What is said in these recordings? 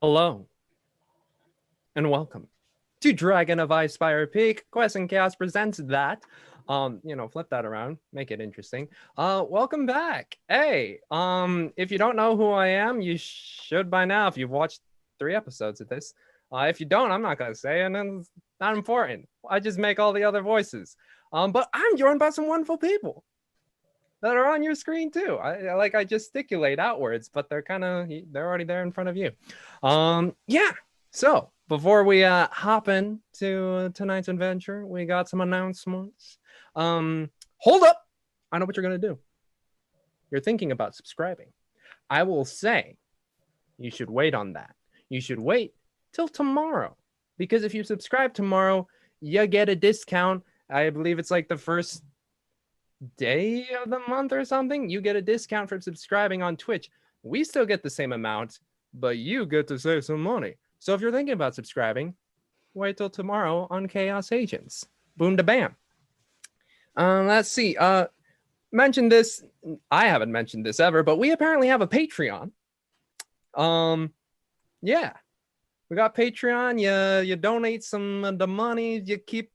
Hello, and welcome to Dragon of Icespire Peak. Quest and Chaos presents that. Flip that around, make it interesting. Welcome back. Hey, if you don't know who I am, you should by now if you've watched 3 episodes of this. If you don't, I'm not gonna say it, and it's not important. I just make all the other voices. But I'm joined by some wonderful people that are on your screen too. I gesticulate outwards, but they're already there in front of you. So before we hop into tonight's adventure, we got some announcements. Hold up. I know what you're gonna do. You're thinking about subscribing. I will say you should wait on that. You should wait till tomorrow, because if you subscribe tomorrow, you get a discount. I believe it's like the first day of the month or something. You get a discount for subscribing on Twitch. We still get the same amount, but you get to save some money. So if you're thinking about subscribing, wait till tomorrow on Chaos Agents. Boom da bam. Let's see. Mentioned this. I haven't mentioned this ever, but we apparently have a Patreon. Yeah, we got Patreon. You donate some of the money. You keep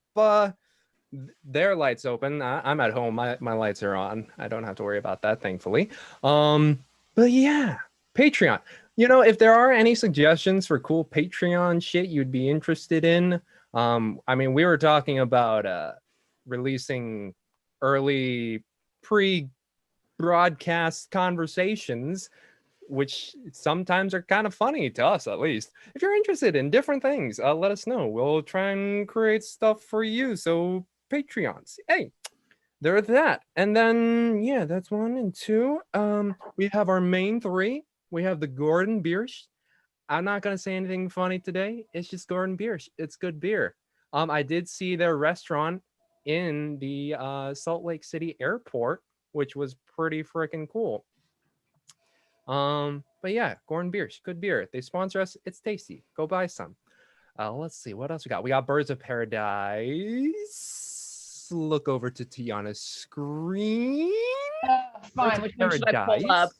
their lights open. I'm at home. My lights are on. I don't have to worry about that, thankfully. But yeah, Patreon. If there are any suggestions for cool Patreon shit you'd be interested in, we were talking about releasing early pre-broadcast conversations, which sometimes are kind of funny to us, at least. If you're interested in different things, let us know. We'll try and create stuff for you. So Patreons, hey, there's that. And then, yeah, that's 1 and 2. We have our main 3. We have the Gordon Biersch. I'm not going to say anything funny today. It's just Gordon Biersch. It's good beer. I did see their restaurant in the Salt Lake City airport, which was pretty freaking cool. But yeah, Gordon Biersch, good beer. They sponsor us. It's tasty. Go buy some. Let's see what else we got. We got Birds of Paradise. Look over to Tiana's screen. Fine. Which one should I pull up?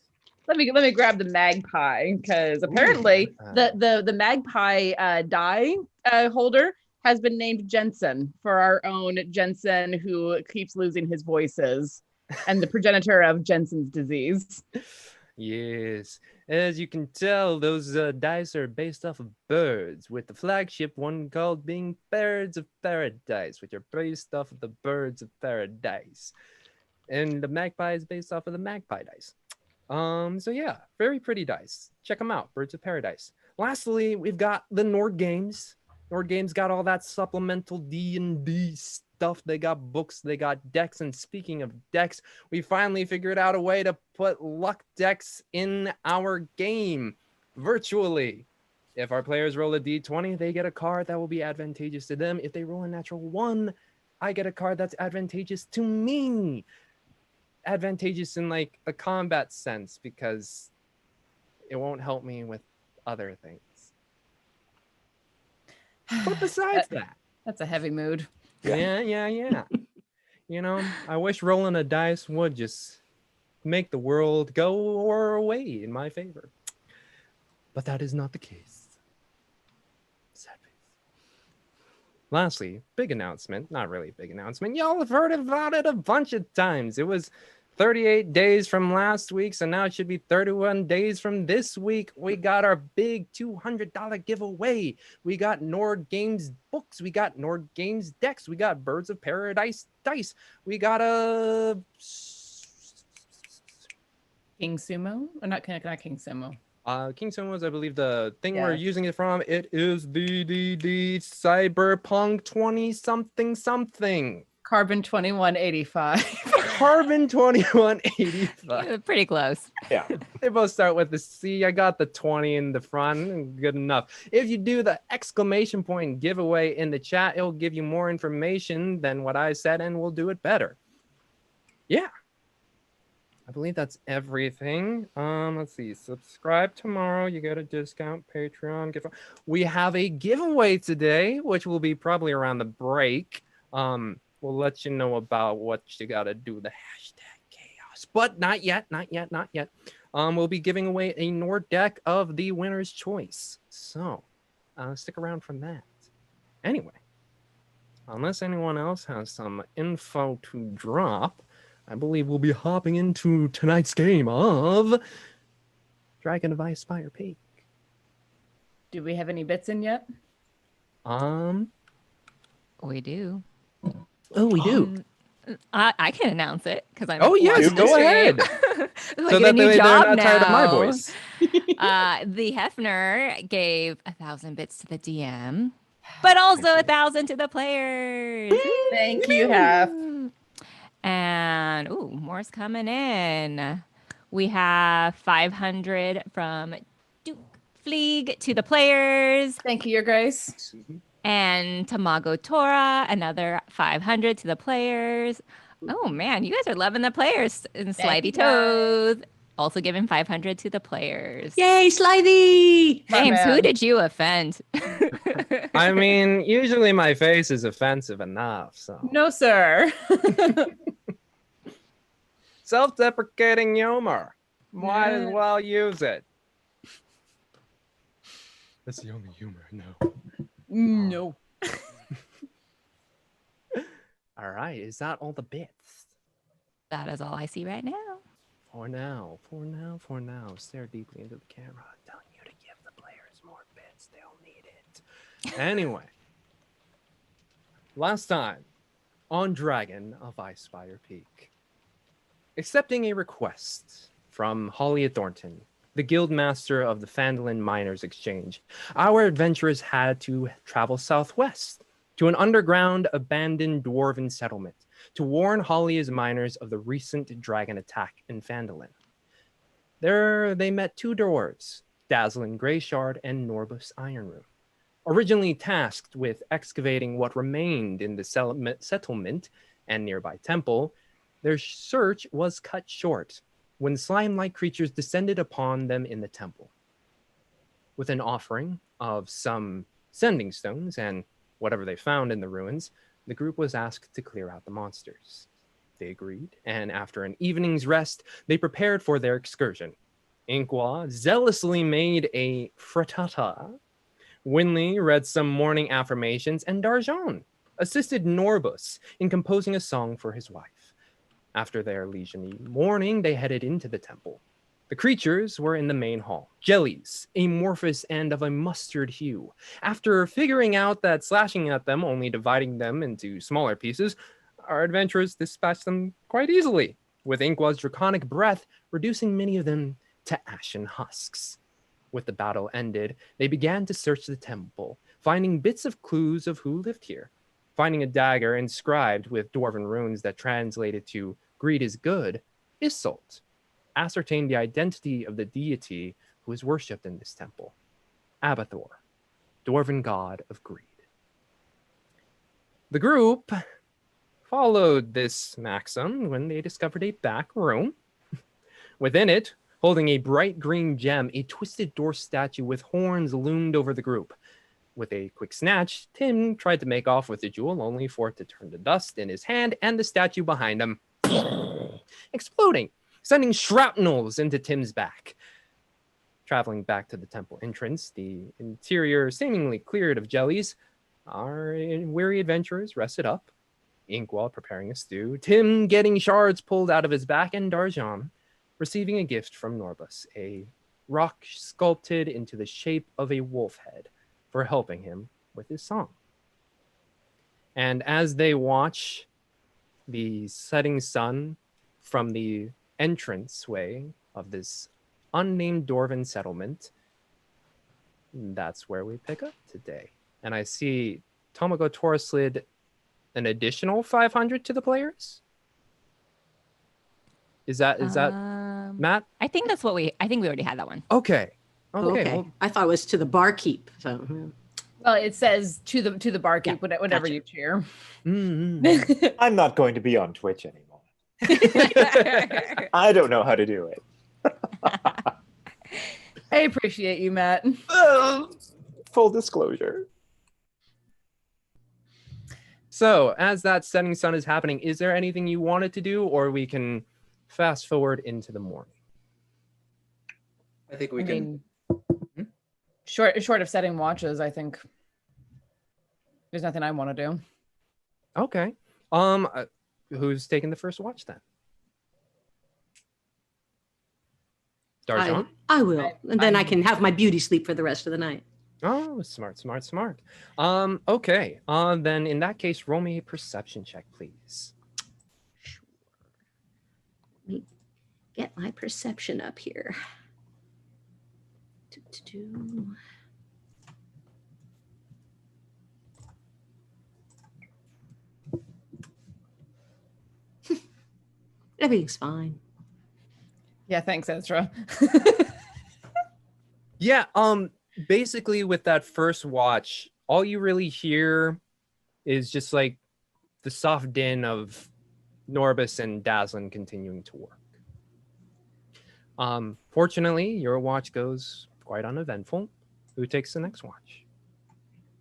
Let me grab the magpie, because apparently the magpie die holder has been named Jensen, for our own Jensen, who keeps losing his voices, and the progenitor of Jensen's disease. Yes, as you can tell, those dice are based off of birds, with the flagship one called being Birds of Paradise, which are based off of the Birds of Paradise. And the magpie is based off of the magpie dice. So yeah, very pretty dice. Check them out, Birds of Paradise. Lastly, we've got the Nord Games. Nord Games got all that supplemental D&D stuff. They got books, they got decks, and speaking of decks, we finally figured out a way to put luck decks in our game virtually. If our players roll a d20, they get a card that will be advantageous to them. If they roll a natural 1, I get a card that's advantageous to me. Advantageous in like a combat sense, because it won't help me with other things. But besides that, that's a heavy mood. Yeah. I wish rolling a dice would just make the world go away in my favor. But that is not the case. Sad face. Lastly, big announcement. Not really big announcement. Y'all have heard about it a bunch of times. It was 38 days from last week, so now it should be 31 days from this week. We got our big $200 giveaway. We got Nord Games books. We got Nord Games decks. We got Birds of Paradise dice. We got a King Sumo? Or not King Sumo. King Sumo is, I believe, the thing we're using it from. It is the Cyberpunk 20-something. Carbon 2185. Carbon 2185. Pretty close. Yeah. They both start with the C. I got the 20 in the front. Good enough. If you do the exclamation point giveaway in the chat, it'll give you more information than what I said, and we'll do it better. Yeah. I believe that's everything. Let's see. Subscribe tomorrow. You get a discount. Patreon. We have a giveaway today, which will be probably around the break. We'll let you know about what you gotta do. The hashtag chaos, but not yet. We'll be giving away a Nord deck of the winner's choice. So, stick around for that. Anyway, unless anyone else has some info to drop, I believe we'll be hopping into tonight's game of Dragon of Icespire Peak. Do we have any bits in yet? We do. Oh, we do. I can announce it because I'm. Oh yes, go ahead. So that they're not tired of my voice. The Hefner gave 1,000 bits to the DM, but also 1,000 to the players. Thank you, Hef. And more's coming in. We have 500 from Duke Fleeg to the players. Thank you, Your Grace. And Tamago Tora, another 500 to the players. Oh man, you guys are loving the players. And Slidey Toad also giving 500 to the players. Yay, Slidey! James, who did you offend? I mean, usually my face is offensive enough, so. No, sir. Self-deprecating humor. Might as well use it. That's the only humor I know. No. All right, is that all the bits? That is all I see right now. For now. Stare deeply into the camera, telling you to give the players more bits. They'll need it. Anyway, last time on Dragon of Icespire Peak, accepting a request from Holly Thornton, the guild master of the Phandalin Miners Exchange, our adventurers had to travel southwest to an underground abandoned dwarven settlement to warn Holly's miners of the recent dragon attack in Phandalin. There they met two dwarves, Dazzling Greyshard and Norbus Ironroom. Originally tasked with excavating what remained in the settlement and nearby temple, their search was cut short when slime-like creatures descended upon them in the temple. With an offering of some sending stones and whatever they found in the ruins, the group was asked to clear out the monsters. They agreed, and after an evening's rest, they prepared for their excursion. Inqua zealously made a frittata. Winley read some morning affirmations, and Darjan assisted Norbus in composing a song for his wife. After their leisurely morning, they headed into the temple. The creatures were in the main hall, jellies, amorphous and of a mustard hue. After figuring out that slashing at them only dividing them into smaller pieces, our adventurers dispatched them quite easily, with Inqua's draconic breath reducing many of them to ashen husks. With the battle ended, they began to search the temple, finding bits of clues of who lived here. Finding a dagger inscribed with dwarven runes that translated to "greed is good," Isolt ascertained the identity of the deity who is worshipped in this temple, Abathor, dwarven god of greed. The group followed this maxim when they discovered a back room. Within it, holding a bright green gem, a twisted dwarf statue with horns loomed over the group. With a quick snatch, Tim tried to make off with the jewel, only for it to turn to dust in his hand and the statue behind him exploding, sending shrapnels into Tim's back. Traveling back to the temple entrance, the interior seemingly cleared of jellies, our weary adventurers rested up. Inkwell preparing a stew, Tim getting shards pulled out of his back, and Darjan receiving a gift from Norbus, a rock sculpted into the shape of a wolf head, for helping him with his song. And as they watch the setting sun from the entranceway of this unnamed dwarven settlement, that's where we pick up today. And I see Tomago Tora slid an additional 500 to the players. Is that Matt? I think that's what I think we already had that one. Okay. Okay. Well, I thought it was to the barkeep. So Well, it says to the barkeep, Yeah, whatever gotcha. you cheer. I'm not going to be on Twitch anymore. I don't know how to do it. I appreciate you, Matt. Full disclosure. So, as that setting sun is happening, is there anything you wanted to do, or we can fast forward into the morning? I think we can. Short of setting watches, I think there's nothing I want to do. Okay. Who's taking the first watch then? Darjan? I will. And then I can have my beauty sleep for the rest of the night. Oh, smart. Okay. Then in that case, roll me a perception check, please. Sure. Let me get my perception up here. Everything's fine. Yeah, thanks, Ezra. Yeah, basically with that first watch, all you really hear is just like the soft din of Norbus and Dazzlin continuing to work. Fortunately, your watch goes quite uneventful. Who takes the next watch?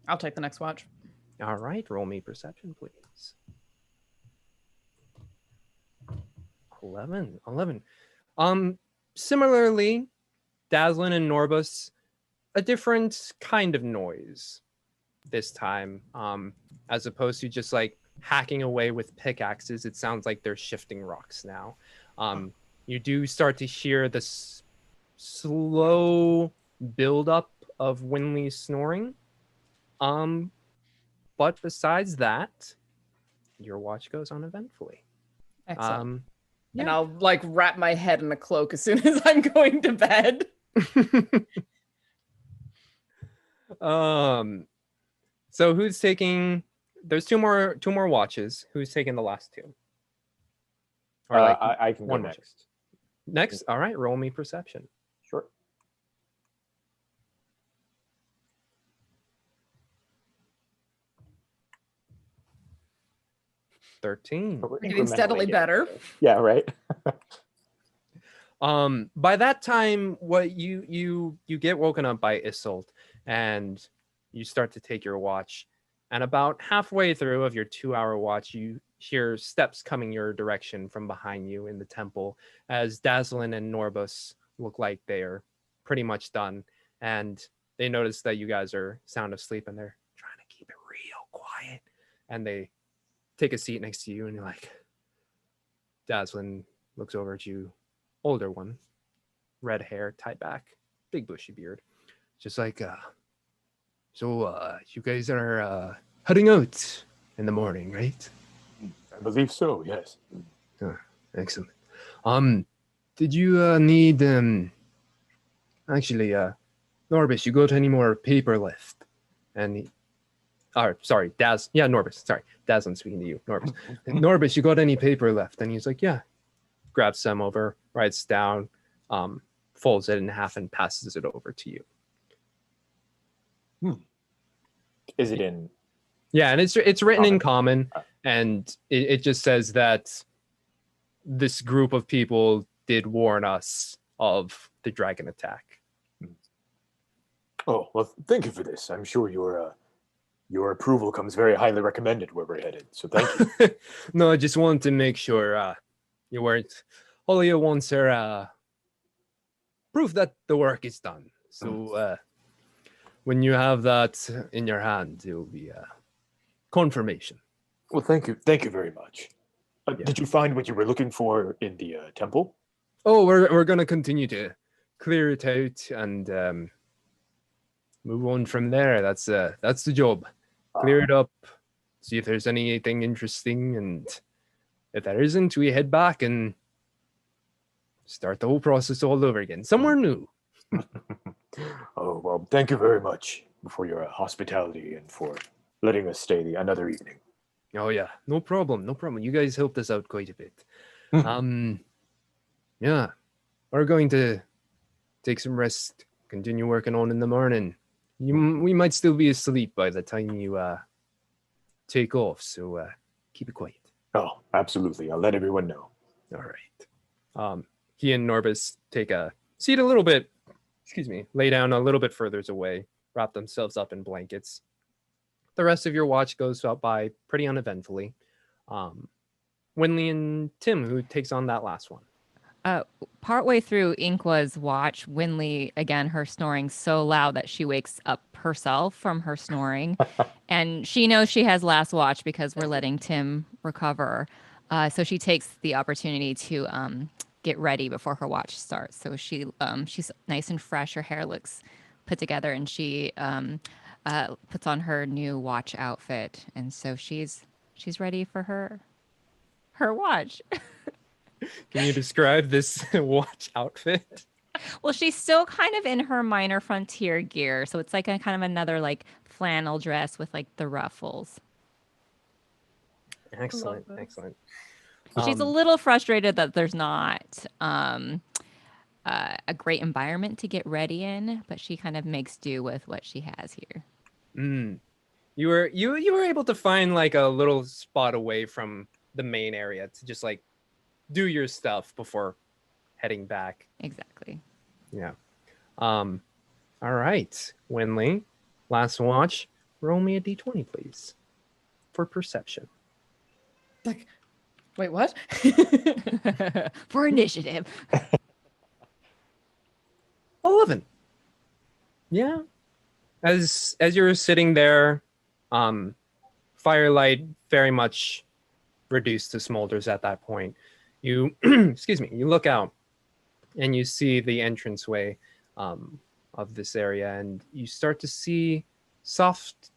I'll take the next watch. All right, roll me perception, please. 11. Similarly, Dazzlin and Norbus, a different kind of noise this time. As opposed to just like hacking away with pickaxes, it sounds like they're shifting rocks now. You do start to hear this slow buildup of Winley's snoring. But besides that, your watch goes uneventfully. Excellent. Yeah. And I'll like wrap my head in a cloak as soon as I'm going to bed. So who's taking? There's two more watches. Who's taking the last two? Or I can go one next. Next, all right. Roll me perception. Sure. 13. We're Getting incrementally steadily getting better. there. Yeah, right. By that time, what you get woken up by Isolde, and you start to take your watch. And about halfway through of your 2-hour watch, you hear steps coming your direction from behind you in the temple, as Dazzlin and Norbus look like they are pretty much done. And they notice that you guys are sound asleep, and they're trying to keep it real quiet. And they take a seat next to you, and you're like, Dazzlin looks over at you, older one, red hair, tied back, big bushy beard, just like, so you guys are heading out in the morning, right? I believe so, yes. Excellent. Did you need actually Norbus, you got any more paper left? And sorry, Norbus, sorry, Dazzlin speaking to you, Norbus. Norbus, you got any paper left? And he's like, yeah. Grabs some over, writes down, folds it in half and passes it over to you. Is it in? Yeah, and it's written in common, and it just says that this group of people did warn us of the dragon attack. Oh, well, thank you for this. I'm sure your approval comes very highly recommended where we're headed, so thank you. No, I just wanted to make sure you weren't all you wants are proof that the work is done. So when you have that in your hand, it will be confirmation. Well, thank you very much. Yeah. Did you find what you were looking for in the temple? Oh, we're gonna continue to clear it out and move on from there. That's the job. Clear it up, see if there's anything interesting, and if there isn't, we head back and start the whole process all over again. Somewhere new. Oh, well, thank you very much for your hospitality and for letting us stay another evening. Oh yeah, no problem. You guys helped us out quite a bit. Yeah, we're going to take some rest, continue working on in the morning. We might still be asleep by the time you take off, so keep it quiet. Oh, absolutely. I'll let everyone know. All right. He and Norbus take a seat a little bit, lay down a little bit further away, wrap themselves up in blankets. The rest of your watch goes by pretty uneventfully. Winley and Tim, who takes on that last one? Partway through Inqua's watch, Winley, again, her snoring so loud that she wakes up herself from her snoring. And she knows she has last watch because we're letting Tim recover. So she takes the opportunity to get ready before her watch starts. So she's nice and fresh. Her hair looks put together, and she puts on her new watch outfit. And so she's ready for her watch. Can you describe this watch outfit? Well, she's still kind of in her minor frontier gear, so it's like a kind of another like flannel dress with like the ruffles. Excellent, excellent. She's a little frustrated that there's not a great environment to get ready in, but she kind of makes do with what she has here. You were able to find like a little spot away from the main area to just like do your stuff before heading back. Exactly. Yeah. All right, Winley, last watch. Roll me a d20, please, for perception. Like, wait, what? For initiative. 11. Yeah. As you're sitting there, firelight very much reduced to smolders at that point. You, excuse me, you look out and you see the entranceway of this area, and you start to see soft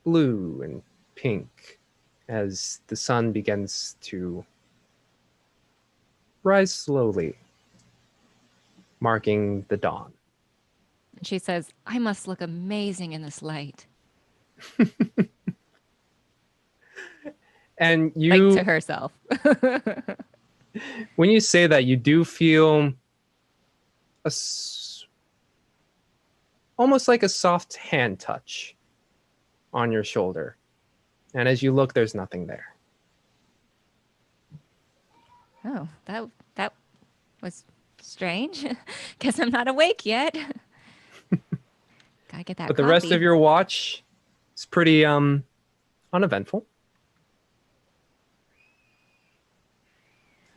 blue and pink as the sun begins to rise slowly, marking the dawn. She says, "I must look amazing in this light." And you, like to herself. when you say that, you do feel almost like a soft hand touch on your shoulder. And as you look, there's nothing there. Oh, that was strange. Guess I'm not awake yet. Gotta get that. But the rest coffee. of your watch is pretty uneventful.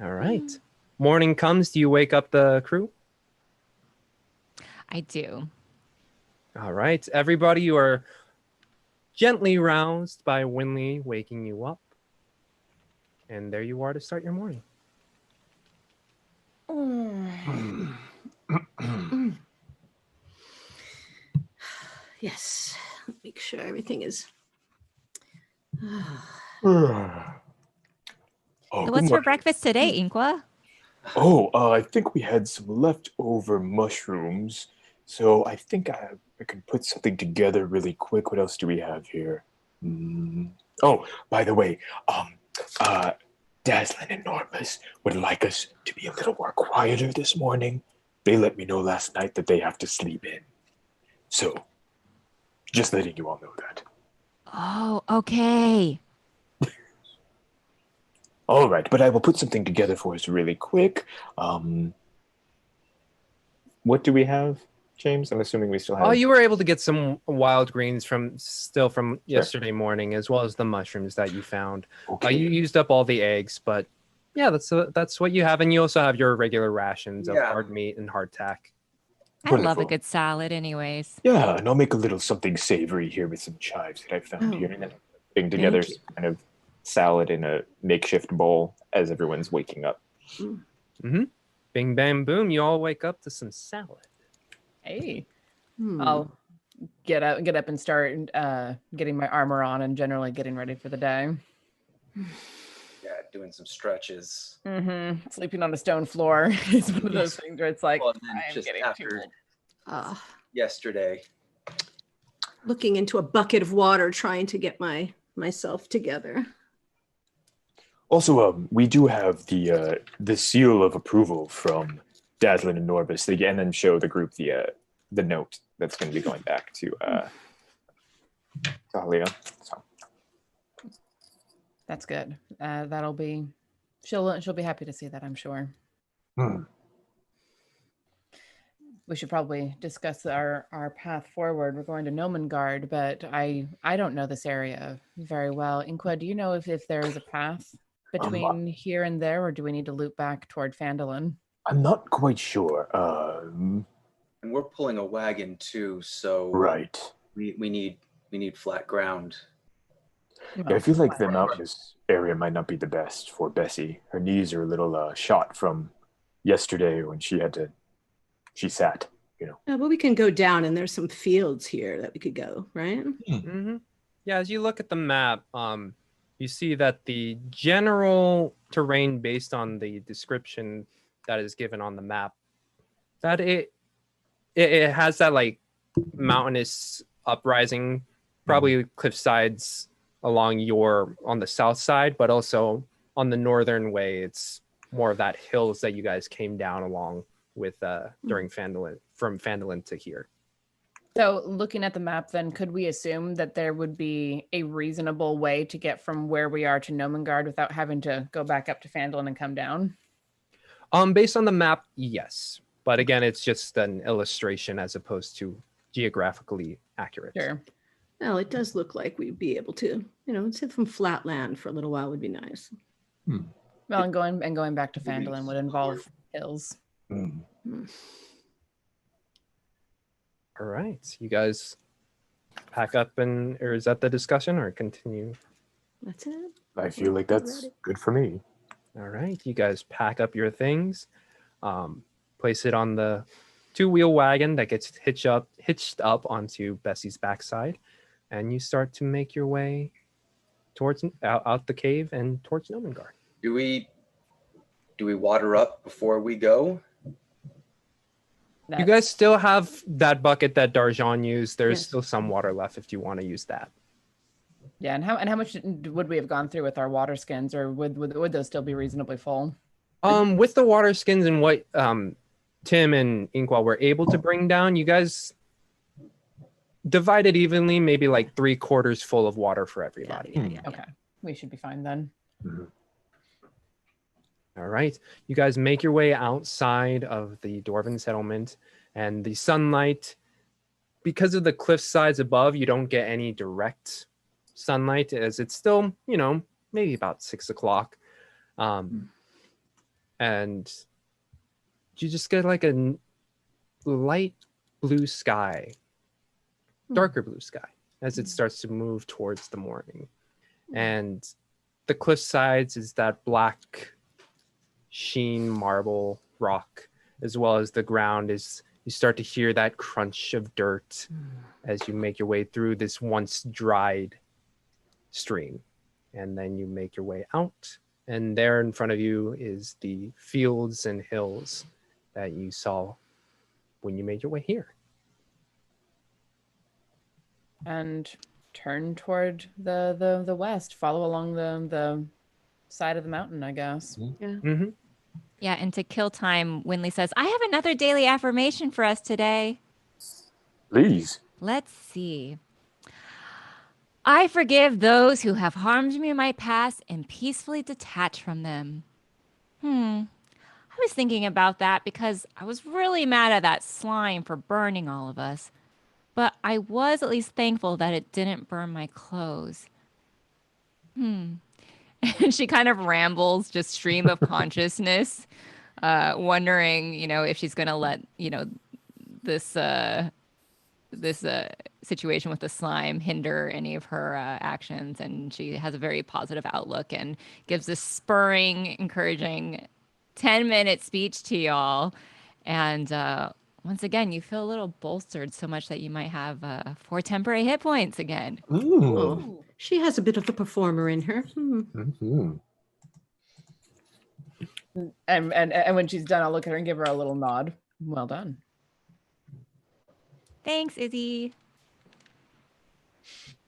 All right. Morning comes. Do you wake up the crew? I do. All right. Everybody, you are gently roused by Winley waking you up. And there you are to start your morning. Yes. Make sure everything is. So what's for breakfast today, Inqua? I think we had some leftover mushrooms, so I think I can put something together really quick. What else do we have here? Oh, by the way, Dazzlin and Normus would like us to be a little more quieter this morning. They let me know last night that they have to sleep in. So, just letting you all know that. Oh, okay. All right, but I will put something together for us really quick. What do we have, James? I'm assuming we still have... Oh, you were able to get some wild greens from Sure. yesterday morning, as well as the mushrooms that you found. Okay. You used up all the eggs, but yeah, that's what you have. And you also have your regular rations of hard meat and hardtack. I love a Wonderful. good salad anyways. Yeah, and I'll make a little something savory here with some chives that I found here. And then putting together Thank you. some kind of salad in a makeshift bowl as everyone's waking up. Bing, bam, boom. You all wake up to some salad. Hey. I'll get up and start getting my armor on and generally getting ready for the day. Yeah, doing some stretches. Sleeping on a stone floor is one of those things where it's like, Well, and then I am just getting after too old. yesterday. Looking into a bucket of water, trying to get myself together. Also, we do have the seal of approval from Dazzlin and Norvis. They and then show the group the note that's going to be going back to Talia. So. That's good. That'll be. She'll be happy to see that, I'm sure. We should probably discuss our path forward. We're going to Nomengard, but I don't know this area very well. Inqua, do you know if there is a path between here and there, or do we need to loop back toward Phandalin? I'm not quite sure. And we're pulling a wagon too, so Right. we need flat ground. Yeah, I feel like the mountainous area might not be the best for Bessie. Her knees are a little shot from yesterday when she sat, you know. But we can go down, and there's some fields here that we could go, right? Mm-hmm. Yeah, as you look at the map, you see that the general terrain based on the description that is given on the map, that it has that like mountainous uprising, probably cliff sides along on the south side, but also on the northern way, it's more of that hills that you guys came down along with during Phandalin, from Phandalin to here. So looking at the map, then, could we assume that there would be a reasonable way to get from where we are to Nomengard without having to go back up to Phandalin and come down? Based on the map, yes. But again, it's just an illustration as opposed to geographically accurate. Sure. Well, it does look like we'd be able to, sit from flat land for a little while would be nice. Well, and going back to Phandalin would involve hills. All right, you guys pack up or is that the discussion or continue? That's it. I feel like that's good for me. All right, you guys pack up your things, place it on the 2-wheel wagon that gets hitched up onto Bessie's backside, and you start to make your way towards out the cave and towards Nomengard. Do we water up before we go? You guys still have that bucket that Darjan used. There's Yes. still some water left if you want to use that. Yeah, and how much would we have gone through with our water skins, or would those still be reasonably full? With the water skins and what Tim and Inkwell were able to bring down, you guys divided evenly, maybe like 3/4 full of water for everybody. Yeah. Okay, we should be fine then. All right, you guys make your way outside of the Dwarven settlement, and the sunlight, because of the cliff sides above, you don't get any direct sunlight as it's still, maybe about 6 o'clock. And you just get like a light blue sky, darker blue sky as it starts to move towards the morning. And the cliff sides is that black sheen marble rock, as well as the ground is you start to hear that crunch of dirt as you make your way through this once dried stream. And then you make your way out, and there in front of you is the fields and hills that you saw when you made your way here. And turn toward the west, follow along the side of the mountain, I guess. Mm-hmm. Yeah, and to kill time, Winley says, I have another daily affirmation for us today. Please. Let's see. I forgive those who have harmed me in my past and peacefully detach from them. I was thinking about that because I was really mad at that slime for burning all of us. But I was at least thankful that it didn't burn my clothes. And she kind of rambles, just stream of consciousness, wondering, if she's going to let, this situation with the slime hinder any of her actions. And she has a very positive outlook and gives this spurring, encouraging 10-minute speech to y'all. And once again, you feel a little bolstered so much that you might have 4 temporary hit points again. Oh, she has a bit of a performer in her. And when she's done, I'll look at her and give her a little nod. Well done. Thanks, Izzy.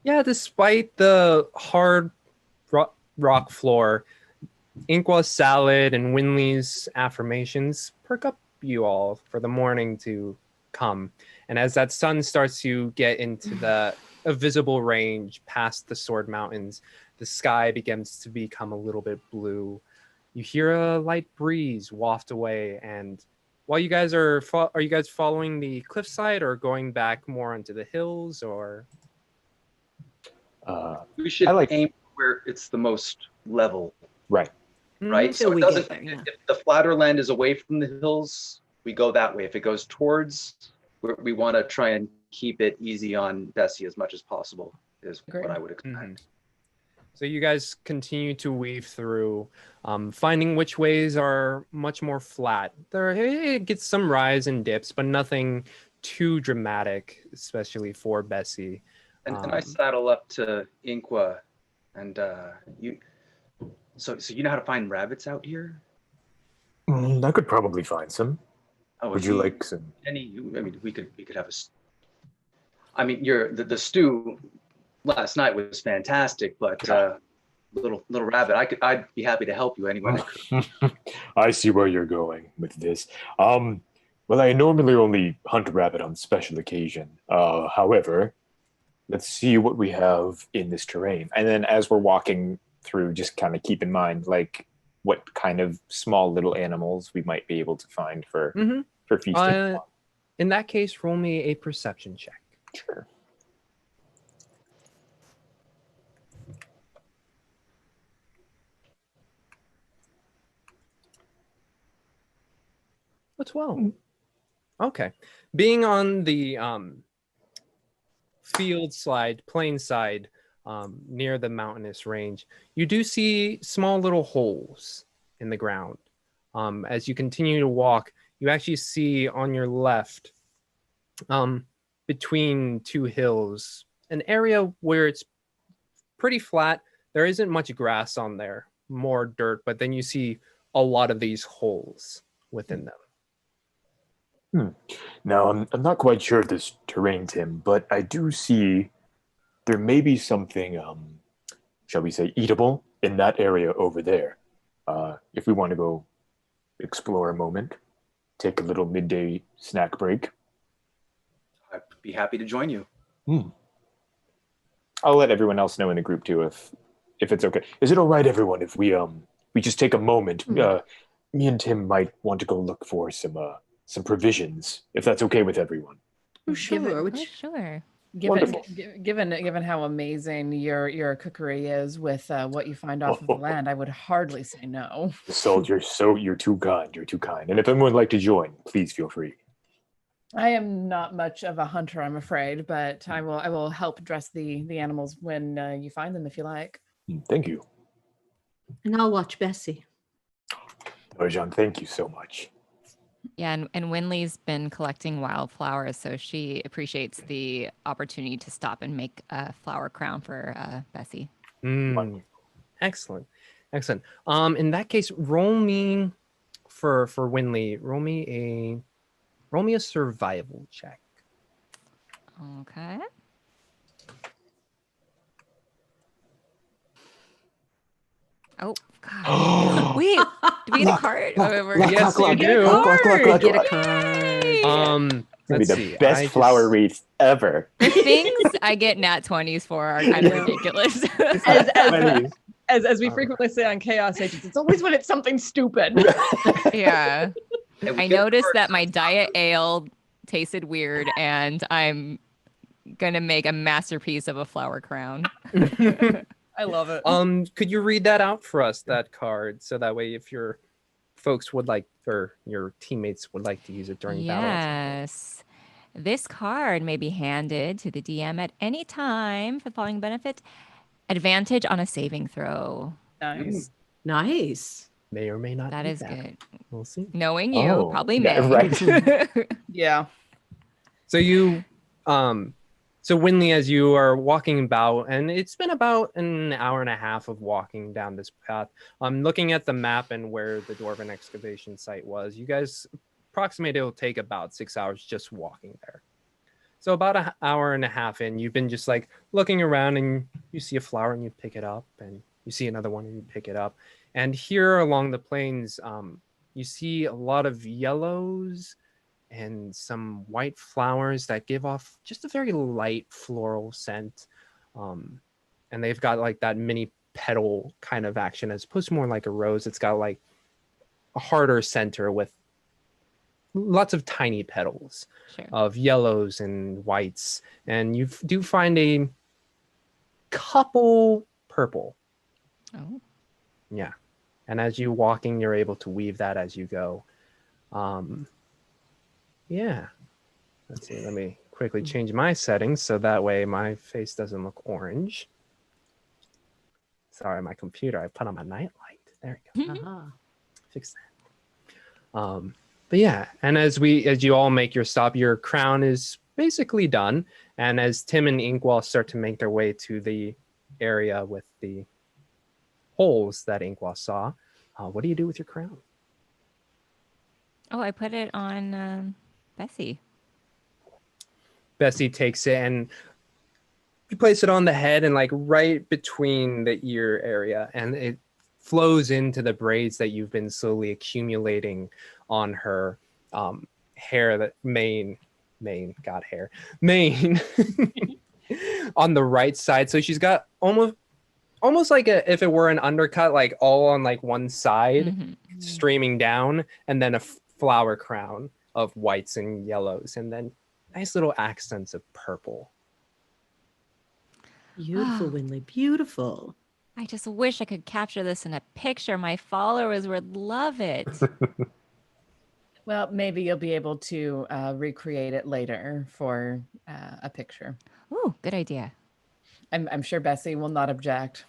Yeah, despite the hard rock floor, Inkwell's salad and Winley's affirmations perk up you all for the morning to come. And as that sun starts to get into a visible range past the Sword Mountains, the sky begins to become a little bit blue. You hear a light breeze waft away, and while you guys are you guys following the cliffside or going back more onto the hills, or? We should aim where it's the most level. Right. Right. So Until we it doesn't. get there, yeah. If the flatter land is away from the hills, we go that way. If it goes towards, we want to try and keep it easy on Bessie as much as possible, is what I would expect. So you guys continue to weave through, finding which ways are much more flat. It gets some rise and dips, but nothing too dramatic, especially for Bessie. And I saddle up to Inqua, and you. So you know how to find rabbits out here? I could probably find some. Oh, would you like some? We could have a. I mean, the stew last night was fantastic, but little rabbit, I'd be happy to help you anyway. I see where you're going with this. Well, I normally only hunt rabbit on special occasion. However, let's see what we have in this terrain. And then as we're walking through, just kind of keep in mind, like, what kind of small little animals we might be able to find for feasting. In that case, roll me a perception check. Sure. A 12. Okay. Being on the plain side, near the mountainous range, you do see small little holes in the ground. As you continue to walk, you actually see on your left, between two hills, an area where it's pretty flat. There isn't much grass on there, more dirt, but then you see a lot of these holes within them. Now, I'm not quite sure of this terrain, Tim, but I do see there may be something, shall we say, eatable in that area over there. If we want to go explore a moment, take a little midday snack break. I'd be happy to join you. I'll let everyone else know in the group too, if it's okay. Is it all right, everyone, if we just take a moment? Me and Tim might want to go look for some provisions, if that's okay with everyone. Sure. Given how amazing your cookery is with what you find off of the land, I would hardly say no. Soldier, you're too kind. You're too kind. And if anyone would like to join, please feel free. I am not much of a hunter, I'm afraid, but I will help dress the animals when you find them, if you like. Thank you. And I'll watch Bessie. Argent, thank you so much. Yeah, and Winley's been collecting wildflowers, so she appreciates the opportunity to stop and make a flower crown for Bessie. Excellent. In that case, roll me for Winley. Roll me a survival check. Okay. Oh God! Wait, do we get a card? Yes, you do. Get a card. Let's be see. The best flower wreath ever. The things I get nat 20s for are kind of ridiculous. As we frequently say on Chaos Agents, it's always when it's something stupid. Yeah. I noticed that my diet ale tasted weird, and I'm gonna make a masterpiece of a flower crown. I love it. Could you read that out for us, that card, so that way if your folks would like, or your teammates would like to use it during battle? Yes. This card may be handed to the DM at any time for the following benefit. Advantage on a saving throw. Nice. May or may not. That is good. We'll see. Knowing you, probably may. Right. Yeah. So you, so Winley, as you are walking about, and it's been about an hour and a half of walking down this path, looking at the map and where the Dwarven excavation site was, you guys approximate it'll take about 6 hours just walking there. So about an hour and a half in, you've been just like looking around, and you see a flower and you pick it up, and you see another one and you pick it up. And here along the plains, you see a lot of yellows and some white flowers that give off just a very light floral scent. And they've got like that mini petal kind of action as opposed to more like a rose. It's got like a harder center with lots of tiny petals of yellows and whites. And you do find a couple purple. Oh. Yeah. And as you walking, you're able to weave that as you go. Yeah. Let's see. Let me quickly change my settings so that way my face doesn't look orange. Sorry, my computer. I put on my nightlight. There we go. Fix that. But yeah, and as you all make your stop, your crown is basically done. And as Tim and Inkwall start to make their way to the area with the holes that Inkwall saw, what do you do with your crown? Oh, I put it on Bessie. Bessie takes it and you place it on the head and like right between the ear area, and it flows into the braids that you've been slowly accumulating on her hair, that mane on the right side. So she's got almost like if it were an undercut, like all on like one side, streaming down, and then a flower crown of whites and yellows, and then nice little accents of purple. Beautiful, Winley, beautiful. I just wish I could capture this in a picture. My followers would love it. Well, maybe you'll be able to recreate it later for a picture. Ooh, good idea. I'm sure Bessie will not object.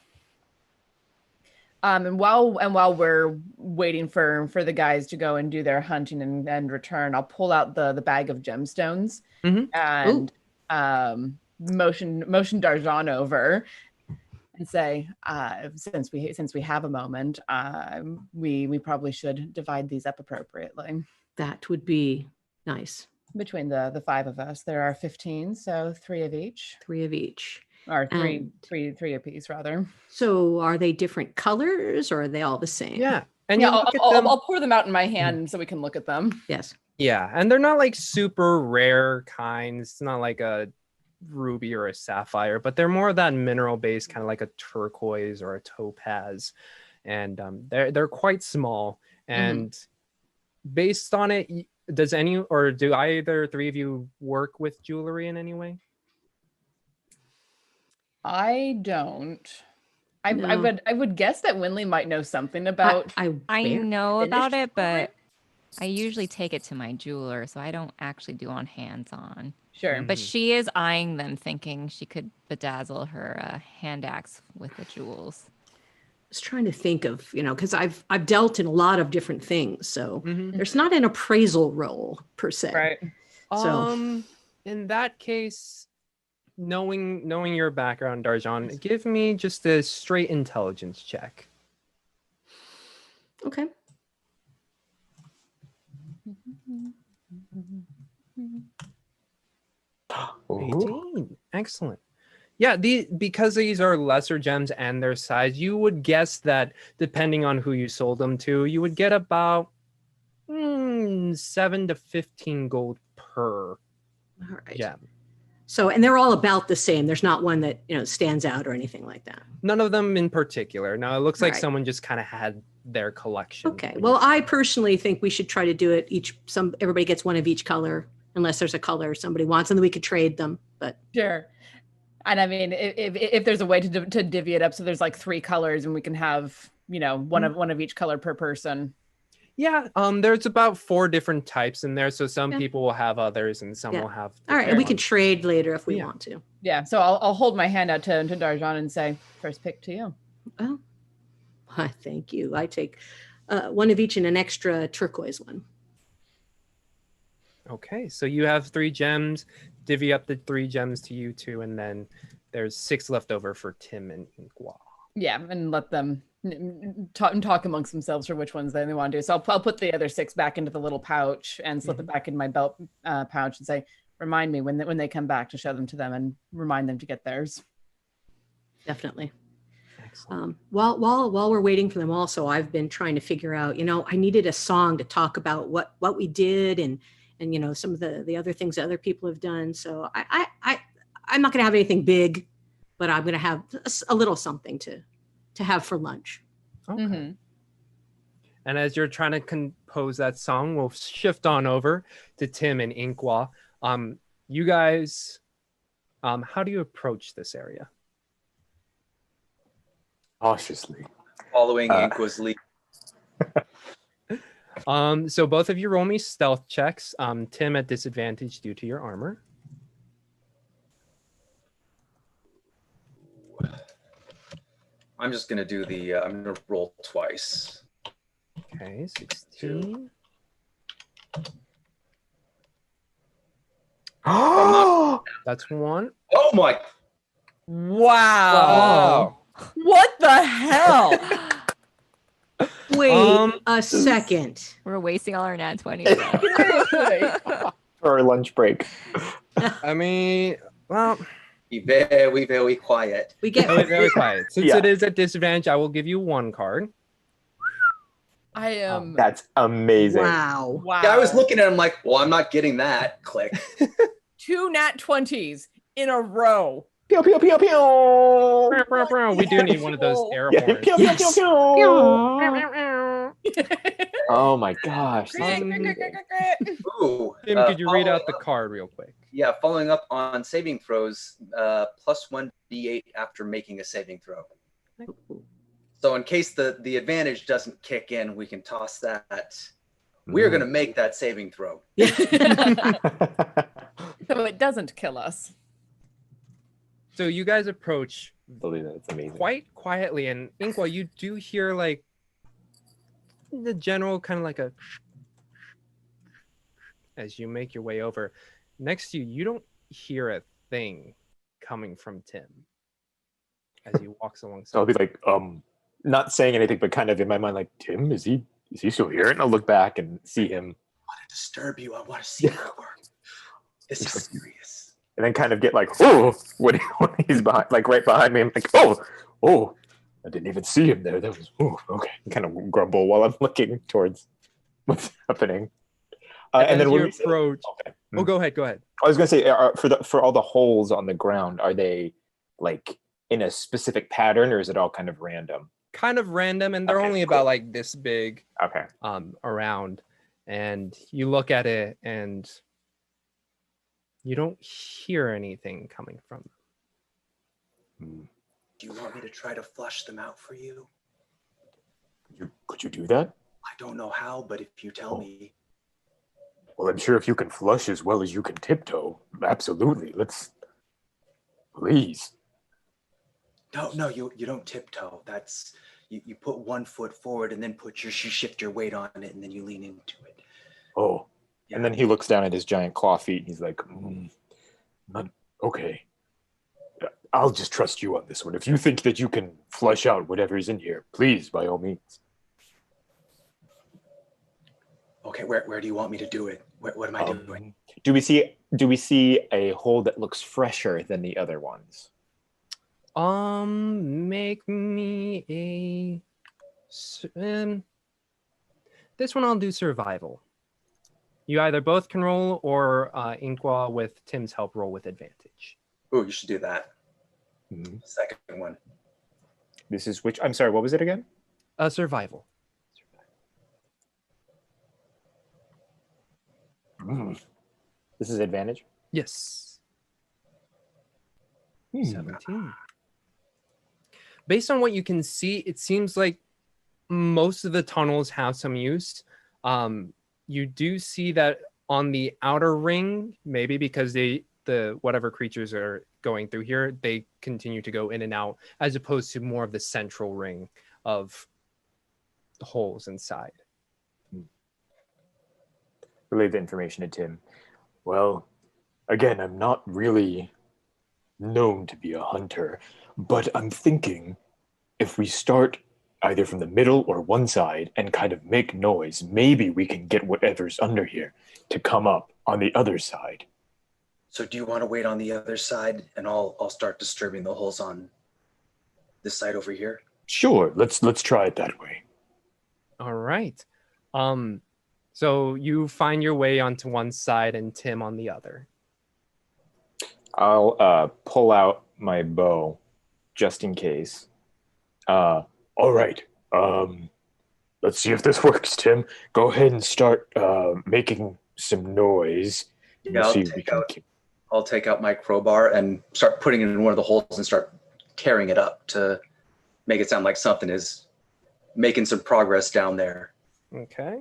And while we're waiting for the guys to go and do their hunting and return, I'll pull out the bag of gemstones and motion Darjan over and say, since we have a moment, we probably should divide these up appropriately. That would be nice. Between the five of us, there are 15, so 3 of each. 3 of each. Or three apiece, rather. So are they different colors or are they all the same? Yeah. And yeah, I'll pour them out in my hand so we can look at them. Yes. Yeah, and they're not like super rare kinds. It's not like a ruby or a sapphire, but they're more of that mineral base, kind of like a turquoise or a topaz. And they're quite small. And based on it, do either 3 of you work with jewelry in any way? I don't. I would guess that Winley might know something about. I know about it, but I usually take it to my jeweler, so I don't actually do on hands-on. Sure. But she is eyeing them, thinking she could bedazzle her hand axe with the jewels. I was trying to think of, because I've dealt in a lot of different things, so there's not an appraisal roll per se. Right. So in that case, knowing your background, Darjan, give me just a straight intelligence check. Okay. Ooh. 18. Excellent. Yeah, because these are lesser gems and their size, you would guess that depending on who you sold them to, you would get about 7 to 15 gold per All right. gem. So, and they're all about the same. There's not one that, stands out or anything like that. None of them in particular. Now, it looks like Right. someone just kind of had their collection. Okay. Well, I personally think we should try to do it everybody gets one of each color, unless there's a color somebody wants, and then we could trade them. But Sure. And I mean, if there's a way to divvy it up, so there's like 3 colors, and we can have one of each color per person. Yeah, there's about 4 different types in there, so some Yeah. people will have others, and some Yeah. will have. all right, and we can ones. trade later if we want to. Yeah. So I'll hold my hand out to Darjan and say, first pick to you. Oh, why, thank you. I take one of each and an extra turquoise one. Okay, so you have 3 gems. Divvy up the 3 gems to you 2, and then there's 6 left over for Tim and Inkwall. Yeah, and let them talk amongst themselves for which ones they want to do. So I'll put the other 6 back into the little pouch and slip it back in my belt pouch and say, remind me when they come back to show them to them and remind them to get theirs. Definitely. Excellent. While we're waiting for them also, I've been trying to figure out, I needed a song to talk about what we did and some of the other things that other people have done. So I'm not going to have anything big, but I'm going to have a little something to have for lunch. Okay. Mm-hmm. And as you're trying to compose that song, we'll shift on over to Tim and Inkwall. You guys, how do you approach this area? Cautiously. Following Inqua's lead. So both of you roll me stealth checks. Tim at disadvantage due to your armor. I'm just gonna do the. I'm gonna roll twice. Okay, 16. That's one. Oh my! Wow. What the hell? Wait a second. We're wasting all our nat 20s. For our lunch break. I mean, well, Be very, very quiet. We get very quiet. Since it is at disadvantage, I will give you one card. I am. That's amazing. wow. Yeah, I was looking at him like, well, I'm not getting that. Click. 2 nat 20s in a row. Pew, pew, pew, pew. We do need one of those air Yeah, horns. pew, pew, Yes. pew, pew. Oh my gosh. Ooh. Tim, could you read out the card real quick? Yeah, following up on saving throws, +1 d8 after making a saving throw. So in case the advantage doesn't kick in, we can toss that. We're going to make that saving throw. So it doesn't kill us. So you guys approach That's amazing. quite quietly, and Inqua, you do hear like the general kind of like a as you make your way over. Next to you, you don't hear a thing coming from Tim as he walks alongside. So I'll be like, not saying anything, but kind of in my mind, like, Tim, is he still here? And I'll look back and see him. I want to disturb you. I want to see how it works. This is serious. And then kind of get like, oh, when he's behind, like right behind me. I'm like, oh, I didn't even see him there. That was, okay. And kind of grumble while I'm looking towards what's happening. And then when when you approach, oh, go ahead. I was gonna say, for all the holes on the ground, are they like in a specific pattern, or is it all kind of random? Kind of random, and they're only about like this big. Okay. Around, and you look at it, and you don't hear anything coming from them. Do you want me to try to flush them out for you? Could you do that? I don't know how, but if you tell me. Well, I'm sure if you can flush as well as you can tiptoe, absolutely. Let's, please. No, you don't tiptoe. That's you put one foot forward and then you shift your weight on it and then you lean into it. Oh, yeah. And then he looks down at his giant claw feet and he's like, okay. I'll just trust you on this one. If you think that you can flush out whatever's in here, please, by all means. Okay, where do you want me to do it? What am I doing? Do we see a hole that looks fresher than the other ones? Make me a. This one I'll do survival. You either both can roll, or Inqua with Tim's help roll with advantage. Oh, you should do that. Mm-hmm. Second one. This is which? I'm sorry. What was it again? Survival. This is advantage? Yes. 17. Based on what you can see, it seems like most of the tunnels have some use. You do see that on the outer ring, maybe because the whatever creatures are going through here, they continue to go in and out, as opposed to more of the central ring of the holes inside. Relay the information to Tim. Well, again, I'm not really known to be a hunter, but I'm thinking if we start either from the middle or one side and kind of make noise, maybe we can get whatever's under here to come up on the other side. So do you want to wait on the other side and I'll start disturbing the holes on this side over here? Sure, let's try it that way. All right. So you find your way onto one side and Tim on the other. I'll pull out my bow just in case. All right. Let's see if this works, Tim. Go ahead and start making some noise. Yeah, I'll take out my crowbar and start putting it in one of the holes and start tearing it up to make it sound like something is making some progress down there. Okay.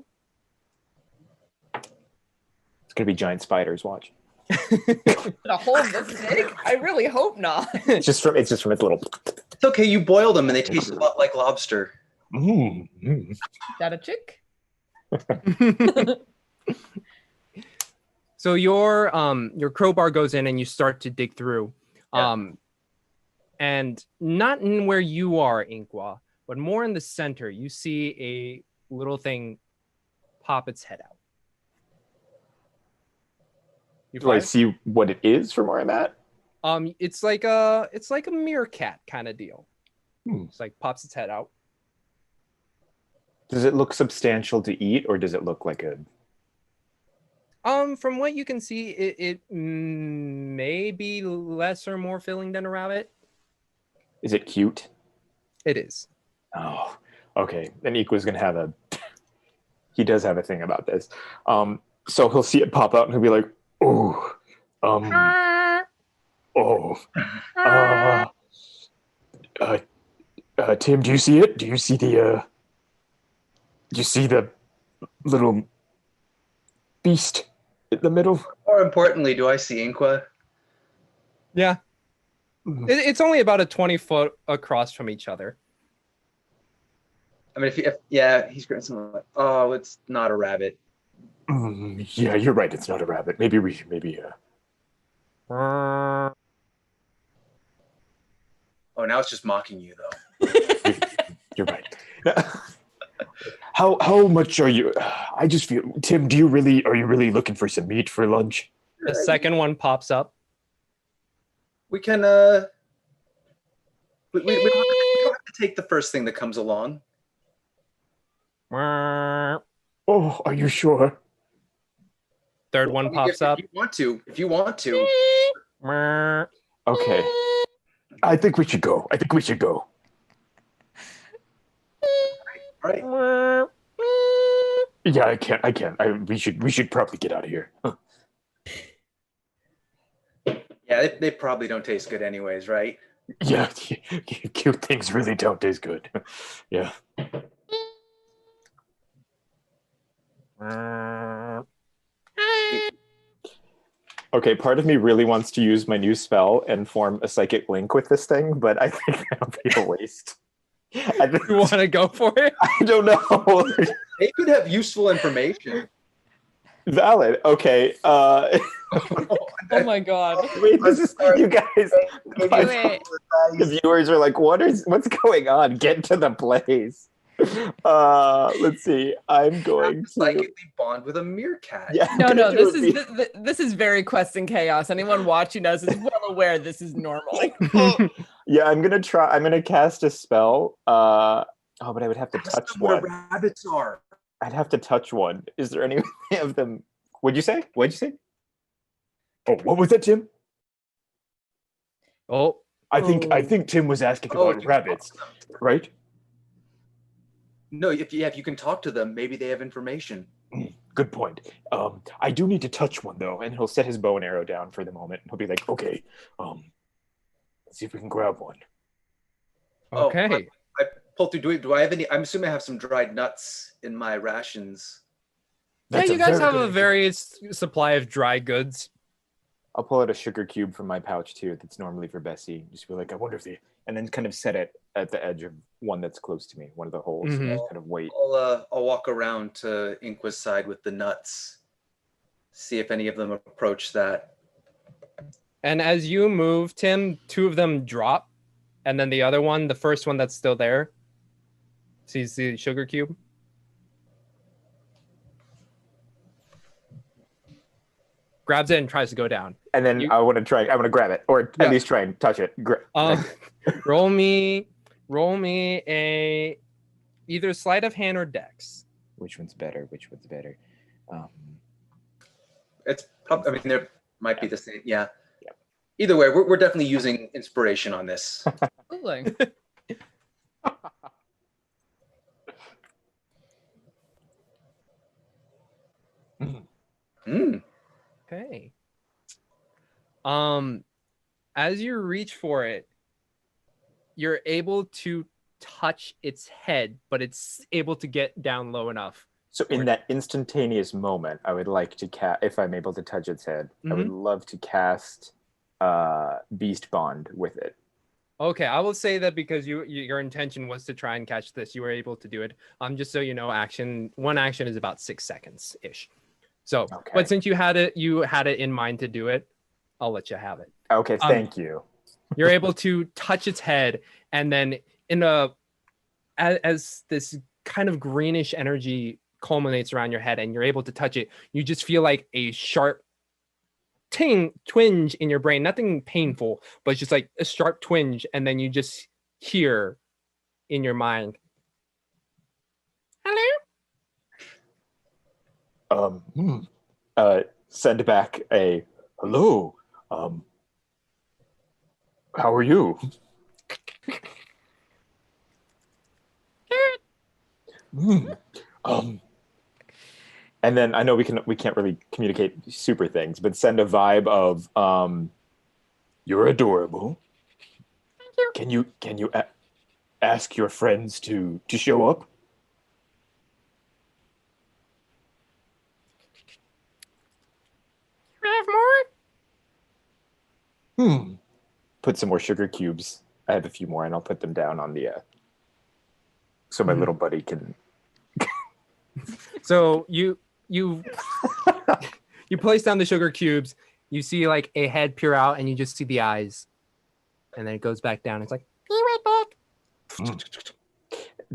It's gonna be giant spiders. Watch. A hole this big? I really hope not. It's just from its little. It's okay. You boil them and they taste a lot like lobster. Is that a chick? So your crowbar goes in and you start to dig through. And not in where you are, Inqua, but more in the center, you see a little thing pop its head out. Do I see what it is from where I'm at? It's like a meerkat kind of deal. It's like pops its head out. Does it look substantial to eat, or does it look like a? From what you can see, it may be less or more filling than a rabbit. Is it cute? It is. Oh, okay. Then Equa's gonna have a. He does have a thing about this. So he'll see it pop out and he'll be like, "Oh, Tim, do you see it? Do you see the? Do you see the little beast in the middle?" More importantly, do I see Inqua? Yeah. It's only about a 20-foot across from each other. I mean, he's going something like, oh, it's not a rabbit. Yeah, you're right. It's not a rabbit. Maybe. Oh, now it's just mocking you, though. You're right. How much are you? I just feel, Tim. Are you really looking for some meat for lunch? The second one pops up. We can. We don't have to take the first thing that comes along. Oh, are you sure? Third one pops up. If you want to. Okay. I think we should go. Right. Yeah, I can't. We should probably get out of here. Huh. Yeah, they probably don't taste good anyways, right? Yeah, cute things really don't taste good. Yeah. Okay, part of me really wants to use my new spell and form a psychic link with this thing, but I think that'll be a waste. You want to go for it? I don't know. They could have useful information. Valid. Okay. Oh my god. Wait, you guys. The viewers are like, what's going on? Get to the place. Let's see. I'm going to psychically bond with a meerkat. Yeah, no. This is very Quest and Chaos. Anyone watching us is well aware this is normal. Yeah, I'm gonna cast a spell. But I would have to touch one. Where rabbits are. I'd have to touch one. Is there any of them? What'd you say? Oh, what was that, Tim? Oh, I think Tim was asking about rabbits, right? No, if you can talk to them, maybe they have information. Good point. I do need to touch one though, and he'll set his bow and arrow down for the moment. He'll be like, "Okay, let's see if we can grab one." Okay. I pull through. Do I have any? I'm assuming I have some dried nuts in my rations. That's you guys have a various supply of dry goods. I'll pull out a sugar cube from my pouch too. That's normally for Bessie. Just be like, I wonder if and then kind of set it at the edge of one that's close to me, one of the holes. Mm-hmm. And kind of wait. I'll walk around to Inqua's side with the nuts, see if any of them approach that. And as you move, Tim, two of them drop, and then the first one that's still there, sees the sugar cube. Grabs it and tries to go down. And then I want to grab it, or at least try and touch it. Roll me a either sleight of hand or dex. Which one's better? It's probably, I mean, there might be the same. Yeah. Either way, we're definitely using inspiration on this. Absolutely. Okay. As you reach for it, you're able to touch its head, but it's able to get down low enough. So in that instantaneous moment, I would like to cast, if I'm able to touch its head, I would love to cast Beast Bond with it. Okay, I will say that because your intention was to try and catch this, you were able to do it. Just so you know, one action is about 6 seconds ish. So, okay. But since you had it in mind to do it, I'll let you have it. Okay, thank you. You're able to touch its head, and then as this kind of greenish energy culminates around your head, and you're able to touch it, you just feel like a sharp twinge in your brain. Nothing painful, but it's just like a sharp twinge, and then you just hear in your mind, "Hello." Send back a hello. How are you? And then I know we can't really communicate super things, but send a vibe of you're adorable. Thank you. Can you ask your friends to show up? I have more? Put some more sugar cubes. I have a few more, and I'll put them down on the so my little buddy can. So you place down the sugar cubes. You see like a head peer out, and you just see the eyes, and then it goes back down. It's like, be right back.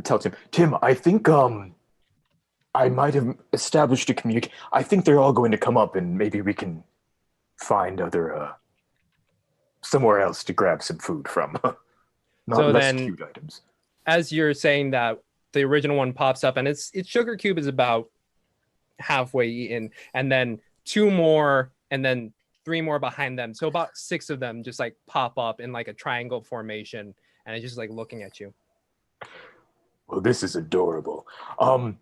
Tell Tim. I think I might have established a communication. I think they're all going to come up, and maybe we can find other somewhere else to grab some food from. Not so less cute items. As you're saying that, the original one pops up, and its sugar cube is about halfway eaten, and then 2 more, and then 3 more behind them. So about 6 of them just like pop up in like a triangle formation, and it's just like looking at you. Well, this is adorable. And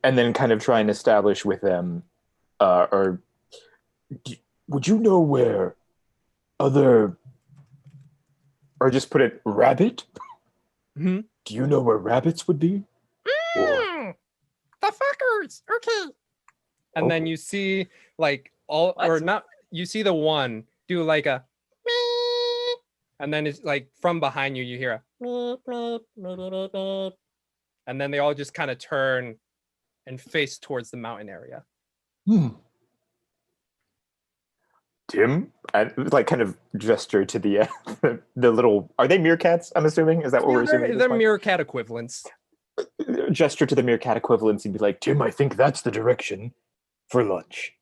then kind of try and establish with them, would you know where other, or just put it, rabbit? Mm-hmm. Do you know where rabbits would be? The fuckers. Okay. And then you see like you see the one do like a meep, and then it's like from behind you hear a meep, meep, meep, meep, and then they all just kind of turn and face towards the mountain area. Tim, I like kind of gesture to the the little. Are they meerkats? I'm assuming. Is that what we're assuming? They're meerkat equivalents. Gesture to the meerkat equivalents and be like, Tim, I think that's the direction for lunch.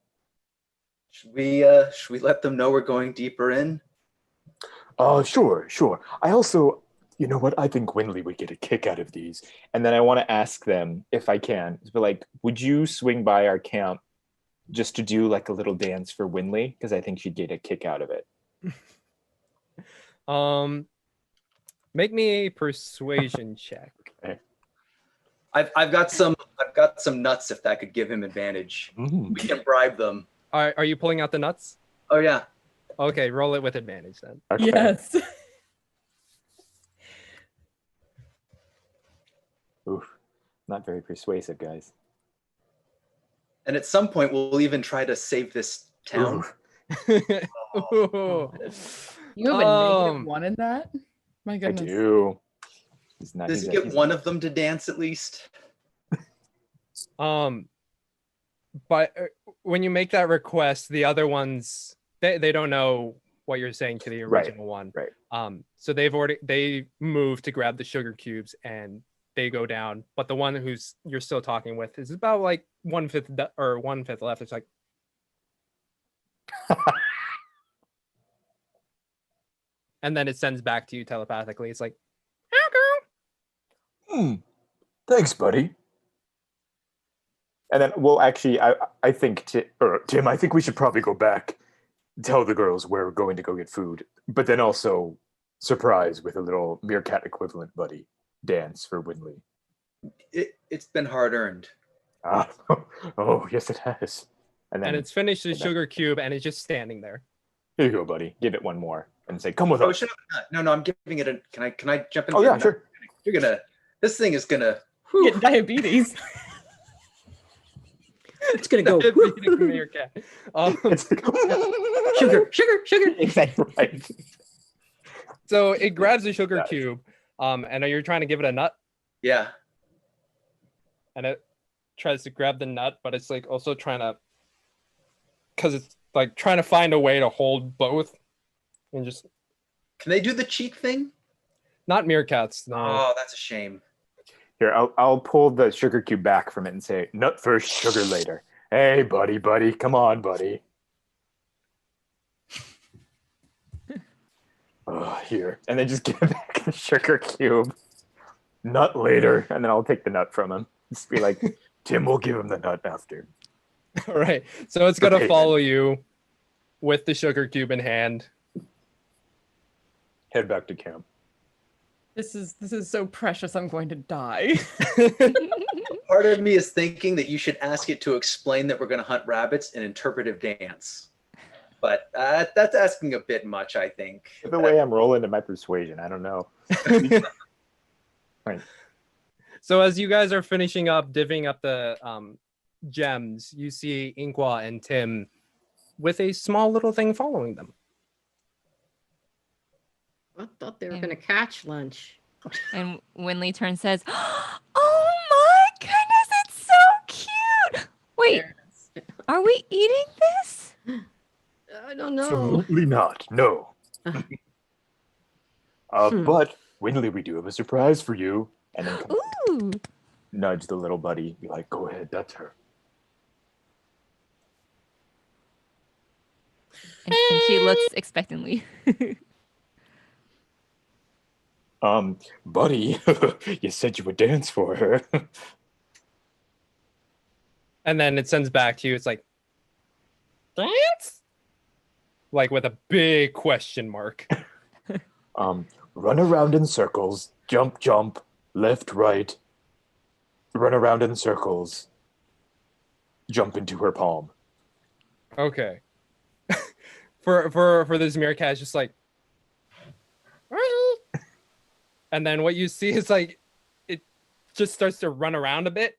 Should we let them know we're going deeper in? Sure. I also, you know what? I think Winley would get a kick out of these. And then I want to ask them, if I can, be like, would you swing by our camp just to do like a little dance for Winley? Because I think she'd get a kick out of it. Make me a persuasion check. Okay. I've got some nuts if that could give him advantage. We can bribe them. Are you pulling out the nuts? Oh yeah. Okay, roll it with advantage then. Okay. Yes. Oof, not very persuasive, guys. And at some point, we'll even try to save this town. You have a -1 in that? My goodness. I do. Does he get one of them to dance at least? But when you make that request, the other ones they don't know what you're saying to the original one. Right. So they moved to grab the sugar cubes and they go down. But the one who's you're still talking with is about like 1/5 left. It's like. And then it sends back to you telepathically. It's like, thanks, buddy. And then we'll actually, I think, Tim, I think we should probably go back, tell the girls we're going to go get food, but then also surprise with a little meerkat equivalent buddy dance for Winley. It's been hard earned. Oh, yes, it has. And it's finished the sugar cube and it's just standing there. Here you go, buddy. Give it one more. and say, "Come with Oh, us." no, I'm giving it a. Can I jump in? Oh yeah, sure. You're gonna. This thing is gonna. Get diabetes. It's gonna go. Diabetic meerkat. It's like, Sugar. exactly right. So it grabs a sugar cube, and you're trying to give it a nut, Yeah. and it tries to grab the nut, but it's like also trying to, because it's like trying to find a way to hold both, and just. Can they do the cheek thing? Not meerkats. No. Oh, that's a shame. Here, I'll pull the sugar cube back from it and say, "Nut first, sugar later." Hey, buddy, come on, buddy. Here, and then just give back the sugar cube. Nut later, and then I'll take the nut from him. Just be like, Tim will give him the nut after. All right. So it's gonna follow you with the sugar cube in hand. Head back to camp. This is so precious. I'm going to die. Part of me is thinking that you should ask it to explain that we're going to hunt rabbits in interpretive dance. But that's asking a bit much, I think. The way I'm rolling to my persuasion, I don't know. Right. So as you guys are finishing up, divvying up the gems, you see Inkwa and Tim with a small little thing following them. I thought they were going to catch lunch. And Winley turns and says, "Oh my goodness, it's so cute! Wait, are we eating this?" I don't know. Absolutely not. No. But Winley, we do have a surprise for you. And then Ooh. nudge the little buddy. Be like, "Go ahead, that's her." And she looks expectantly. Buddy, you said you would dance for her. And then it sends back to you. It's like, dance? Like with a big question mark. Run around in circles, jump, left, right. Run around in circles. Jump into her palm. Okay. for this meerkat, it's just like, and then what you see is like, it just starts to run around a bit.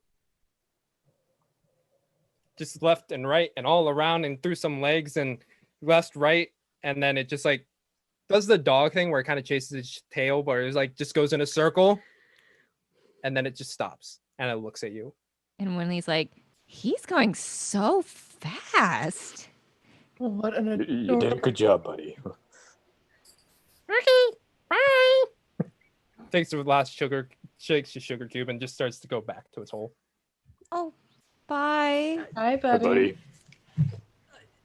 Just left and right and all around and through some legs and left, right. And then it just like does the dog thing where it kind of chases its tail, but it's like just goes in a circle. And then it just stops and it looks at you. And Winley's like, "He's going so fast." What an You did a good job, buddy. Ricky, bye. Takes the last sugar, shakes the sugar cube, and just starts to go back to its hole. Oh, bye. Hi, Hey, buddy. buddy.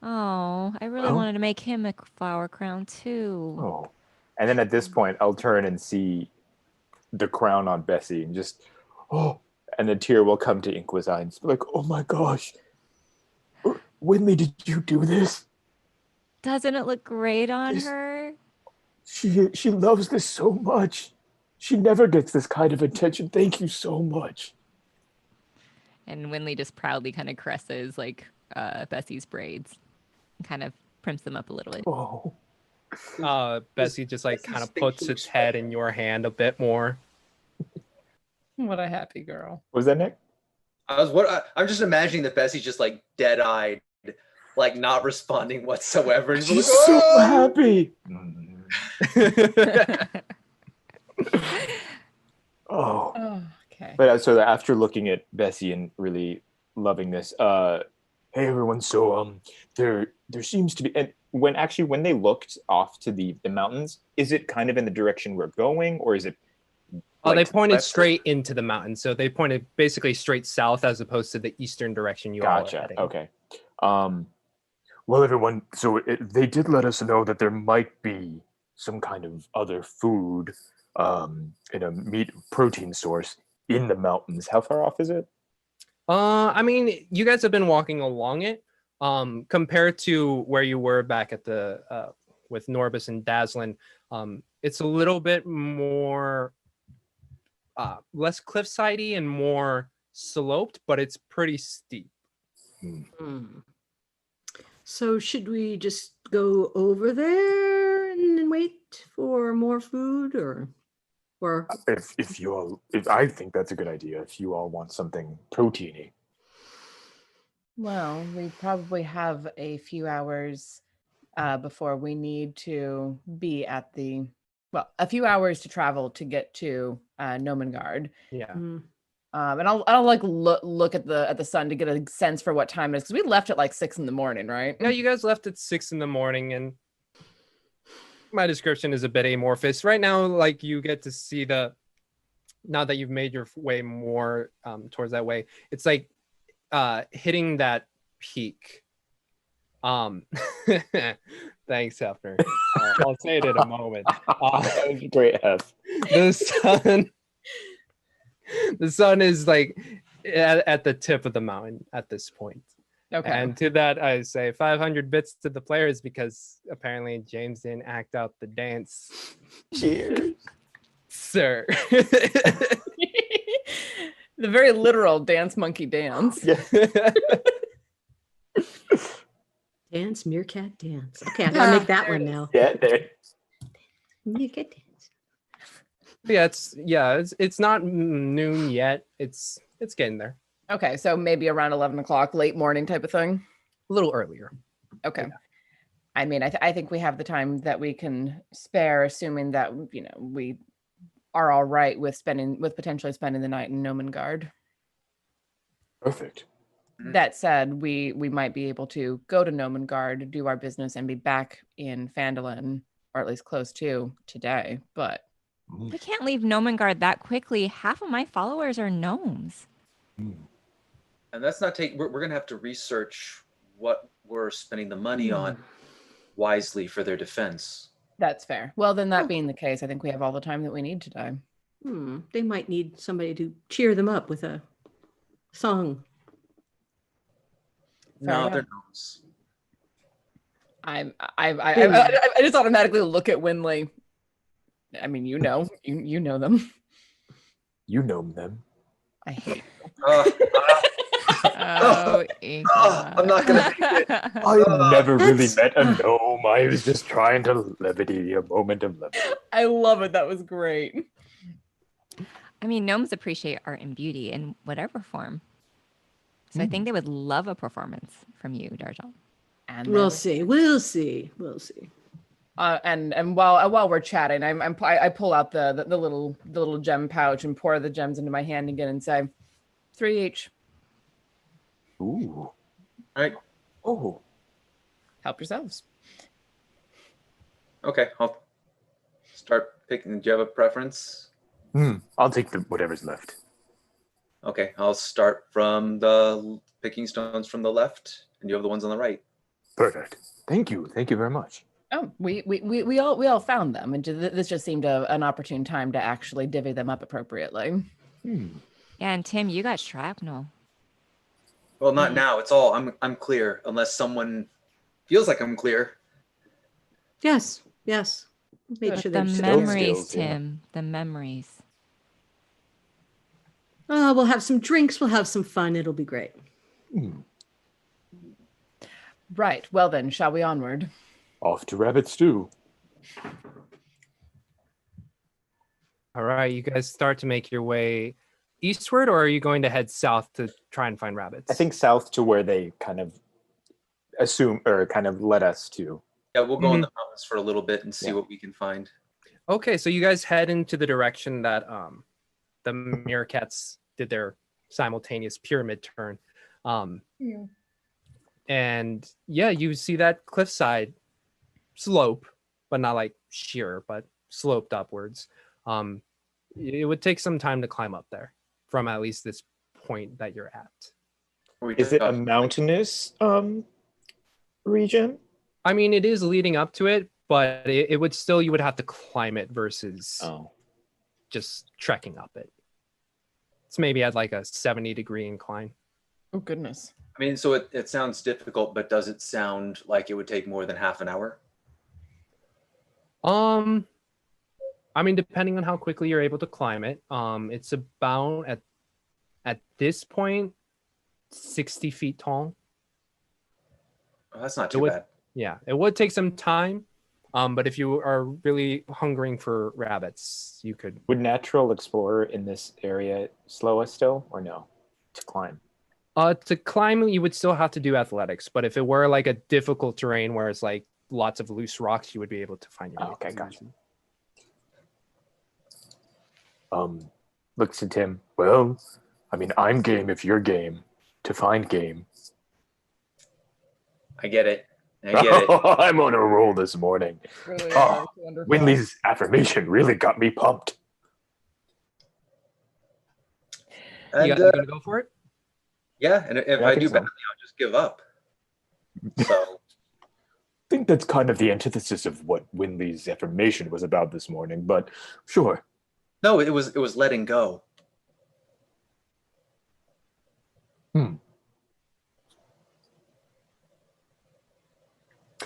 Oh, I really wanted to make him a flower crown too. Oh. And then at this point, I'll turn and see the crown on Bessie and just, and a tear will come to Inkwa's eyes. Like, "Oh my gosh. Winley, did you do this? Doesn't it look great on Yes. her? She loves this so much. She never gets this kind of attention. Thank you so much." And Winley just proudly kind of caresses like Bessie's braids and kind of primps them up a little bit. Oh. Bessie just like kind of puts its head in your hand a bit more. What a happy girl. What was that, Nick? I'm just imagining that Bessie's just like dead-eyed, like not responding whatsoever. And She's like, so "Oh!" happy. Oh. Oh, okay. But so after looking at Bessie and really loving this, hey everyone, so there seems to be, and when they looked off to the mountains, is it kind of in the direction we're going, or is it They pointed straight into the mountain, so they pointed basically straight south as opposed to the eastern direction you all are heading. Okay. Well, everyone, so they did let us know that there might be some kind of other food, in a meat protein source in the mountains. How far off is it? I mean, you guys have been walking along it. Compared to where you were back at the with Norbus and Dazzlin, it's a little bit more less cliffsidey and more sloped, but it's pretty steep. So should we just go over there and wait for more food, or If I think that's a good idea. If you all want something proteiny. Well, we probably have a few hours before we need to be at a few hours to travel to get to Nomengard. Yeah. And I'll like look at the sun to get a sense for what time it is, because we left at like 6 a.m, right? Yeah, you guys left at 6 a.m, and my description is a bit amorphous. Right now, like, you get to see now that you've made your way more towards that way, it's like hitting that peak. Thanks, Hefner. I'll say it in a moment. Great, Hef. The sun is like at the tip of the mountain at this point. Okay. And to that, I say 500 bits to the players, because apparently James didn't act out the dance. Cheers. Sir. The very literal dance monkey dance. Yeah. dance, meerkat dance. Okay, I gotta make that one now. Yeah, there. Meerkat dance. It's not noon yet. It's getting there. Okay, so maybe around 11 o'clock, late morning type of thing. A little earlier. Okay. Yeah. I mean, I think we have the time that we can spare, assuming that, we are all right with potentially spending the night in Nomengard. Perfect. That said, we might be able to go to Nomengard, do our business, and be back in Phandalin, or at least close to, today. But we can't leave Nomengard that quickly. Half of my followers are gnomes. And that's not we're going to have to research what we're spending the money on wisely for their defense. That's fair. Well, then that being the case, I think we have all the time that we need today. They might need somebody to cheer them up with a song. No, they're gnomes. I just automatically look at Winley. I mean, you know them. You know them. I hate you. I'm not gonna take it. I never really met a gnome. I was just trying to a moment of levity. I love it. That was great. I mean, gnomes appreciate art and beauty in whatever form. So I think they would love a performance from you, Darjal. And we'll see. And while we're chatting, I pull out the little gem pouch and pour the gems into my hand again and say, 3 each. Ooh. All right. Oh. Help yourselves. Okay, I'll start picking. Do you have a preference? I'll take whatever's left. Okay, I'll start from the picking stones from the left, and you have the ones on the right. Perfect. Thank you. Thank you very much. Oh, we all found them, and this just seemed an opportune time to actually divvy them up appropriately. Yeah, and Tim, you got shrapnel. Well, not now. It's all I'm clear, unless someone feels like I'm clear. Yes. Made sure the there's memories, Tim. The memories. Oh, we'll have some drinks. We'll have some fun. It'll be great. Right. Well then, shall we onward? Off to rabbit stew. All right, you guys start to make your way eastward, or are you going to head south to try and find rabbits? I think south to where they kind of assume or kind of led us to. Yeah, we'll go in the mountains for a little bit and see what we can find. Okay, so you guys head into the direction that the meerkats did their simultaneous pyramid turn. And yeah, you see that cliffside slope, but not like sheer, but sloped upwards. It would take some time to climb up there from at least this point that you're at. Is it a mountainous region? I mean, it is leading up to it, but it would still, you would have to climb it versus just trekking up it. It's maybe at like a 70-degree incline. Oh, goodness. I mean, so it sounds difficult, but does it sound like it would take more than half an hour? I mean, depending on how quickly you're able to climb it, it's about at this point 60 feet tall. Oh, that's not too bad. Yeah, it would take some time, But if you are really hungering for rabbits, you could. Would natural explorer in this area slow us still, or no? To climb. To climb, you would still have to do athletics. But if it were like a difficult terrain where it's like lots of loose rocks, you would be able to find your way. Okay, gotcha. Looks at Tim. Well, I mean, I'm game if you're game to find game. I get it. I get it. I'm on a roll this morning. Really Oh, wonderful. Winley's affirmation really got me pumped. And, You gonna go for it? yeah, and if Yeah, I I think do so. badly, I'll just give up. So I think that's kind of the antithesis of what Winley's affirmation was about this morning, but sure. no, it was letting go.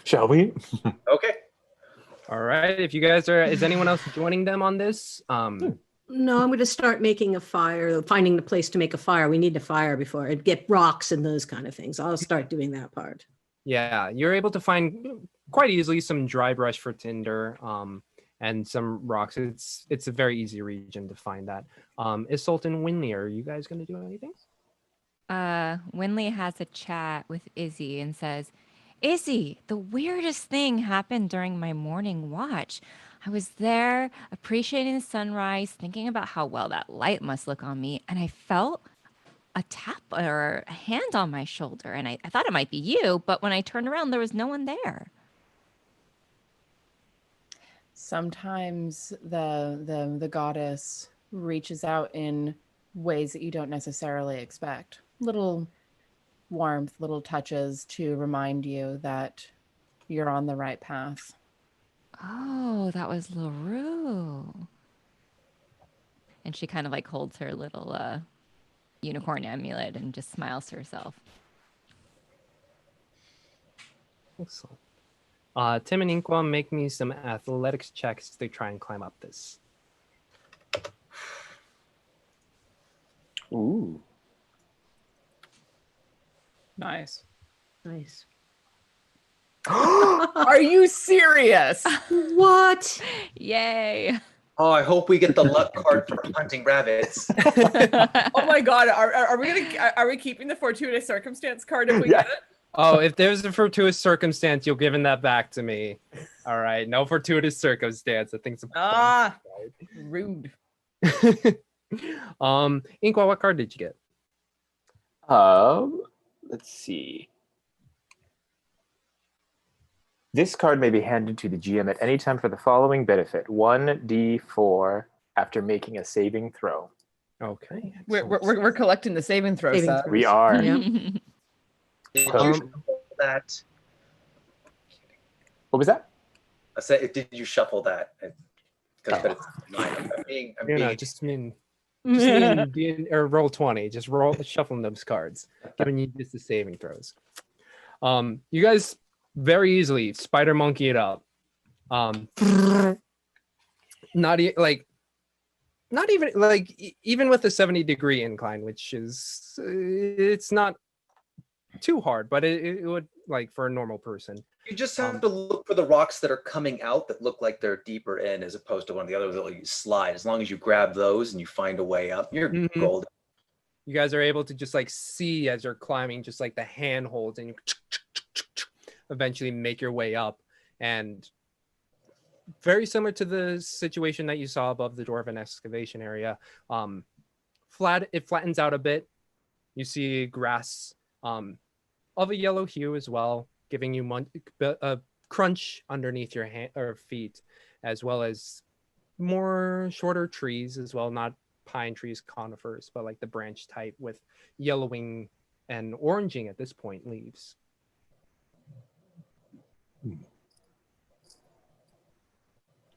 Shall we? Okay. All right. If you guys are, is anyone else joining them on this? No, I'm going to start making a fire, finding the place to make a fire. We need a fire before I get rocks and those kind of things. I'll start doing that part. Yeah, you're able to find quite easily some dry brush for tinder, and some rocks. It's a very easy region to find that. Is Sultan Winley, are you guys going to do anything? Winley has a chat with Izzy and says, Izzy, the weirdest thing happened during my morning watch. I was there appreciating the sunrise, thinking about how well that light must look on me, and I felt a tap or a hand on my shoulder, and I thought it might be you, but when I turned around, there was no one there. Sometimes the goddess reaches out in ways that you don't necessarily expect. Little warmth, little touches to remind you that you're on the right path. Oh, that was LaRue. And she kind of like holds her little unicorn amulet and just smiles to herself. Excellent. Tim and Inqua, make me some athletics checks to try and climb up this. Ooh. Nice. Nice. Are you serious? What? Yay. Oh, I hope we get the luck card for hunting rabbits. Oh my god, are we keeping the fortuitous circumstance card if we get it? Oh, if there's a fortuitous circumstance, you're giving that back to me. All right, no fortuitous circumstance. I think it's Rude. Inqua, what card did you get? Let's see. This card may be handed to the GM at any time for the following benefit: 1d4 after making a saving throw. Okay. We're collecting the saving throw Saving set. throw. We are. Yeah. Did you shuffle that? What was that? I said, did you shuffle that? Because it's mine. Or roll 20. Just shuffling those cards, giving you just the saving throws. You guys very easily spider monkey it up. Not even with a 70-degree incline, which is it's not too hard, but it would, like, for a normal person. You just have to look for the rocks that are coming out that look like they're deeper in, as opposed to one of the others that you slide. As long as you grab those and you find a way up, you're golden. You guys are able to just like see as you're climbing, just like the handholds, and you eventually make your way up. And very similar to the situation that you saw above the Dwarven excavation area, it flattens out a bit. You see grass of a yellow hue as well, giving you a crunch underneath your feet, as well as more shorter trees as well, not pine trees, conifers, but like the branch type with yellowing and oranging at this point leaves.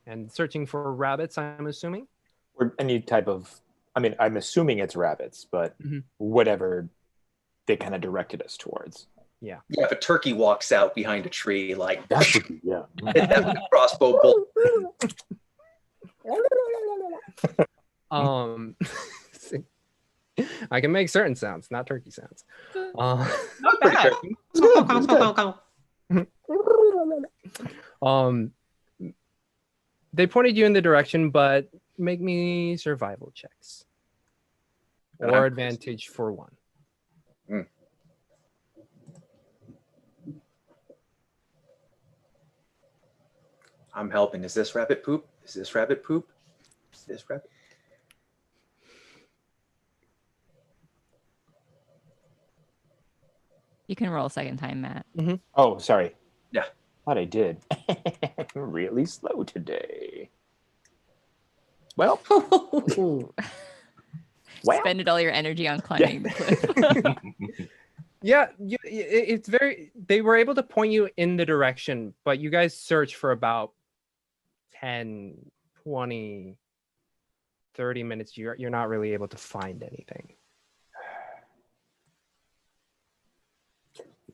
And searching for rabbits, I'm assuming? Or any type of, I mean, I'm assuming it's rabbits, but whatever they kind of directed us towards. Yeah. Yeah, if a turkey walks out behind a tree, like That would be, yeah. hit that with a crossbow bolt. I can make certain sounds, not turkey sounds. Not bad. They pointed you in the direction, but make me survival checks. Or advantage for one. I'm helping. Is this rabbit poop? Is this rabbit poop? Is this rabbit? You can roll a second time, Matt. Mm-hmm. Oh, sorry. Yeah. Thought I did. I'm really slow today. Well. Spended all your energy on climbing the cliff. Yeah, it's very. They were able to point you in the direction, but you guys search for about 10, 20, 30 minutes. You're not really able to find anything.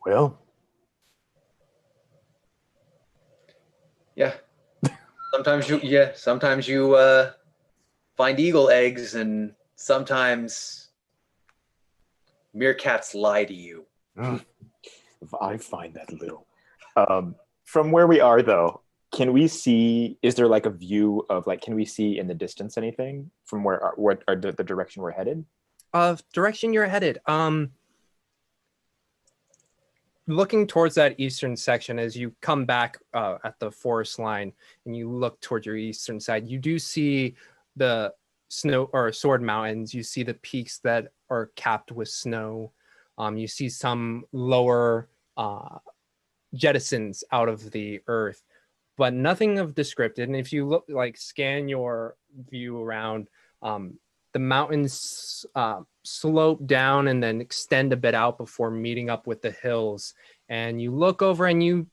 Well. Yeah. Sometimes you find eagle eggs, and sometimes meerkats lie to you. I find that little. From where we are, though, can we see? Is there like a view of like? Can we see in the distance anything from what are the direction we're headed? Direction you're headed. Looking towards that eastern section, as you come back at the forest line and you look towards your eastern side, you do see the snow or sword mountains. You see the peaks that are capped with snow. You see some lower jettisons out of the earth, but nothing of descriptive. And if you look, like, scan your view around, the mountains slope down and then extend a bit out before meeting up with the hills. And you look over and you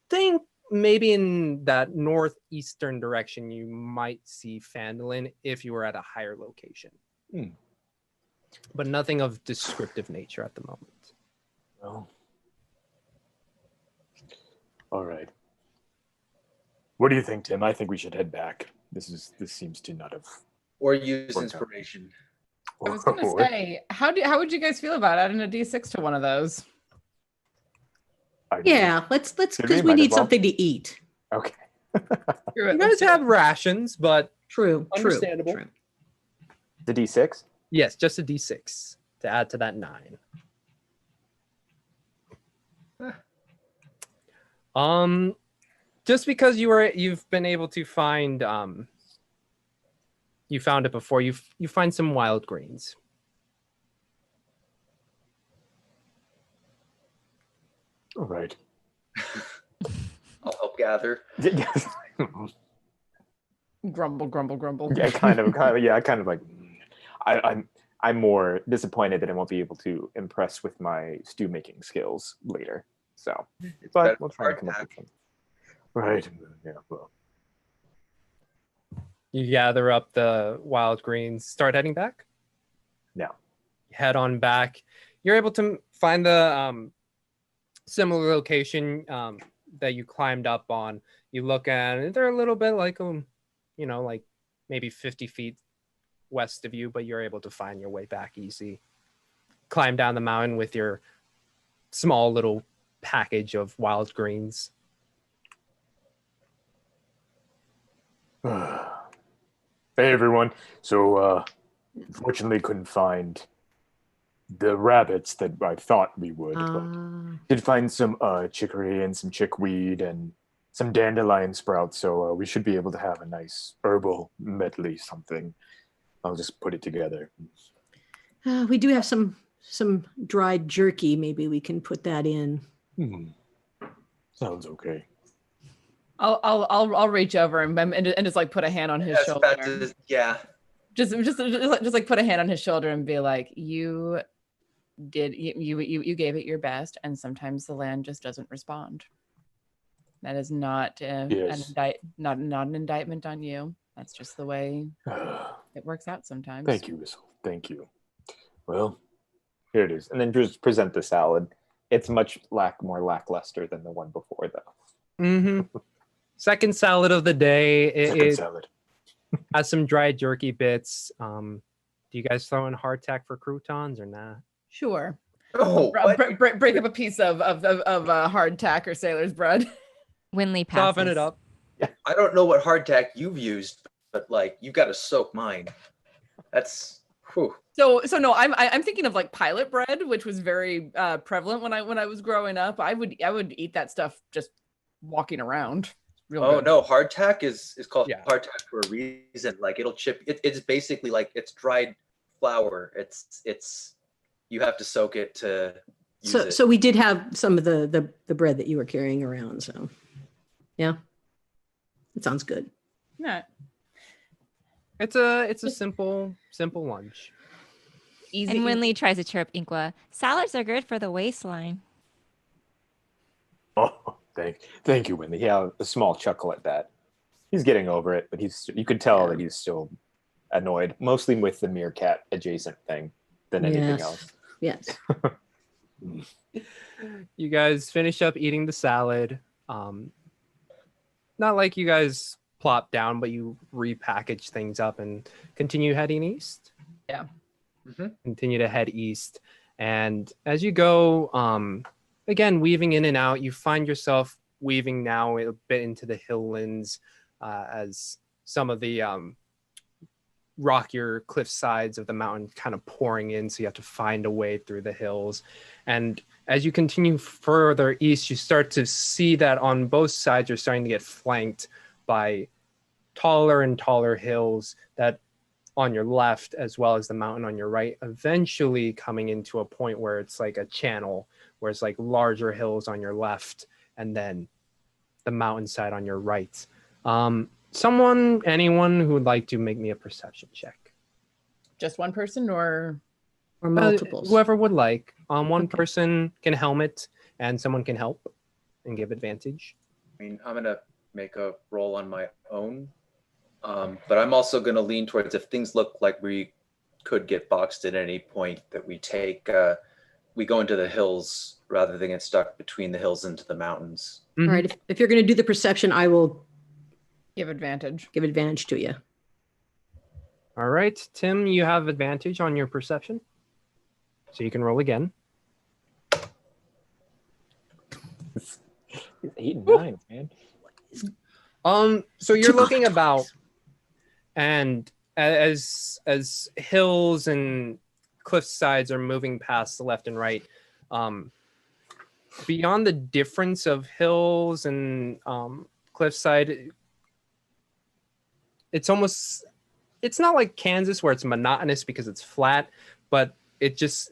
think maybe in that northeastern direction you might see Phandalin if you were at a higher location. But nothing of descriptive nature at the moment. Well, all right. What do you think, Tim? I think we should head back. This seems to not have. Or use inspiration. I was gonna say, how would you guys feel about adding a D6 to one of those? Yeah, let's because we need something to eat. Okay. You guys have rations, but True. understandable. The D6? Yes, just a D6 to add to that 9. Just because you've been able to find you found it before, you find some wild greens. All right. I'll help gather. Grumble, grumble, grumble. Yeah, kind of like. I'm more disappointed that I won't be able to impress with my stew making skills later. So, but we'll try and come up with something. Right. Yeah. Well. You gather up the wild greens, start heading back? No. Head on back. You're able to find the similar location that you climbed up on. You look at it, they're a little bit like, like maybe 50 feet west of you, but you're able to find your way back easy. Climb down the mountain with your small little package of wild greens. Hey everyone. So unfortunately couldn't find the rabbits that I thought we would. But did find some chicory and some chickweed and some dandelion sprouts, so we should be able to have a nice herbal medley something. I'll just put it together. We do have some dried jerky. Maybe we can put that in. Sounds okay. I'll reach over and just like put a hand on his shoulder. Just like put a hand on his shoulder and be like, you gave it your best, and sometimes the land just doesn't respond. That is not not an indictment on you. That's just the way it works out sometimes. Thank you, Whistle. Thank you. Well, here it is. And then just present the salad. It's much more lackluster than the one before, though. Second salad of the day. Second salad. Has some dried jerky bits. Do you guys throw in hardtack for croutons or not? Sure. Oh, break up a piece of hardtack or sailor's bread. Winley passes. Soften it up. I don't know what hardtack you've used, but like you got to soak mine. That's whew. So no, I'm thinking of like pilot bread, which was very prevalent when I was growing up. I would eat that stuff just walking around. Real good. No, hardtack is called hardtack for a reason. Like it'll chip. It's basically like it's dried flour. It's you have to soak it to. So we did have some of the bread that you were carrying around. So yeah, it sounds good. Yeah. It's a simple lunch. Easy. And Winley tries to cheer up Inkwa. Salads are good for the waistline. Oh, thank you, Winley. Yeah, a small chuckle at that. He's getting over it, but you could tell that he's still annoyed, mostly with the meerkat adjacent thing than anything else. Yes. You guys finish up eating the salad. Not like you guys plop down, but you repackage things up and continue heading east. Yeah. Mm-hmm. Continue to head east. And as you go, again, weaving in and out, you find yourself weaving now a bit into the hilllands as some of the rockier cliff sides of the mountain kind of pouring in. So you have to find a way through the hills. And as you continue further east, you start to see that on both sides, you're starting to get flanked by taller and taller hills that on your left, as well as the mountain on your right, eventually coming into a point where it's like a channel, where it's like larger hills on your left, and then the mountainside on your right. Anyone who would like to make me a perception check? Just one person or multiples? Whoever would like. One person can helmet, and someone can help and give advantage. I mean, I'm gonna make a roll on my own. But I'm also going to lean towards if things look like we could get boxed at any point, that we go into the hills rather than get stuck between the hills into the mountains. Mm-hmm. All right. If you're going to do the perception, I will give advantage to you. All right. Tim, you have advantage on your perception. So you can roll again. 8 and 9, man. So you're looking about, and as hills and cliff sides are moving past the left and right, beyond the difference of hills and cliffside, it's not like Kansas where it's monotonous because it's flat, but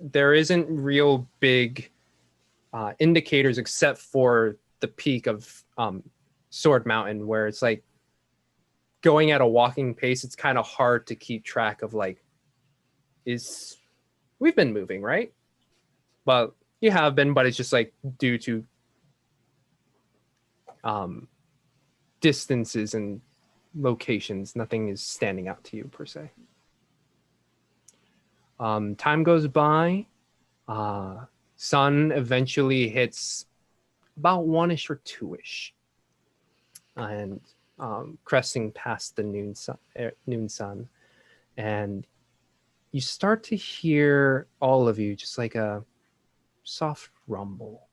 there isn't real big indicators except for the peak of Sword Mountain, where it's like going at a walking pace. It's kind of hard to keep track of we've been moving, right? But you have been, but it's just like due to distances and locations, nothing is standing out to you per se. Time goes by. Sun eventually hits about 1-ish or 2-ish. And cresting past the noon sun, and you start to hear, all of you, just like a soft rumble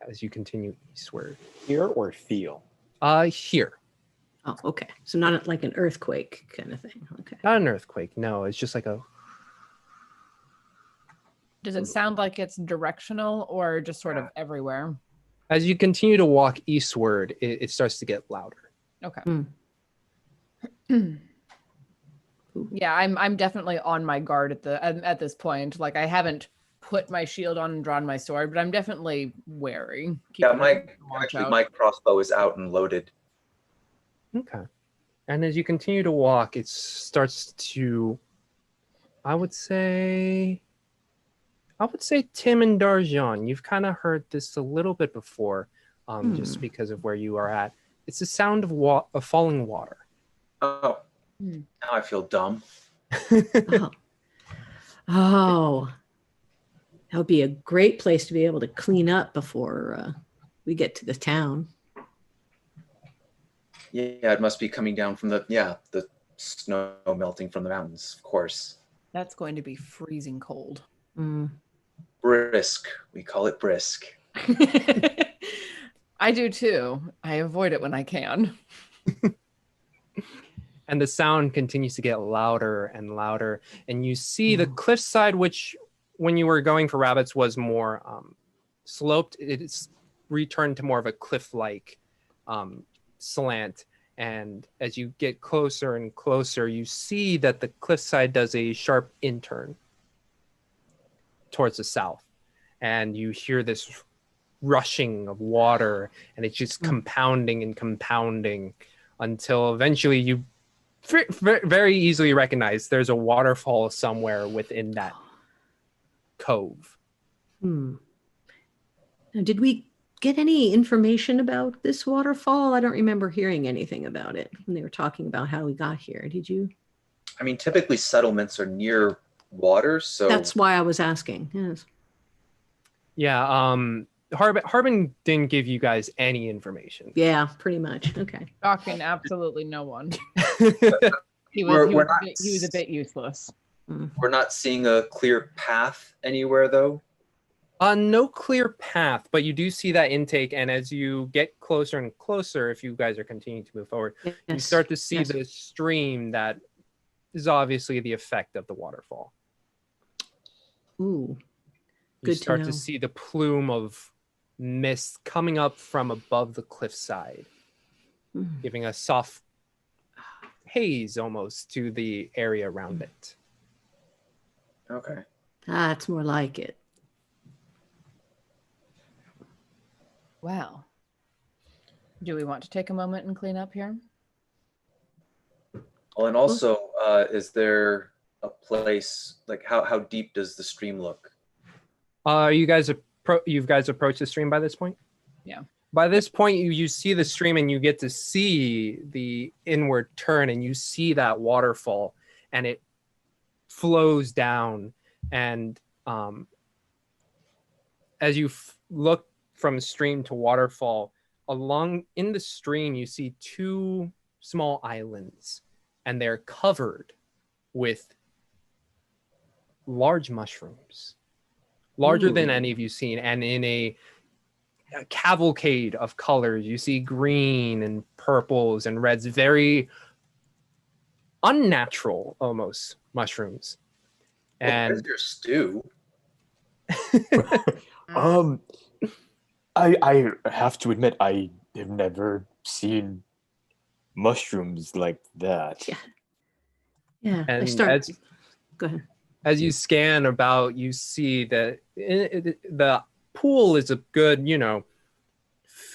as you continue eastward. Hear or feel? Here. Oh, okay. So not like an earthquake kind of thing. Okay. Not an earthquake. No, it's just like a. Does it sound like it's directional or just sort of everywhere? As you continue to walk eastward, it starts to get louder. Okay. Yeah, I'm definitely on my guard at this point. Like, I haven't put my shield on and drawn my sword, but I'm definitely wary. My crossbow is out and loaded. Okay. And as you continue to walk, it starts to, I would say Tim and Darjan, you've kind of heard this a little bit before, just because of where you are at. It's the sound of falling water. Oh, now I feel dumb. Oh, that would be a great place to be able to clean up before we get to the town. Yeah, it must be coming down from the snow melting from the mountains, of course. That's going to be freezing cold. Brisk. We call it brisk. I do too. I avoid it when I can. And the sound continues to get louder and louder. And you see the cliffside, which when you were going for rabbits was more sloped. It's returned to more of a cliff-like slant. And as you get closer and closer, you see that the cliffside does a sharp in-turn towards the south. And you hear this rushing of water, and it's just compounding and compounding until eventually you very easily recognize there's a waterfall somewhere within that cove. Now, did we get any information about this waterfall? I don't remember hearing anything about it when they were talking about how we got here. Did you? I mean, typically settlements are near water, so That's why I was asking. Yes. Yeah, Harbin didn't give you guys any information. Yeah, pretty much. Okay. Talking absolutely no one. He We're was a bit useless. we're not seeing a clear path anywhere, though. No clear path, but you do see that intake, and as you get closer and closer, if you guys are continuing to move forward, you start to see the stream that is obviously the effect of the waterfall. Ooh. You start to see the plume of mist coming up from above the cliffside, giving a soft haze almost to the area around it. Okay. That's more like it. Wow. Do we want to take a moment and clean up here? Well, and also, is there a place, like how deep does the stream look? You guys approached the stream by this point? Yeah. By this point, you see the stream and you get to see the inward turn, and you see that waterfall, and it flows down. And as you look from stream to waterfall, along in the stream, you see two small islands, and they're covered with large mushrooms, larger than any of you've seen, and in a cavalcade of colors. You see green and purples and reds, very unnatural almost mushrooms. Well, And where's your stew? I have to admit, I have never seen mushrooms like that. Yeah. And Go ahead. as you scan about, you see that the pool is a good,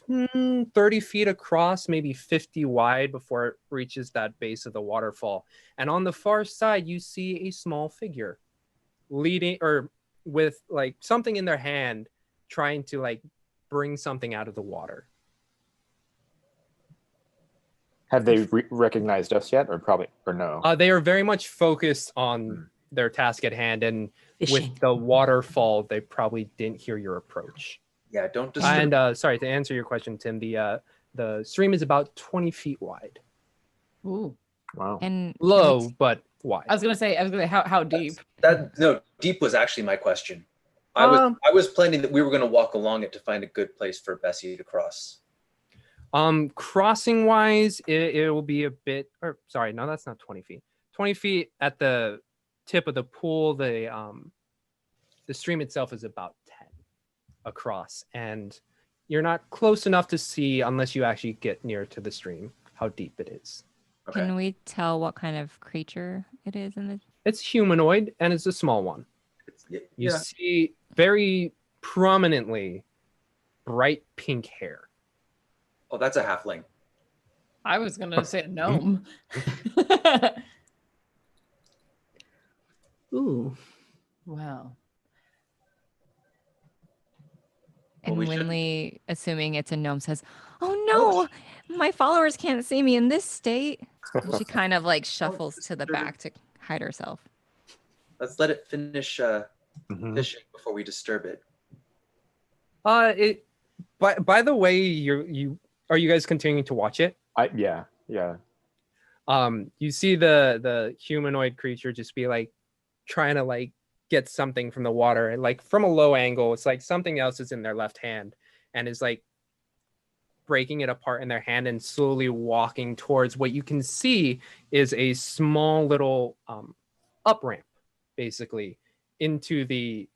30 feet across, maybe 50 wide before it reaches that base of the waterfall. And on the far side, you see a small figure leading, or with like something in their hand, trying to like bring something out of the water. Have they recognized us yet, or no? They are very much focused on their task at hand, and Fishing. with the waterfall, they probably didn't hear your approach. Yeah, don't disturb. And sorry, to answer your question, Tim, the stream is about 20 feet wide. Ooh. Wow. And Low, but wide. I was gonna say how deep? No, deep was actually my question. I was planning that we were going to walk along it to find a good place for Bessie to cross. Crossing wise, it will be a bit, or sorry, no, that's not 20 feet. 20 feet at the tip of the pool. The stream itself is about 10 across, and you're not close enough to see, unless you actually get near to the stream, how deep it is. Okay. can we tell what kind of creature it is in the? It's humanoid, and it's a small one. You Yeah. see very prominently bright pink hair. Oh, that's a halfling. I was gonna say a gnome. Ooh. Wow. And we should- Winley, assuming it's a gnome, says, "Oh no, my followers can't see me in this state." And she kind of like shuffles to the back to hide herself. Let's let it finish fishing before we disturb it. By the way, are you guys continuing to watch it? Yeah. You see the humanoid creature just be like trying to like get something from the water, and like from a low angle, it's like something else is in their left hand and is like breaking it apart in their hand and slowly walking towards what you can see is a small little up ramp, basically, into the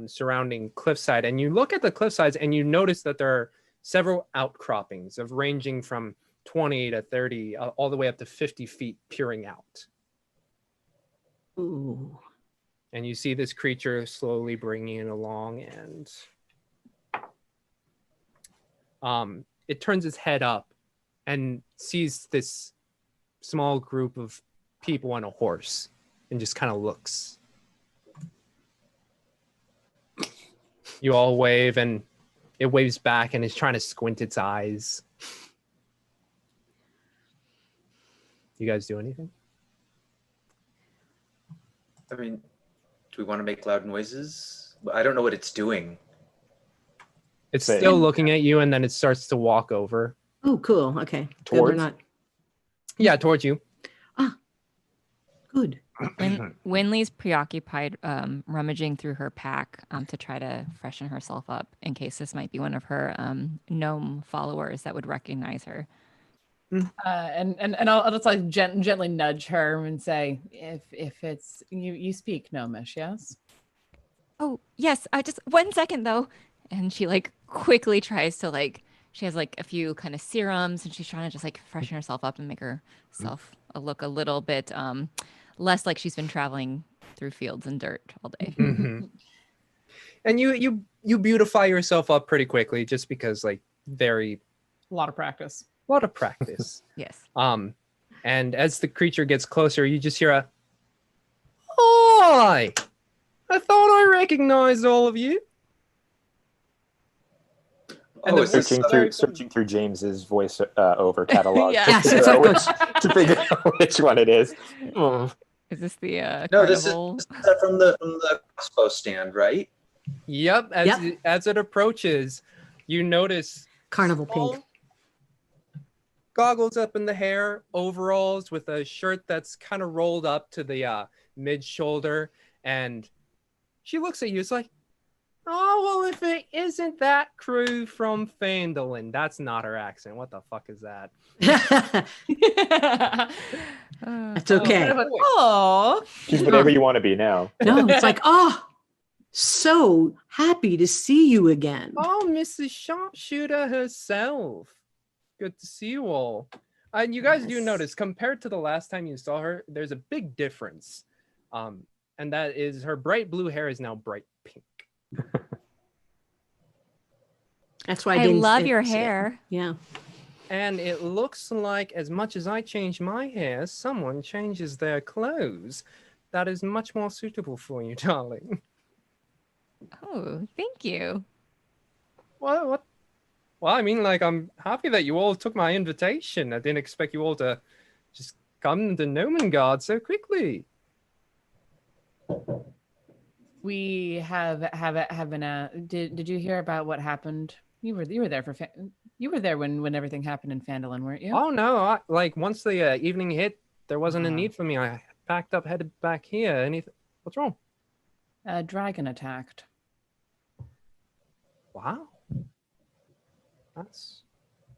surrounding cliffside. And you look at the cliffsides and you notice that there are several outcroppings of ranging from 20 to 30, all the way up to 50 feet peering out. Ooh. And you see this creature slowly bringing it along, and it turns its head up and sees this small group of people on a horse and just kind of looks. You all wave, and it waves back and is trying to squint its eyes. You guys do anything? I mean, do we want to make loud noises? I don't know what it's doing. It's still looking at you, and then it starts to walk over. Oh, cool. Okay. Towards? Yeah, towards you. Ah, good. Winley's preoccupied rummaging through her pack to try to freshen herself up in case this might be one of her gnome followers that would recognize her. And I'll just like gently nudge her and say, if it's you speak Gnomish, yes? Oh yes, just 1 second though. And she like quickly tries to like, she has like a few kind of serums and she's trying to just like freshen herself up and make herself look a little bit less like she's been traveling through fields and dirt all day. Mm-hmm. And you beautify yourself up pretty quickly, just because like a lot of practice. Yes. And as the creature gets closer, you just hear a, "Hi! I thought I recognized all of you." And searching through James's voice over catalog to figure out which one it is. Is this the no? carnival? This is from the crossbow stand, right? Yep. As it approaches, you notice Carnival pink. Goggles up in the hair, overalls with a shirt that's kind of rolled up to the mid shoulder, and she looks at you. It's like, "Oh, well, if it isn't that crew from Phandalin." That's not her accent. What the fuck is that? That's okay. Oh, She's whatever you want to be now. No, it's like, oh, so happy to see you again. Oh, Mrs. Sharpshooter herself. Good to see you all. And you guys do notice, compared to the last time you saw her, there's a big difference. And that is her bright blue hair is now bright pink. That's why I love your hair. Yeah. And it looks like as much as I change my hair, someone changes their clothes. That is much more suitable for you, darling. Oh, thank you. What? Well, I mean, like, I'm happy that you all took my invitation. I didn't expect you all to just come to Nomengard so quickly. we have been. Did you hear about what happened? You were there when everything happened in Phandalin, weren't you? Oh no! Once the evening hit, there wasn't a need for me. I packed up, headed back here. What's wrong? A dragon attacked. Wow. That's...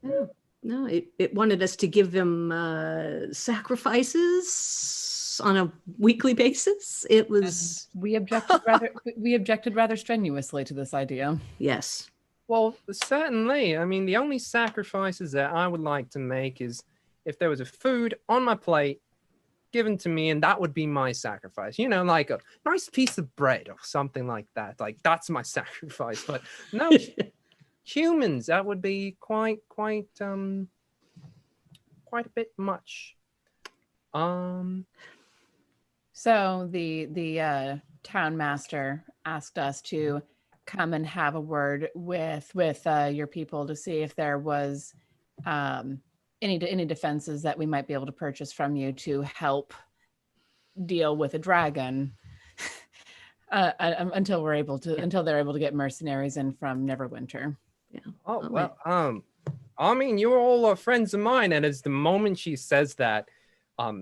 Yeah. No, it wanted us to give them sacrifices on a weekly basis. It was... And we objected rather strenuously to this idea. Yes. Well, certainly. I mean, the only sacrifices that I would like to make is if there was a food on my plate given to me, and that would be my sacrifice. You know, like a nice piece of bread or something like that. Like, that's my sacrifice. But no... humans, that would be quite a bit much. So the town master asked us to come and have a word with your people to see if there was any defenses that we might be able to purchase from you to help deal with a dragon until they're able to get mercenaries in from Neverwinter. Yeah. Oh, well, I mean, you all are friends of mine, and as the moment she says that,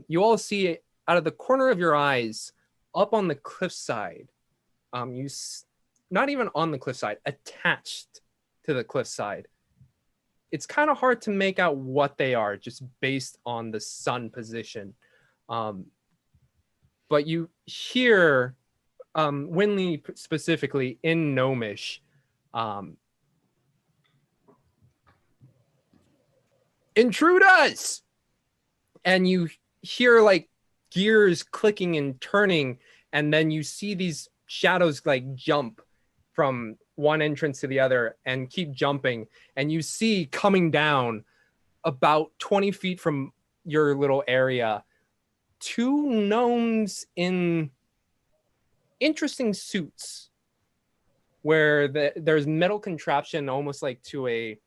you all see out of the corner of your eyes, up on the cliffside, not even on the cliffside, attached to the cliffside, it's kind of hard to make out what they are just based on the sun position. But you hear Winley specifically in Gnomish, intruders! And you hear like gears clicking and turning, and then you see these shadows like jump from one entrance to the other and keep jumping, and you see coming down about 20 feet from your little area 2 gnomes in interesting suits where there's metal contraption almost like to a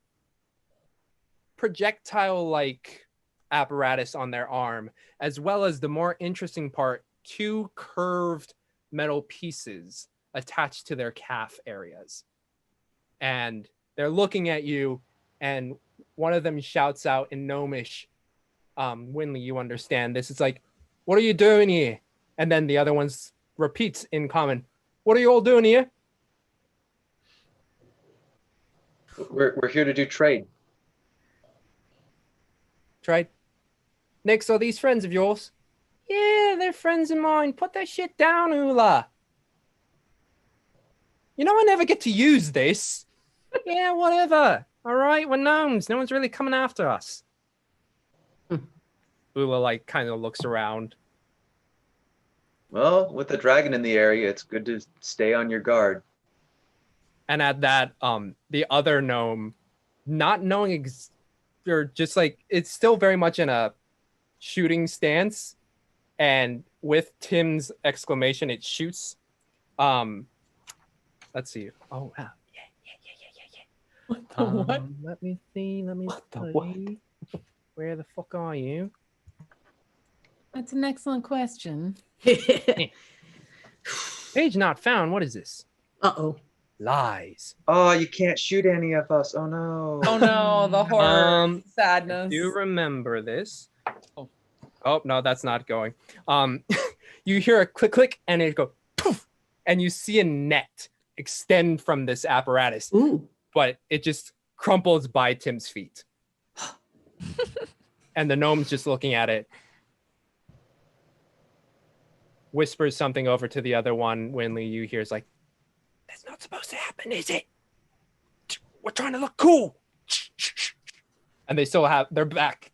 projectile like apparatus on their arm, as well as the more interesting part, 2 curved metal pieces attached to their calf areas. And they're looking at you, and one of them shouts out in Gnomish, Winley, you understand this. It's like, what are you doing here? And then the other one repeats in common, what are you all doing here? We're here to do trade. Trade? Nix, are these friends of yours? Yeah, they're friends of mine. Put that shit down, Ula. You know I never get to use this. Yeah, whatever. All right, we're gnomes. No one's really coming after us. Ula like kind of looks around. Well, with the dragon in the area, it's good to stay on your guard. And at that, the other gnome, not knowing or just like it's still very much in a shooting stance, and with Tim's exclamation, it shoots. Let's see. Oh wow. Yeah. What the what? Let me see. What the what? Where the fuck are you? That's an excellent question. Page not found. What is this? Uh-oh. Lies. Oh, you can't shoot any of us. Oh no. Oh no, the horror, sadness. I do remember this. Oh no, that's not going. You hear a click, and it go poof, and you see a net extend from this apparatus. Ooh. But it just crumples by Tim's feet. And the gnome's just looking at it. Whispers something over to the other one. Winley, you hear is like, that's not supposed to happen, is it? We're trying to look cool. And they still have, they're back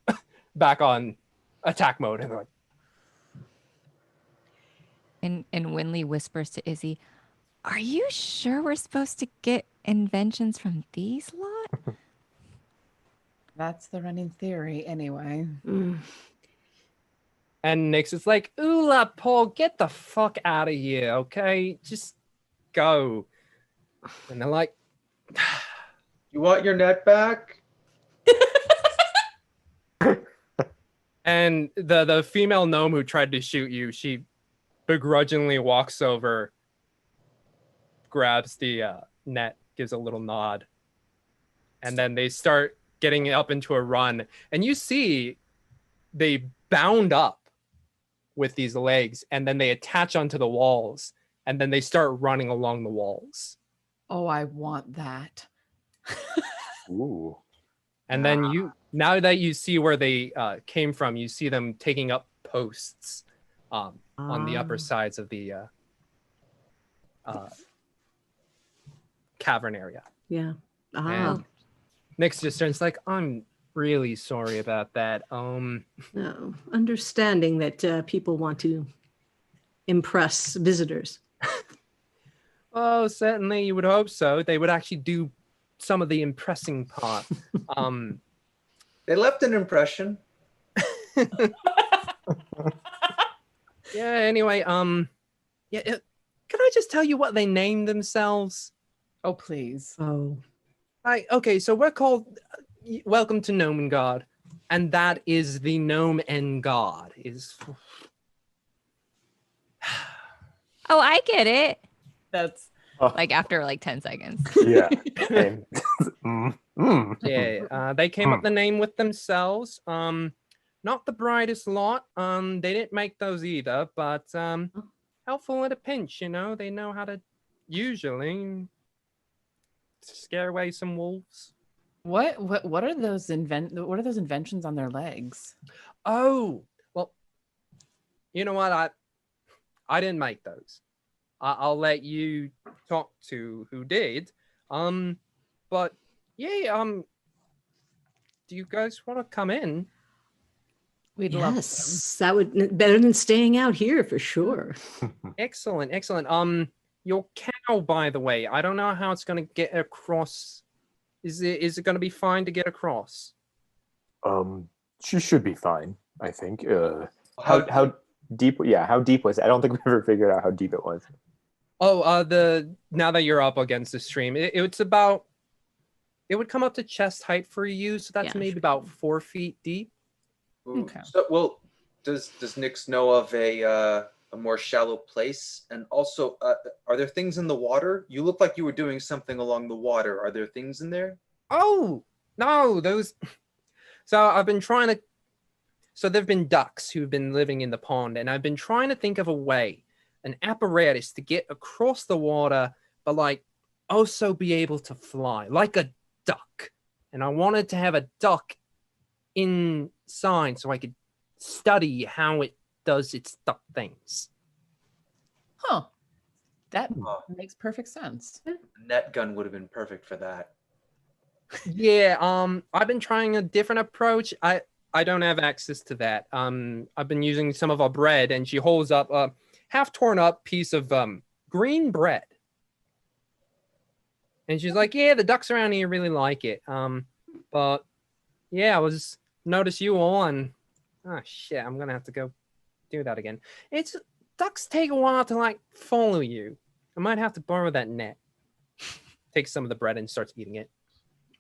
on attack mode. And they're like, And Winley whispers to Izzy, are you sure we're supposed to get inventions from these lot? That's the running theory anyway. And Nyx is like, Ula, Paul, get the fuck out of here, okay? Just go. And they're like, You want your net back? and the female gnome who tried to shoot you, she begrudgingly walks over, grabs the net, gives a little nod, and then they start getting up into a run. And you see they bound up with these legs, and then they attach onto the walls, and then they start running along the walls. Oh, I want that. Ooh. And then now that you see where they came from, you see them taking up posts on the upper sides of the cavern area. Yeah. And Nyx just turns like, I'm really sorry about that. No, understanding that people want to impress visitors. Oh, certainly you would hope so. They would actually do some of the impressing part. They left an impression. Yeah, anyway, can I just tell you what they named themselves? Oh, please. Oh. Okay, so we're called Welcome to Nomengard, and that is the Nomengard. Oh, I get it. That's Like after like 10 seconds. Yeah. Yeah, they came up the name with themselves. Not the brightest lot. They didn't make those either, but helpful at a pinch, you know. They know how to usually scare away some wolves. What are those inventions on their legs? Oh, well, you know what? I didn't make those. I'll let you talk to who did. But yeah, do you guys want to come in? We'd love Yes, that would better than staying out here for sure. Excellent, excellent. Your cow, by the way, I don't know how it's gonna get across. Is it gonna be fine to get across? She should be fine, I think. How deep? Yeah, how deep was it? I don't think we ever figured out how deep it was. Oh, now that you're up against the stream, it's about. It would come up to chest height for you, so that's maybe about 4 feet deep. Ooh. Okay. So, well, does Nyx know of a more shallow place? And also, are there things in the water? You look like you were doing something along the water. Are there things in there? Oh no, those. So I've been trying to. So there've been ducks who've been living in the pond, and I've been trying to think of a way, an apparatus to get across the water, but like also be able to fly like a duck. And I wanted to have a duck inside so I could study how it does its duck things. Huh. That makes perfect sense. A net gun would have been perfect for that. Yeah, I've been trying a different approach. I don't have access to that. I've been using some of our bread, and she holds up a half torn up piece of green bread. And she's like, yeah, the ducks around here really like it. But yeah, I was notice you all, and oh shit, I'm gonna have to go do that again. Ducks take a while to like follow you. I might have to borrow that net. Takes some of the bread and starts eating it.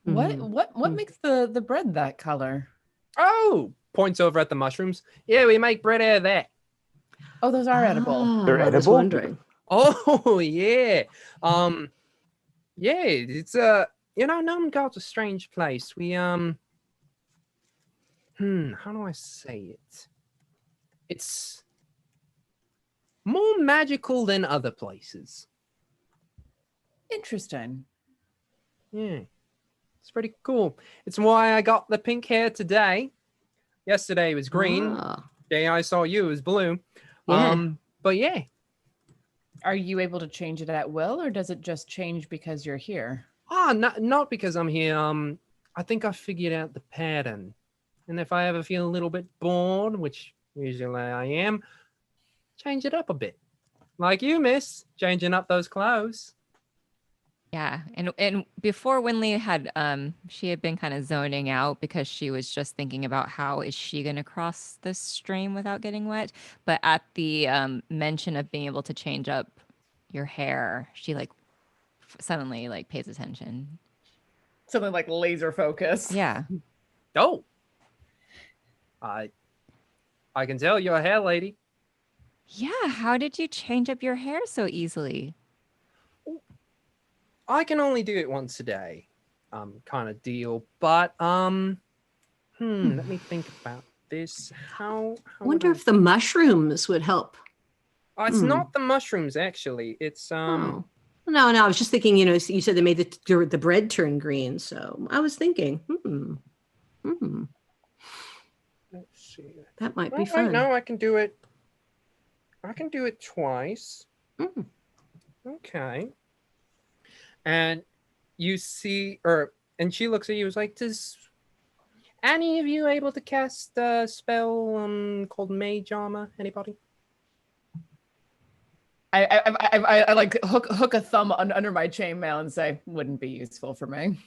What makes the bread that color? Oh, points over at the mushrooms. Yeah, we make bread out of that. Oh, those are edible. They're I was edible? wondering. Oh yeah. Yeah, it's Nomengarde's a strange place. We how do I say it? It's more magical than other places. Interesting. Yeah. It's pretty cool. It's why I got the pink hair today. Yesterday was green. Day I saw you, it was blue. Yeah. But yeah. Are you able to change it at will, or does it just change because you're here? Not because I'm here. I think I figured out the pattern. And if I ever feel a little bit bored, which usually I am, change it up a bit. Like you, miss, changing up those clothes. Yeah, and before Winley had she had been kind of zoning out because she was just thinking about how is she going to cross this stream without getting wet. But at the mention of being able to change up your hair, she like suddenly like pays attention. Something like laser focus. Yeah. Oh, I can tell you're a hair lady. Yeah. How did you change up your hair so easily? I can only do it once a day, kind of deal. But let me think about this. How I wonder if the mushrooms would help. it's not the mushrooms actually. It's Oh. No, I was just thinking. You said they made the bread turn green, so I was thinking, let's see. that might be fun. No, I can do it. I can do it twice. Okay. And you see, and she looks at you, was like, does any of you able to cast a spell called Mage Armor? Anybody? I like hook a thumb under my chainmail and say, wouldn't be useful for me.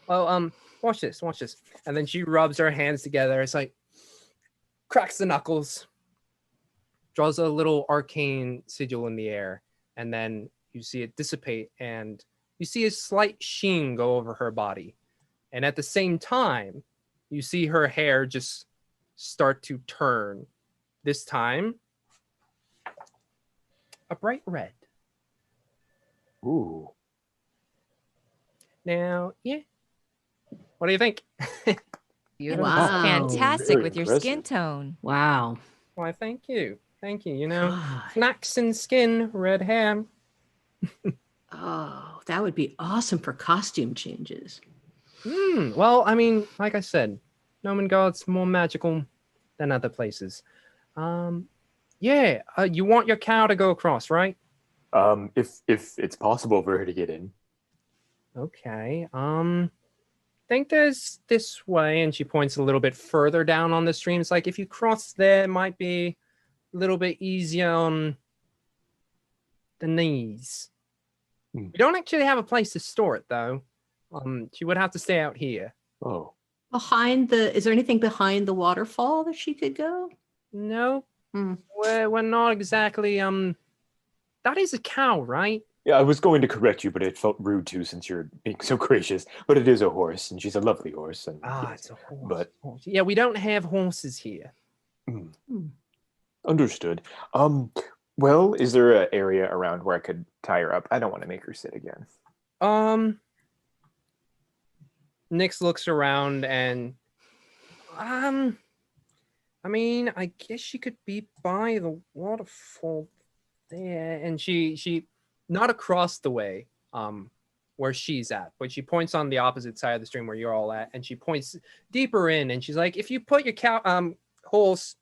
Well, watch this. And then she rubs her hands together. It's like, cracks the knuckles, draws a little arcane sigil in the air, and then you see it dissipate, and you see a slight sheen go over her body. And at the same time, you see her hair just start to turn. This time, a bright red. Ooh. Now, yeah. What do you think? Beautiful. Wow. Fantastic Very with your impressive. skin tone. Wow. Why, thank you. God. Flaxen skin, red hair. Oh, that would be awesome for costume changes. Well, I mean, like I said, Nomengard's more magical than other places. You want your cow to go across, right? If it's possible for her to get in. Okay. Think there's this way, and she points a little bit further down on the stream. It's like if you cross there, it might be a little bit easier on the knees. We don't actually have a place to store it, though. She would have to stay out here. Oh. Is there anything behind the waterfall that she could go? No. We're not exactly, that is a cow, right? Yeah, I was going to correct you, but it felt rude to since you're being so gracious. But it is a horse, and she's a lovely horse. And it's a horse. But yeah, we don't have horses here. Understood. Well, is there an area around where I could tie her up? I don't want to make her sit again. Nyx looks around and I mean, I guess she could be by the waterfall there, and she not across the way where she's at, but she points on the opposite side of the stream where you're all at, and she points deeper in, and she's like, if you put your horse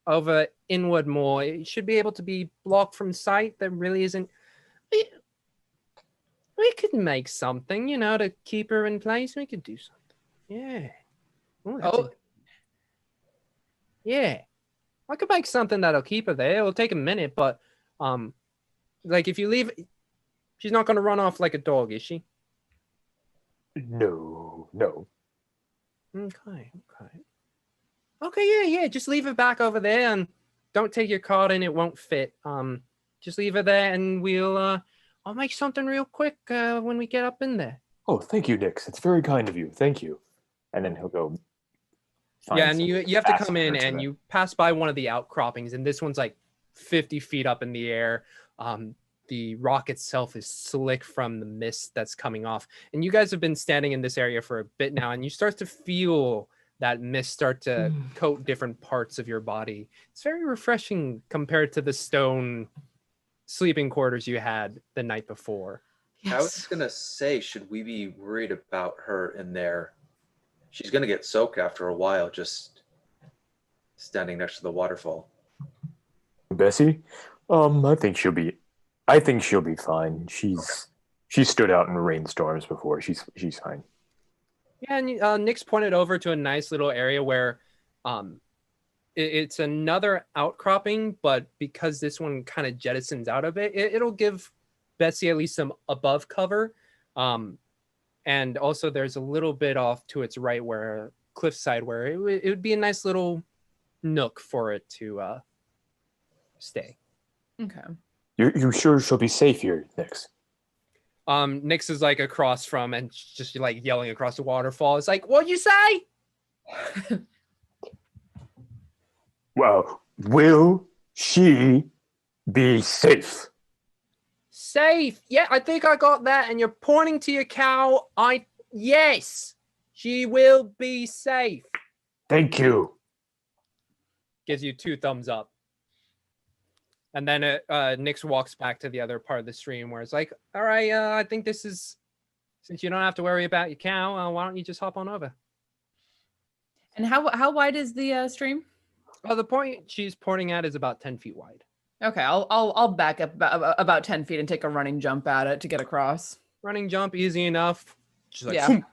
over inward more, it should be able to be blocked from sight. There really isn't. We could make something, to keep her in place. We could do something. Yeah. Yeah. I could make something that'll keep her there. It'll take a minute, but like if you leave, she's not going to run off like a dog, is she? No. Okay. Yeah. Just leave her back over there, and don't take your card in. It won't fit. Just leave her there, and I'll make something real quick when we get up in there. Oh, thank you, Nyx. It's very kind of you. Thank you. And then he'll go. And you have to come in, and you pass by one of the outcroppings, and this one's like 50 feet up in the air. The rock itself is slick from the mist that's coming off. And you guys have been standing in this area for a bit now, and you start to feel that mist start to coat different parts of your body. It's very refreshing compared to the stone sleeping quarters you had the night before. Yes. I was going to say, should we be worried about her in there? She's going to get soaked after a while just standing next to the waterfall. Bessie? I think she'll be fine. She's stood out in rainstorms before. She's fine. Yeah, and Nyx pointed over to a nice little area where it's another outcropping, but because this one kind of jettisons out of it, it'll give Bessie at least some above cover. And also there's a little bit off to its right where cliffside where it would be a nice little nook for it to stay. Okay. You sure she'll be safe here, Nyx? Nyx is like across from and just like yelling across the waterfall. It's like, what'd you say? Well, will she be safe? Safe. Yeah, I think I got that. And you're pointing to your cow. Yes, she will be safe. Thank you. Gives you 2 thumbs up. And then Nyx walks back to the other part of the stream where it's like, all right, I think this is, since you don't have to worry about your cow, why don't you just hop on over? And how wide is the stream? Well, the point she's pointing at is about 10 feet wide. Okay, I'll back up about 10 feet and take a running jump at it to get across. Running jump, easy enough. Just like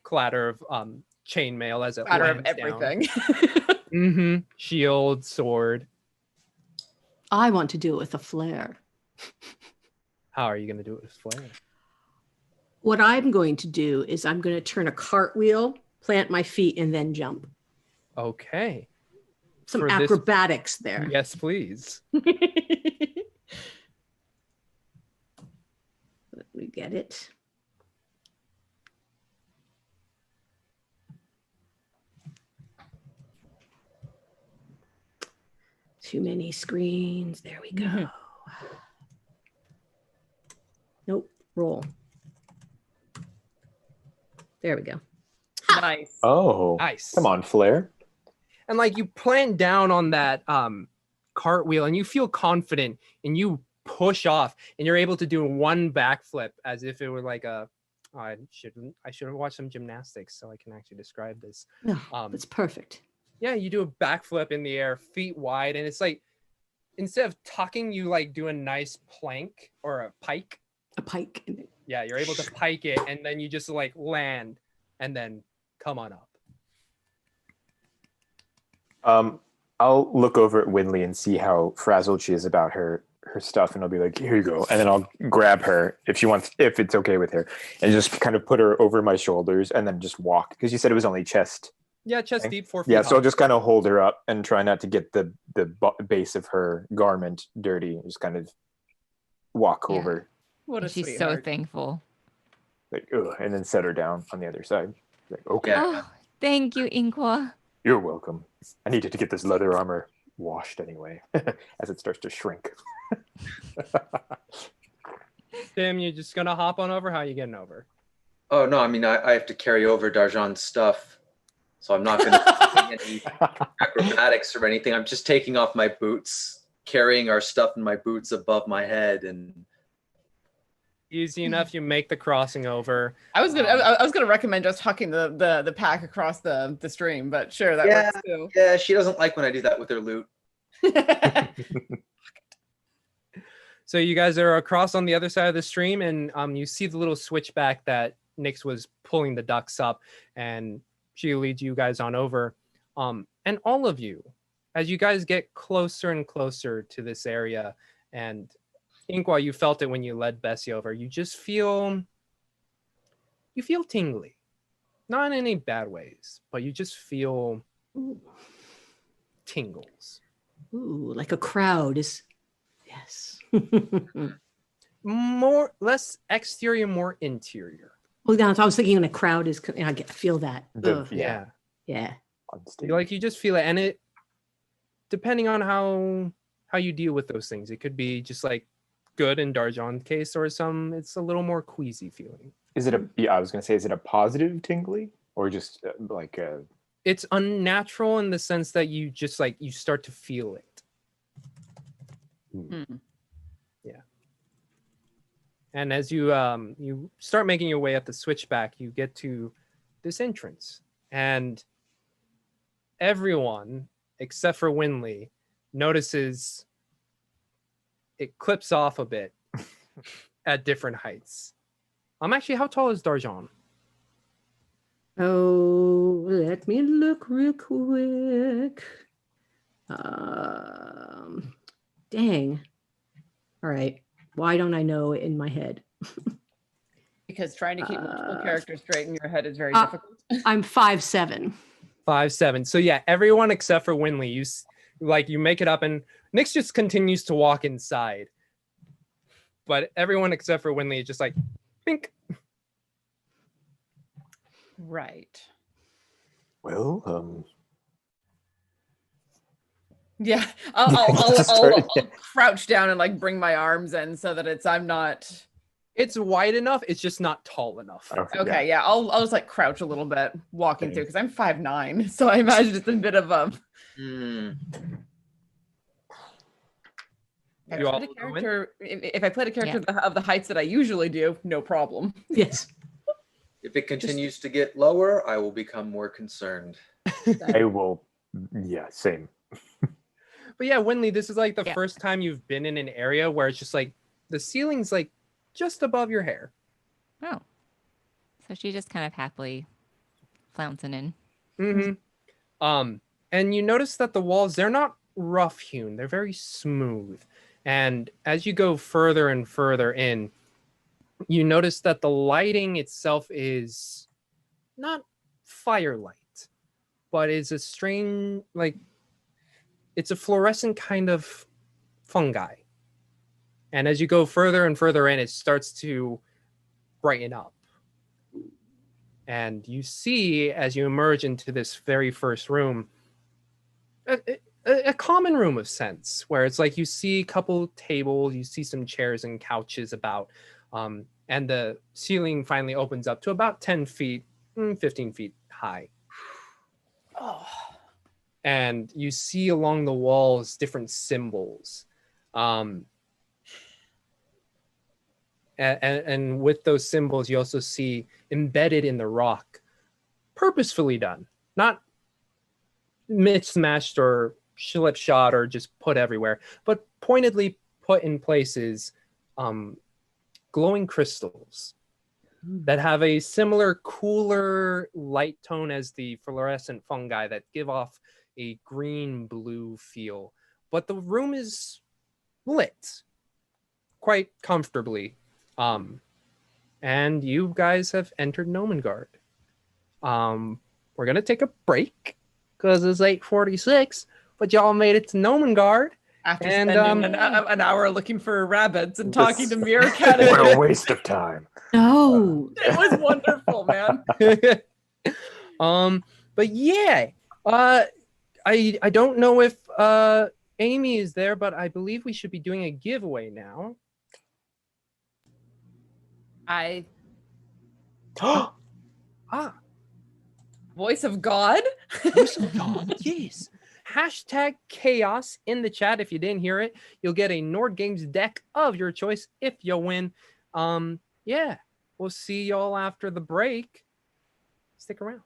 clatter of chainmail as it clatter lands of everything. Down. Shield, sword. I want to do it with a flare. How are you going to do it with flare? What I'm going to do is I'm going to turn a cartwheel, plant my feet, and then jump. Okay. Some For acrobatics there. Yes, please. Let me get it. Too many screens. There we go. Nope. Roll. There we go. Nice. Oh. Nice. Come on, Flare. And like you plant down on that cartwheel and you feel confident and you push off, and you're able to do one backflip as if it were like a. I should have watched some gymnastics so I can actually describe this. No, that's perfect. Yeah, you do a backflip in the air, feet wide, and it's like instead of tucking, you like do a nice plank or a pike. A pike. Yeah, you're able to pike it, and then you just like land, and then come on up. I'll look over at Winley and see how frazzled she is about her stuff, and I'll be like, here you go. And then I'll grab her if it's okay with her, and just kind of put her over my shoulders and then just walk. Because you said it was only chest. Yeah, chest deep, 4 feet. Yeah, so I'll just kind of hold her up and try not to get the base of her garment dirty. Just kind of walk over. What a She's sweetheart. so thankful. Like, ugh, and then set her down on the other side. Like, okay. Yeah. Oh, thank you, Inqua. You're welcome. I needed to get this leather armor washed anyway, as it starts to shrink. Tim, you just gonna hop on over? How are you getting over? Oh no, I mean I have to carry over Darjan's stuff, so I'm not going to do any acrobatics or anything. I'm just taking off my boots, carrying our stuff in my boots above my head, and Easy enough. You make the crossing over. I was gonna recommend just hucking the pack across the stream, but sure, that works too. Yeah, she doesn't like when I do that with her loot. So you guys are across on the other side of the stream, and you see the little switchback that Nyx was pulling the ducks up, and she leads you guys on over. And all of you, as you guys get closer and closer to this area, and Inqua, you felt it when you led Bessie over, you just feel tingly. Not in any bad ways, but you just feel tingles. Ooh, like a crowd is. Yes. Less exterior, more interior. Well, now I was thinking a crowd is. I feel that. Yeah. Yeah. You just feel it, and it, depending on how you deal with those things, it could be just like good in Darjan's case, or it's a little more queasy feeling. Is it I was gonna say, is it a positive tingly, or just like a? It's unnatural in the sense that you just like you start to feel it. Yeah. And as you you start making your way up the switchback, you get to this entrance, and everyone except for Winley notices it clips off a bit at different heights. Actually, how tall is Darjan? Oh, let me look real quick. Dang. All right. Why don't I know in my head? Because trying to keep multiple characters straight in your head is very difficult. I'm 5'7". 5'7". So yeah, everyone except for Winley, you make it up, and Nyx just continues to walk inside. But everyone except for Winley is just like, pink. Right. Well, yeah, I'll crouch down and like bring my arms in so that I'm not. It's wide enough. It's just not tall enough. Okay, yeah. I'll just like crouch a little bit walking through because I'm 5'9", so I imagine it's a bit of a. If I played a character of the heights that I usually do, no problem. Yes. If it continues to get lower, I will become more concerned. I will. Yeah, same. But yeah, Winley, this is like the first time you've been in an area where it's just like the ceiling's like just above your hair. Oh. So she just kind of happily flouncing in. Mm-hmm. And you notice that the walls, they're not rough hewn, they're very smooth. And as you go further and further in, you notice that the lighting itself is not firelight, but is a strange, like, it's a fluorescent kind of fungi. And as you go further and further in, it starts to brighten up. And you see, as you emerge into this very first room, a common room of sense, where it's like you see a couple tables, you see some chairs and couches about, and the ceiling finally opens up to about 10 feet, 15 feet high. Oh. And you see along the walls different symbols. and with those symbols, you also see embedded in the rock, purposefully done, not mismatched or slipshod or just put everywhere, but pointedly put in places, glowing crystals that have a similar cooler light tone as the fluorescent fungi that give off a green-blue feel. But the room is lit quite comfortably. And you guys have entered Nomengard. We're going to take a break because it's 8:46, but y'all made it to Nomengard. After spending an hour looking for rabbits and talking to Meerkat. What a waste of time. No. It was wonderful, man. But yeah, I don't know if Amy is there, but I believe we should be doing a giveaway now. Voice of God? Voice of God, yes. Hashtag chaos in the chat. If you didn't hear it, you'll get a Nord Games deck of your choice if you win. Yeah, we'll see y'all after the break. Stick around.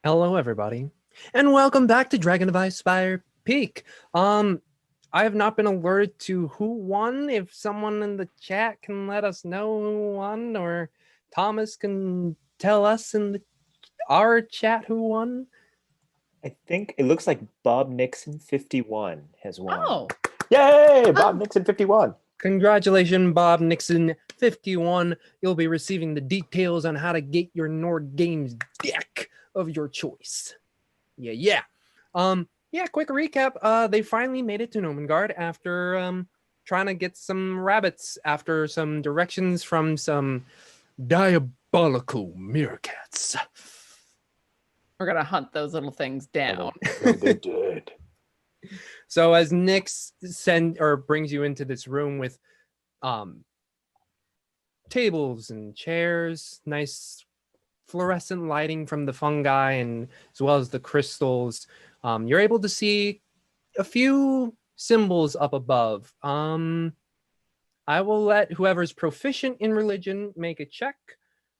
Hello, everybody, and welcome back to Dragon of Icespire Peak. I have not been alerted to who won. If someone in the chat can let us know who won, or Thomas can tell us in our chat who won. I think it looks like Bob Nixon 51 has won. Oh. Yay! Bob Nixon 51. Congratulations, Bob Nixon 51. You'll be receiving the details on how to get your Nord Games deck of your choice. Yeah. Quick recap. They finally made it to Nomengard after trying to get some rabbits after some directions from some diabolical meerkats. We're gonna hunt those little things down. Oh, they did. So as Nyx brings you into this room with tables and chairs, nice fluorescent lighting from the fungi, and as well as the crystals, you're able to see a few symbols up above. I will let whoever's proficient in religion make a check.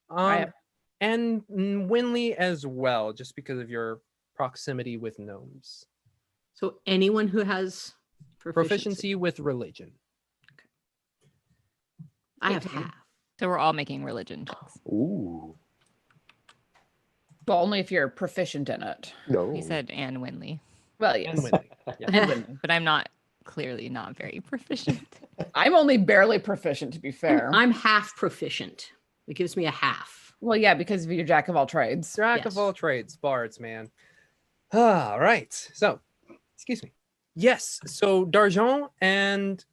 And Winley as well, just because of your proximity with gnomes. So anyone who has Proficiency with religion. Okay. I have half. So we're all making religion checks. Ooh. But only if you're proficient in it. No. He said Anne Winley, Well, yes. And Winley. Yeah. And Winley. but I'm clearly not very proficient. I'm only barely proficient, to be fair. I'm half proficient. It gives me a half. Well, yeah, because of your jack of all trades. Jack Yes. of all trades, bards, man. All right. So, excuse me. Yes. So D'Argent and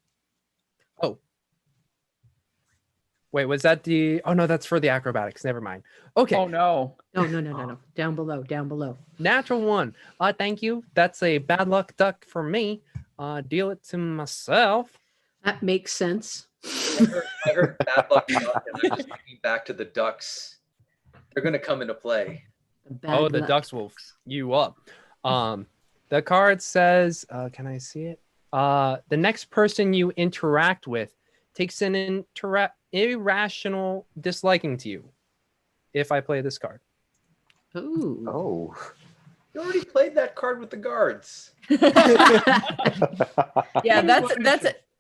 wait, was that the? Oh no, that's for the acrobatics. Never mind. Okay. Oh no. No. Down below. Natural one. Thank you. That's a bad luck duck for me. Deal it to myself. That makes sense. I heard bad luck duck, and I'm just thinking back to the ducks. They're going to come into play. The ducks will f you up. The card says, can I see it? The next person you interact with takes an irrational disliking to you if I play this card. Ooh. Oh. You already played that card with the guards. Yeah,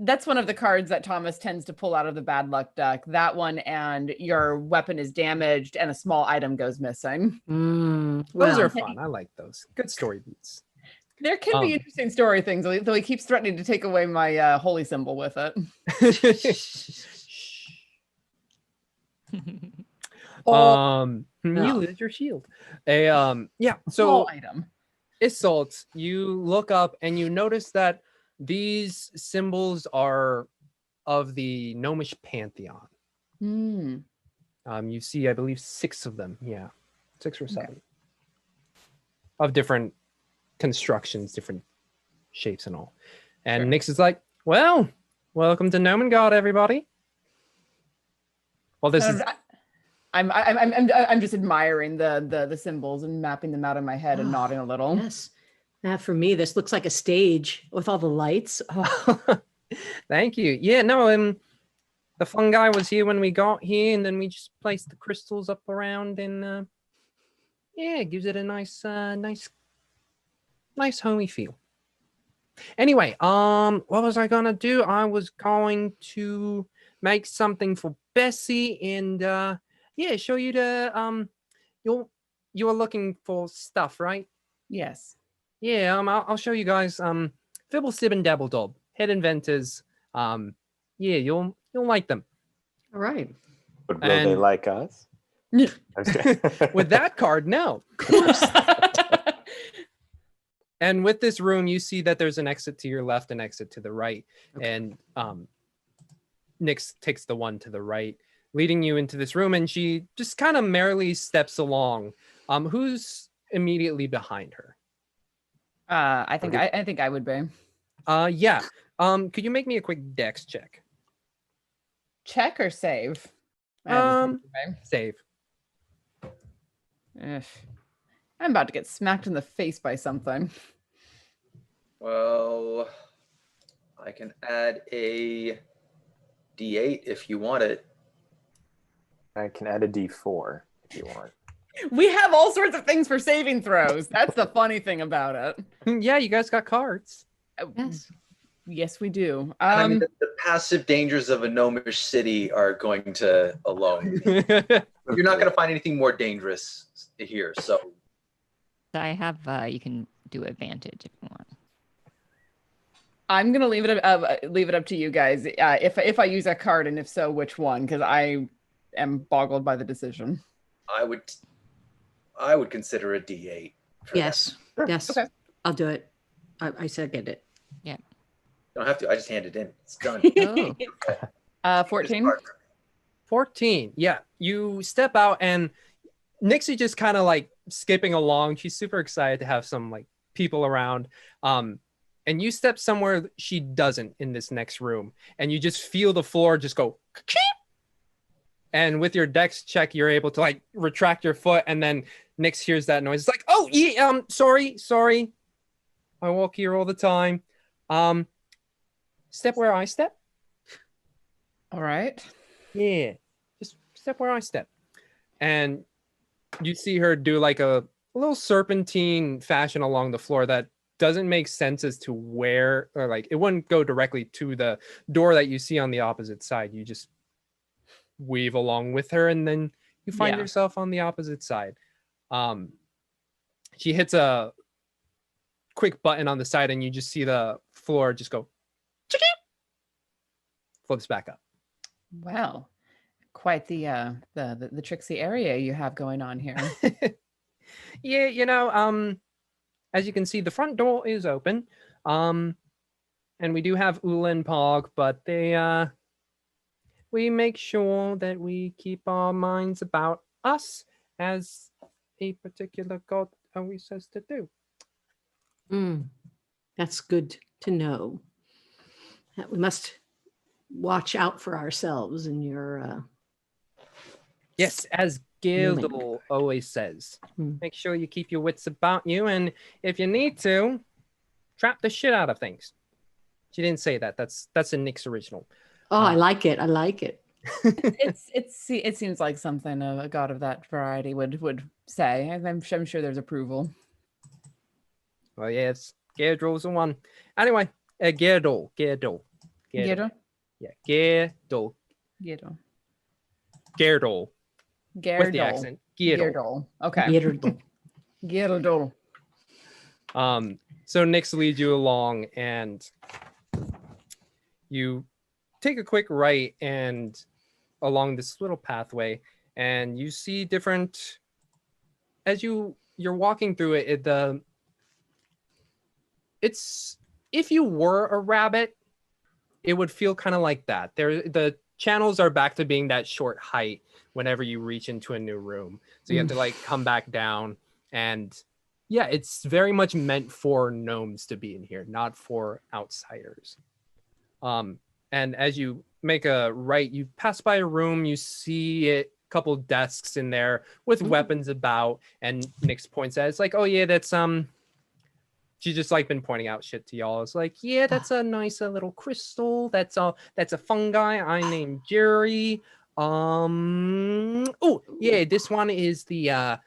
that's one of the cards that Thomas tends to pull out of the bad luck deck. That one, and your weapon is damaged and a small item goes missing. Those are fun. I like those. Good story beats. There can be interesting story things, though he keeps threatening to take away my holy symbol with it. You lose your shield. So Small item. Isolt, you look up and you notice that these symbols are of the gnomish pantheon. You see, I believe, 6 of them. Yeah, 6 or 7 of different constructions, different shapes, and all. And Nyx is like, "Well, welcome to Nomengard, everybody." Well, this is. I'm just admiring the symbols and mapping them out in my head and nodding a little. Yes. For me, this looks like a stage with all the lights. Thank you. Yeah, no, the fungi was here when we got here, and then we just placed the crystals up around, and it gives it a nice homey feel. Anyway, what was I gonna do? I was going to make something for Bessie, and show you the you're looking for stuff, right? Yes. Yeah, I'll show you guys Fibble Sib and Dabble Dob, head inventors. You'll like them. All right. But will they like us? With that card, no. And with this room, you see that there's an exit to your left and exit to the right. Okay. And Nyx takes the one to the right, leading you into this room, and she just kind of merrily steps along. Who's immediately behind her? I think I would be. Yeah. Could you make me a quick dex check? Check or save? Save. I'm about to get smacked in the face by something. Well, I can add a D8 if you want it. I can add a D4 if you want. We have all sorts of things for saving throws. That's the funny thing about it. Yeah, you guys got cards. Yes. Yes, we do. I mean, the passive dangers of a gnomish city are going to alone. You're not going to find anything more dangerous here. So I have. You can do advantage if you want. I'm gonna leave it up to you guys. If I use a card, and if so, which one? Because I am boggled by the decision. I would consider a D8. Yes. Yes. Okay. I'll do it. I second it. Yeah. Don't have to. I just hand it in. It's done. Oh. 14. 14. Yeah. You step out and Nixie just kind of like skipping along. She's super excited to have some like people around. And you step somewhere she doesn't in this next room. And you just feel the floor just go. And with your dex check, you're able to like retract your foot. And then Nix hears that noise. It's like, oh, yeah, sorry. I walk here all the time. Step where I step. All right. Yeah, just step where I step. And you see her do like a little serpentine fashion along the floor that doesn't make sense as to where, or like it wouldn't go directly to the door that you see on the opposite side. You just weave along with her and then you find yourself on the opposite side. She hits a quick button on the side and you just see the floor just go flips back up. Wow, quite the tricksy area you have going on here. Yeah, as you can see, the front door is open, and we do have Ula and Pog, but we make sure that we keep our minds about us, as a particular god always says to do. That's good to know. That we must watch out for ourselves in your Yes, as Gildle always says, make sure you keep your wits about you, and if you need to, trap the shit out of things. She didn't say that. That's a Nick's original. I like it. It seems like something a god of that variety would say. I'm sure there's approval. Well, yeah, it's Gerdle's the one. Anyway, Gerdle. Yeah, Gerdle. Gerdle. With the accent. Gerdle. Okay. Gerdle. So Nix leads you along and you take a quick right and along this little pathway and you see different, as you're walking through it's if you were a rabbit, it would feel kind of like that. The channels are back to being that short height whenever you reach into a new room. So you have to like come back down, and yeah, it's very much meant for gnomes to be in here, not for outsiders. And as you make a right, you pass by a room, you see a couple desks in there with weapons about, and Nix points at it. It's like, oh yeah, that's she's just like been pointing out shit to y'all. It's like, yeah, that's a nice little crystal. That's a fungi. I named Jerry. Oh yeah, this one is the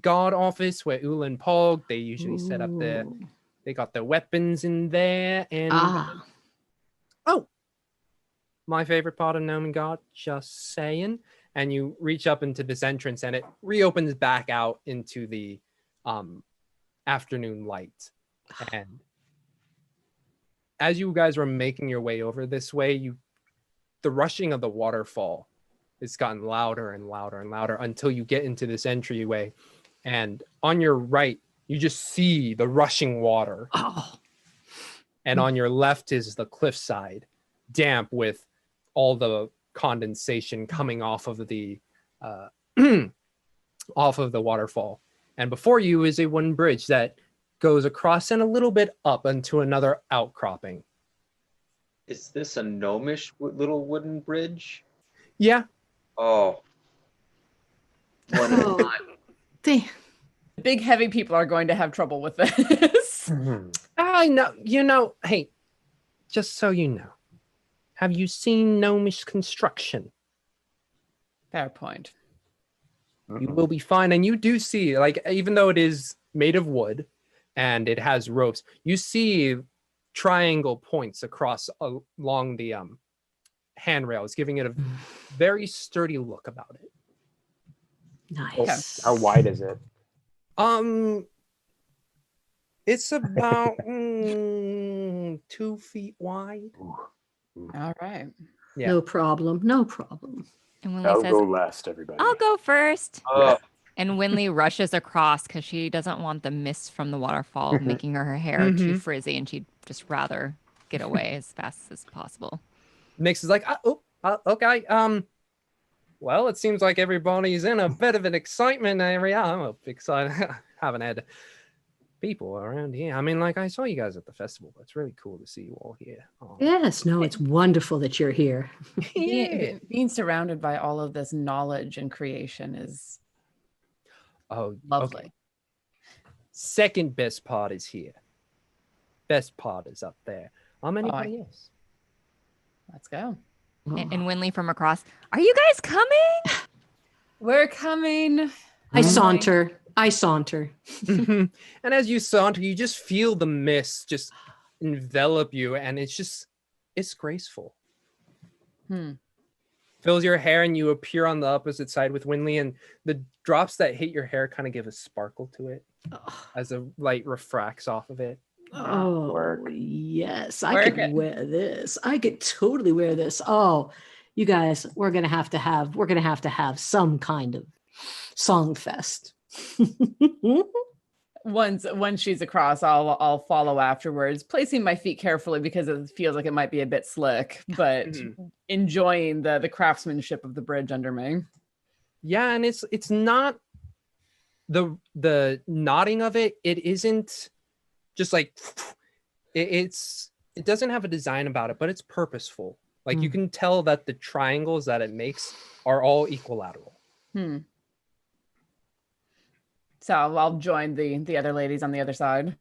guard office where Ula and Pog, they usually set up they got their weapons in there. And oh, my favorite part of Nomengard, just saying. And you reach up into this entrance and it reopens back out into the afternoon light. And as you guys were making your way over this way, the rushing of the waterfall has gotten louder and louder and louder until you get into this entryway. And on your right, you just see the rushing water. And on your left is the cliffside, damp with all the condensation coming off of the waterfall. And before you is a wooden bridge that goes across and a little bit up into another outcropping. Is this a gnomish little wooden bridge? Yeah. Oh. One at a time. Big heavy people are going to have trouble with this. I know. Hey, just so you know, have you seen gnomish construction? Fair point. You will be fine. And you do see, like, even though it is made of wood and it has ropes, you see triangle points across along the handrails, giving it a very sturdy look about it. Nice. How wide is it? It's about 2 feet wide. All right. Yeah. No problem. No problem. And Winley I'll says, go last, everybody. I'll go first. Oh, And Winley rushes across because she doesn't want the mist from the waterfall making her hair too frizzy, and she'd just rather get away as fast as possible. Nix is like, okay. Well, it seems like everybody's in a bit of an excitement area. I'm excited. Haven't had people around here. I mean, like, I saw you guys at the festival, but it's really cool to see you all here. Yes, no, it's wonderful that you're here. Yeah. Being surrounded by all of this knowledge and creation is lovely. Okay. Second best part is here. Best part is up there. Anybody else? Let's go. And Winley from across, are you guys coming? We're coming. I saunter. And as you saunter, you just feel the mist just envelop you, and it's graceful. Fills your hair, and you appear on the opposite side with Winley, and the drops that hit your hair kind of give a sparkle to it as the light refracts off of it. Oh, yes. I could wear this. I could totally wear this. Oh, you guys, we're going to have to have some kind of song fest. Once she's across, I'll follow afterwards, placing my feet carefully because it feels like it might be a bit slick, but enjoying the craftsmanship of the bridge under me. Yeah, and it's not the nodding of it. It isn't just like it doesn't have a design about it, but it's purposeful. Like you can tell that the triangles that it makes are all equilateral. So I'll join the other ladies on the other side.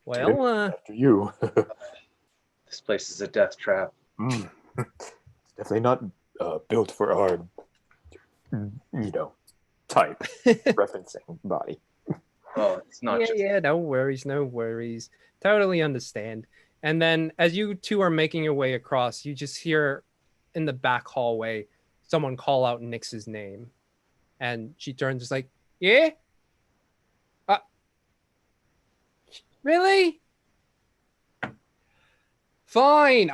Well, After you. this place is a death trap. It's definitely not built for our, type referencing body. Oh, it's not just no worries. Totally understand. And then as you two are making your way across, you just hear in the back hallway someone call out Nyx's name. And she turns just like, yeah? Really? Fine.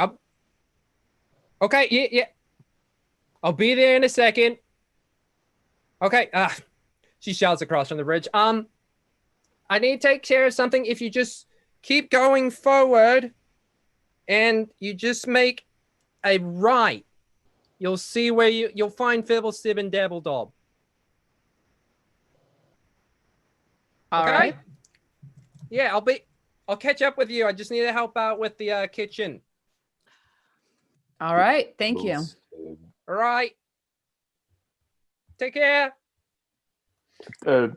Okay, yeah. I'll be there in a second. Okay. She shouts across from the bridge. I need to take care of something. If you just keep going forward and you just make a right, you'll see where you'll find Fibble, Stib, and Dabbledob. All right. Yeah, I'll catch up with you. I just need to help out with the kitchen. All right. Thank you. All right. Take care.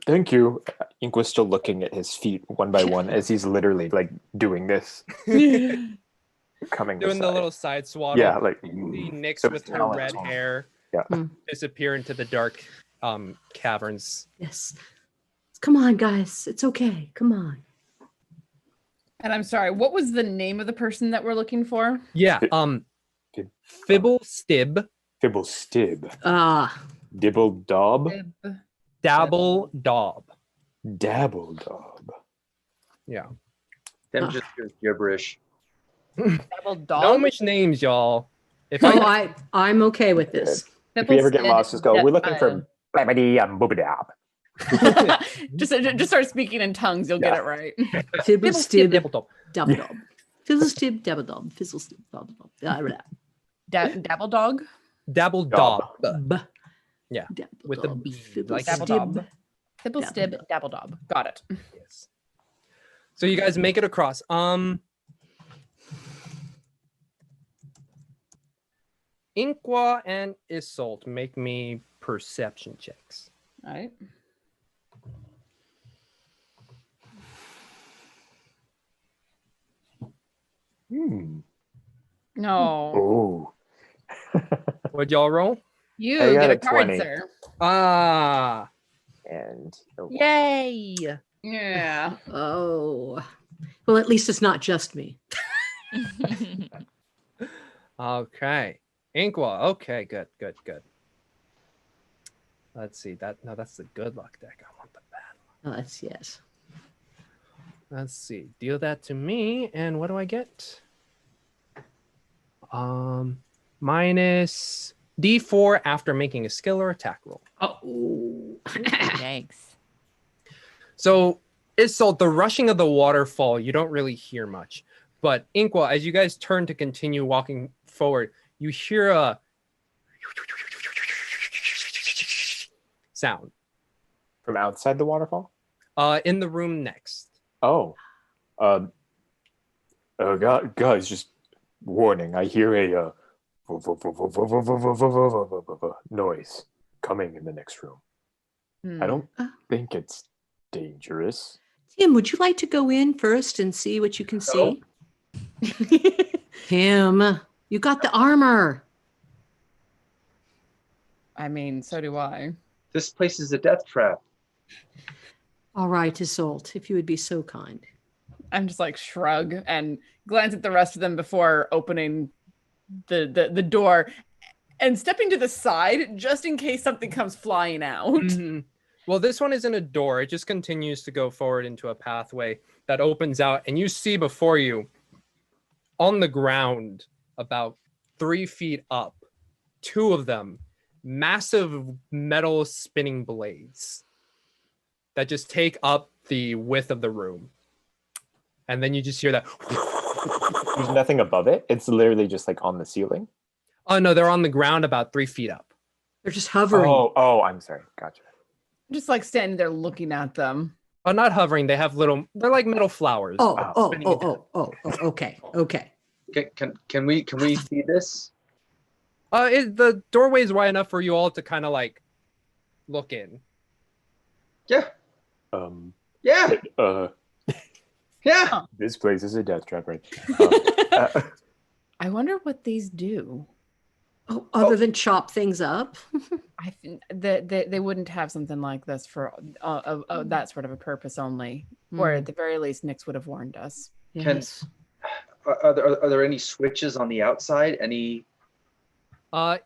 Thank you. Ink was still looking at his feet one by one as he's literally like doing this. Coming Doing the little side swaddle. Yeah, like the Nyx so with her now red it's on. hair Yeah. disappear into the dark caverns. Yes. Come on, guys. It's okay. Come on. And I'm sorry, what was the name of the person that we're looking for? Yeah, Fibble Stib. Fibble Stib. Dibble Dob. Dabble Dob. Dabble Dob. Yeah. them just gibberish. Double dog. Gnomish names, y'all. If I'm okay with this. If we ever get lost, just go, we're looking for Blabity and Boobadab. just start speaking in tongues, you'll get it right. Fibble stib Dabble Dob. double dob. Fizzle stib double dob. Fizzle stib double dob. Dabble dog. Dabble Dob. Dob. Yeah, Dabble with the dob. B, Fibble like Dabble stib. dob. Fibble stib dabble dob. Got it. Yes. So you guys make it across. Inqua and Isolt, make me perception checks. All right. No. Oh. What'd y'all roll? You I got get a a card, 20. sir. Ah. And Yay. Yeah. Oh. Well, at least it's not just me. Okay. Inkwell. Okay, good. Let's see. That's the good luck deck. I want the bad luck. Oh, that's yes. Let's see. Deal that to me, and what do I get? Minus D4 after making a skill or attack roll. Oh. Thanks. So, Isolde, the rushing of the waterfall, you don't really hear much. But Inkwell, as you guys turn to continue walking forward, you hear a sound. From outside the waterfall? In the room next. Oh. Guys, just warning. I hear a noise coming in the next room. I don't think it's dangerous. Tim, would you like to go in first and see what you can see? Tim, you got the armor. I mean, so do I. This place is a death trap. All right, Isolde, if you would be so kind. I'm just like shrug and glance at the rest of them before opening the door and stepping to the side just in case something comes flying out. Mm-hmm. Well, this one isn't a door. It just continues to go forward into a pathway that opens out, and you see before you, on the ground, about 3 feet up, 2 of them, massive metal spinning blades that just take up the width of the room. And then you just hear that. There's nothing above it? It's literally just like on the ceiling? Oh, no, they're on the ground about 3 feet up. They're just hovering. Oh, I'm sorry. Gotcha. Just like standing there looking at them. Oh, not hovering. They have they're like metal flowers. Okay. Can we see this? The doorway is wide enough for you all to kind of like look in. Yeah. Yeah. Yeah. This place is a death trap, right? I wonder what these do. Oh, other than chop things up. I think that they wouldn't have something like this for that sort of a purpose only, or at the very least, Nyx would have warned us. Yes. Are there any switches on the outside? Any?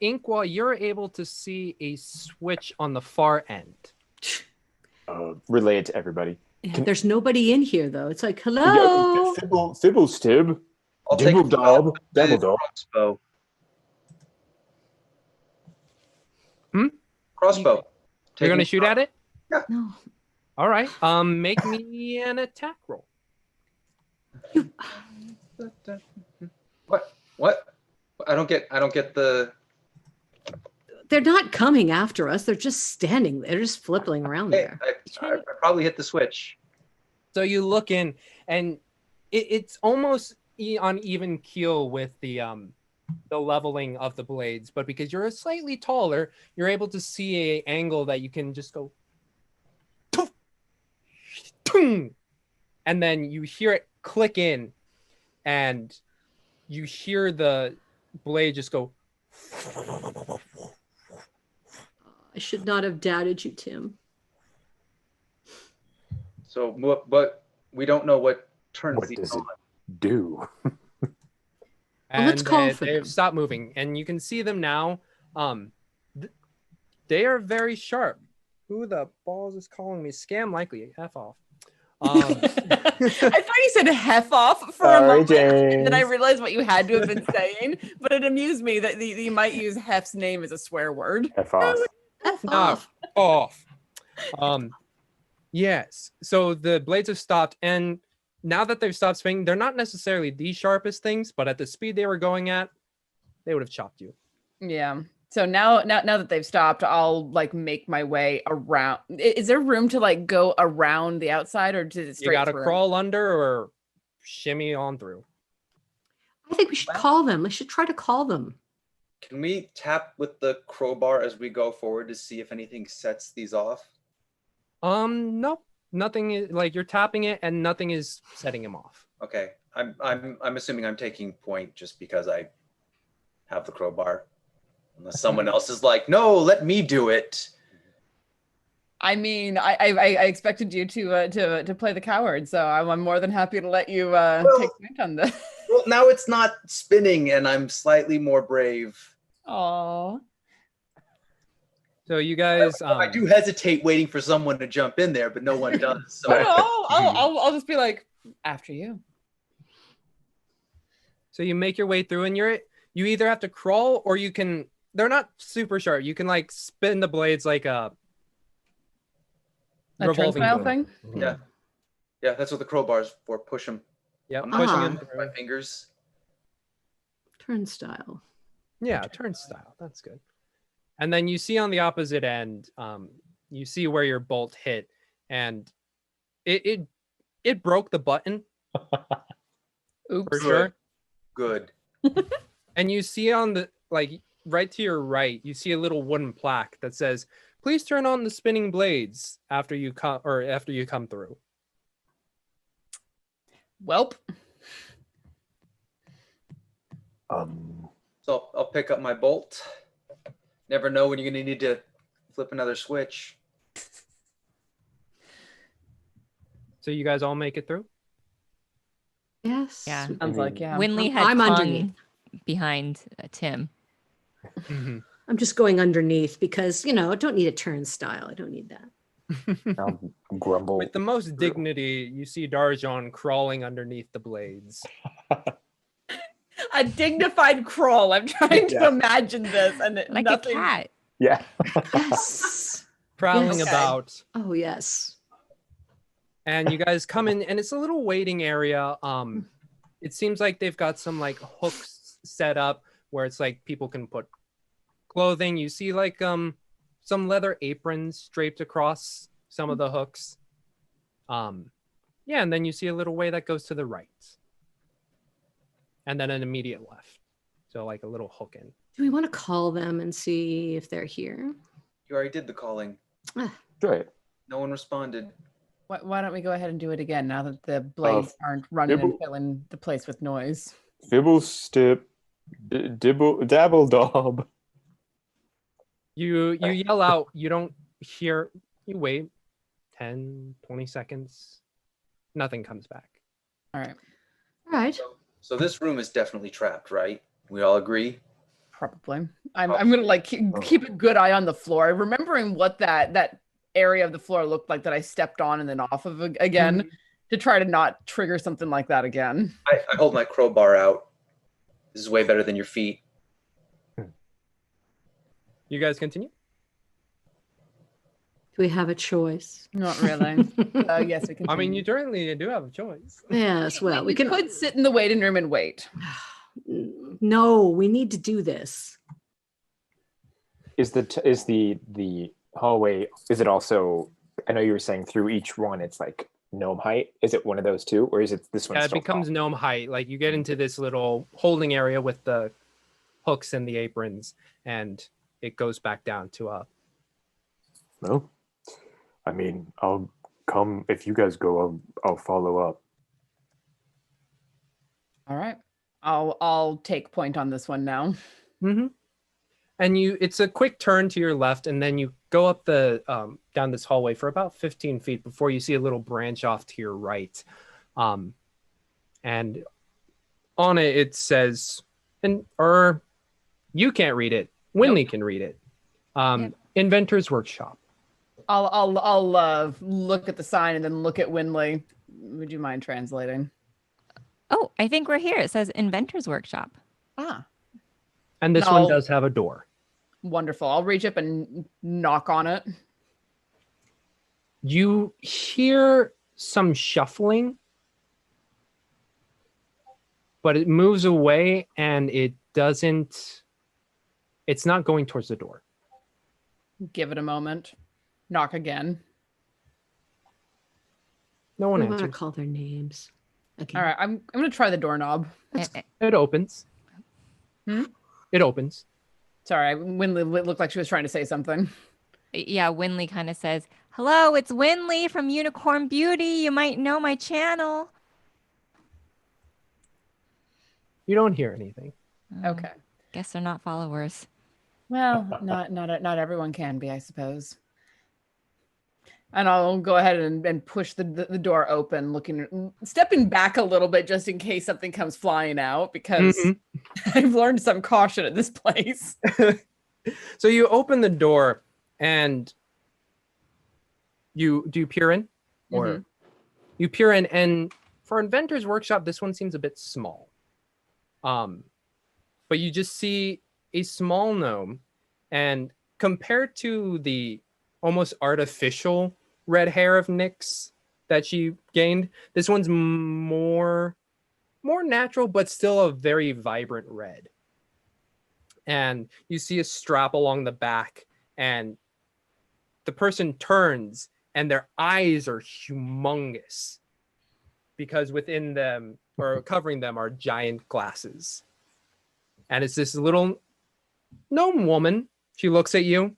Inkwell, you're able to see a switch on the far end. Relay it to everybody. Yeah, there's nobody in here though. It's like, hello. Thibble Stib. I'll take Dibble Dob. crossbow. Hmm? Crossbow. You're gonna shoot at it? Yeah. No. All right. Make me an attack roll. What? I don't get the. They're not coming after us. They're just standing there, just flipping around there. I probably hit the switch. So you look in, and it's almost on even keel with the leveling of the blades, but because you're slightly taller, you're able to see an angle that you can just go, and then you hear it click in, and you hear the blade just go. I should not have doubted you, Tim. So, but we don't know what turns What these does on. it do? And let's call for they've them. stopped moving, and you can see them now. They are very sharp. Who the balls is calling me? Scam likely. F off. I thought you said "hef off" for a moment, and then I realized what you had to have been saying. But it amused me that you might use Hef's name as a swear word. F off. F off. Yes. So the blades have stopped, and now that they've stopped spinning, they're not necessarily the sharpest things, but at the speed they were going at, they would have chopped you. Yeah. So now that they've stopped, I'll like make my way around. Is there room to like go around the outside, or to straight? You got to through? crawl under or shimmy on through. I think we should call them. We should try to call them. Can we tap with the crowbar as we go forward to see if anything sets these off? Nope. Nothing is like you're tapping it, and nothing is setting him off. Okay. I'm assuming I'm taking point just because I have the crowbar. Unless someone else is like, no, let me do it. I mean, I expected you to play the coward, so I'm more than happy to let you take point on this. Well, now it's not spinning, and I'm slightly more brave. Aww. So you guys, I do hesitate waiting for someone to jump in there, but no one does. So I'll just be like, after you. So you make your way through, and you either have to crawl or you can. They're not super sharp. You can like spin the blades like a revolving turnstile thing. Yeah, yeah, that's what the crowbar's for. Push them. Yeah, I'm pushing not them my fingers. Turnstile. Yeah, turnstile. That's good. And then you see on the opposite end, you see where your bolt hit, and it broke the button. Oops. For sure. Good. And you see on the right to your right, you see a little wooden plaque that says, "Please turn on the spinning blades after you come through." Welp. So I'll pick up my bolt. Never know when you're going to need to flip another switch. So you guys all make it through? Yes. Yeah. Sounds like, yeah. Winley had I'm clung underneath. behind Tim. Mm-hmm. I'm just going underneath because, I don't need a turnstile. I don't need that. I'll grumble. With the most dignity, you see Darjon crawling underneath the blades. A dignified crawl. I'm trying to imagine this, and Like nothing. a cat. Yeah. Yes. Prowling Yes. about. Oh, yes. And you guys come in, and it's a little waiting area. It seems like they've got some like hooks set up where it's like people can put clothing. You see like some leather aprons draped across some of the hooks. Yeah, and then you see a little way that goes to the right. And then an immediate left. So like a little hook in. Do we want to call them and see if they're here? You already did the calling. Good. No one responded. Why don't we go ahead and do it again now that the blades aren't running and filling the place with noise? Fibble stip, dabble daub. You yell out, you don't hear, you wait 10, 20 seconds. Nothing comes back. All right. All right. So this room is definitely trapped, right? We all agree? Probably. I'm gonna like keep a good eye on the floor, remembering what that area of the floor looked like that I stepped on and then off of again, to try to not trigger something like that again. I hold my crowbar out. This is way better than your feet. You guys continue? Do we have a choice? Not really. Yes, we can. I mean, you certainly do have a choice. Yes, well, we could sit in the waiting room and wait. No, we need to do this. Is the hallway? Is it also? I know you were saying through each one, it's like gnome height. Is it one of those two, or is it this one? Yeah, it becomes gnome height. Like you get into this little holding area with the hooks and the aprons, and it goes back down to a. Well, I mean, I'll come if you guys go. I'll follow up. All right. I'll take point on this one now. Mm-hmm. And it's a quick turn to your left, and then you go up the down this hallway for about 15 feet before you see a little branch off to your right. And on it says, or you can't read it. Winley can read it. Inventors Workshop. I'll look at the sign and then look at Winley. Would you mind translating? Oh, I think we're here. It says Inventors Workshop. Ah. And this one does have a door. Wonderful. I'll reach up and knock on it. You hear some shuffling, but it moves away and it's not going towards the door. Give it a moment. Knock again. No one I want to answers. call their names. Okay. All right. I'm going to try the doorknob. It opens. It opens. Sorry, Winley looked like she was trying to say something. Yeah, Winley kind of says, "Hello, it's Winley from Unicorn Beauty. You might know my channel." You don't hear anything. Okay. Guess they're not followers. Well, not everyone can be, I suppose. And I'll go ahead and push the door open, stepping back a little bit just in case something comes flying out, because I've learned some caution at this place. So you open the door and you peer in? Or you peer in, and for Inventors Workshop, this one seems a bit small. But you just see a small gnome, and compared to the almost artificial red hair of Nyx that she gained, this one's more natural, but still a very vibrant red. And you see a strap along the back, and the person turns and their eyes are humongous because within them or covering them are giant glasses. And it's this little gnome woman. She looks at you,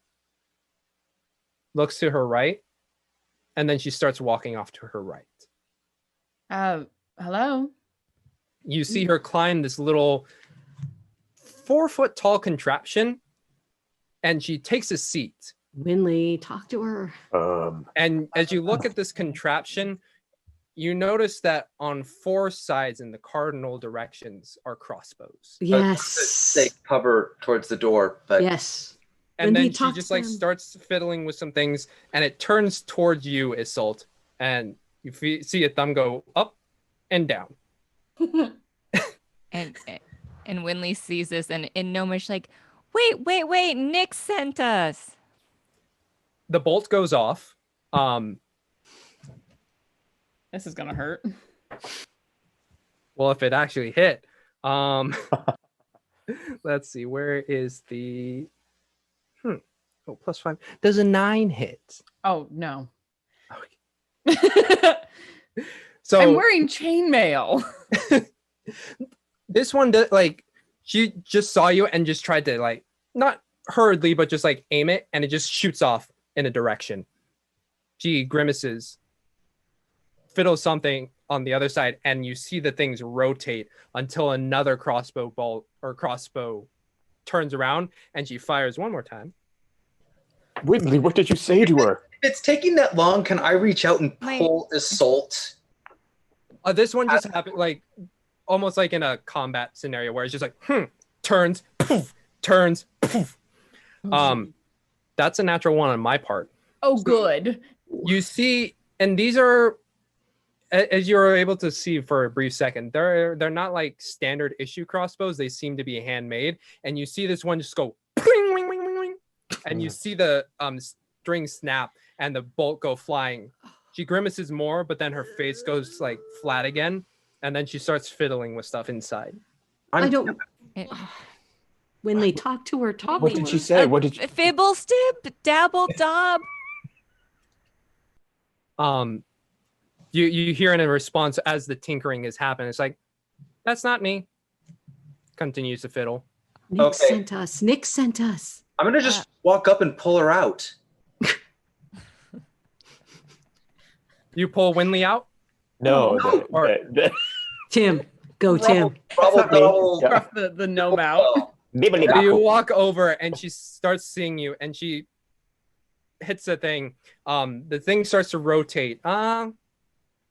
looks to her right, and then she starts walking off to her right. Hello? You see her climb this little 4-foot tall contraption, and she takes a seat. Winley, talk to her. And as you look at this contraption, you notice that on 4 sides in the cardinal directions are crossbows. Yes. They cover towards the door, but yes. And Winley, then she just like starts fiddling with some things, and it turns towards you, Isolt, and you see a thumb go up and down. and Winley sees this, and Gnomish like, wait, Nyx sent us. The bolt goes off. This is gonna hurt. Well, if it actually hit. Let's see, where is the Oh, +5. Does a 9 hit? Oh no. Okay. So I'm wearing chainmail. This one does, like, she just saw you and just tried to, like, not hurriedly, but just like aim it, and it just shoots off in a direction. She grimaces, fiddles something on the other side, and you see the things rotate until another crossbow bolt or crossbow turns around, and she fires one more time. Whitley, what did you say to her? If it's taking that long, can I reach out and pull Isolt? This one just happened, like, almost like in a combat scenario where it's just like, turns, poof, turns, poof. That's a natural 1 on my part. Oh, good. You see, and these are, as you're able to see for a brief second, they're not like standard issue crossbows. They seem to be handmade, and you see this one just go, ping, wing, wing, wing, wing, and you see the string snap and the bolt go flying. She grimaces more, but then her face goes like flat again, and then she starts fiddling with stuff inside. I don't. Winley, talk to her. What did she say? What did she... Fibble stip, dabble dob. You hear in a response as the tinkering is happening. It's like, that's not me. Continues to fiddle. Nyx sent us. Nyx sent us. I'm gonna just walk up and pull her out. You pull Winley out? No. Tim, go Tim. The gnome out. You walk over and she starts seeing you, and she hits the thing. The thing starts to rotate.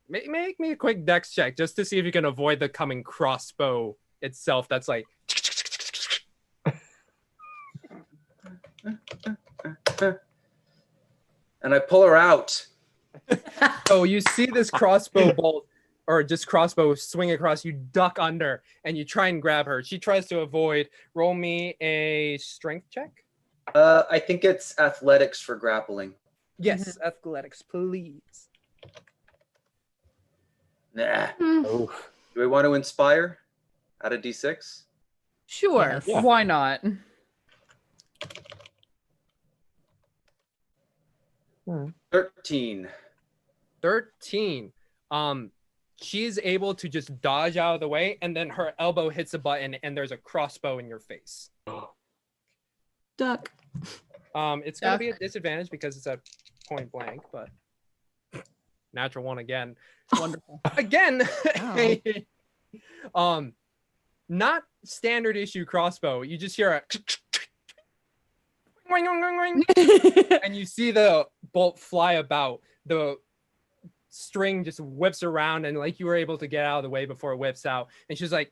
Make me a quick dex check just to see if you can avoid the coming crossbow itself. That's like. And I pull her out. So you see this crossbow bolt or just crossbow swing across. You duck under and you try and grab her. She tries to avoid. Roll me a strength check. I think it's athletics for grappling. Yes, athletics, please. Nah. Do we want to inspire? Out of D6? Sure. Yes. Yeah. Why not? 13. 13. She's able to just dodge out of the way, and then her elbow hits a button, and there's a crossbow in your face. Duck. It's going to be a disadvantage because it's at point blank, but natural 1 again. Wonderful. Again. Not standard issue crossbow. You just hear a and you see the bolt fly about. The string just whips around, and like you were able to get out of the way before it whips out. And she's like,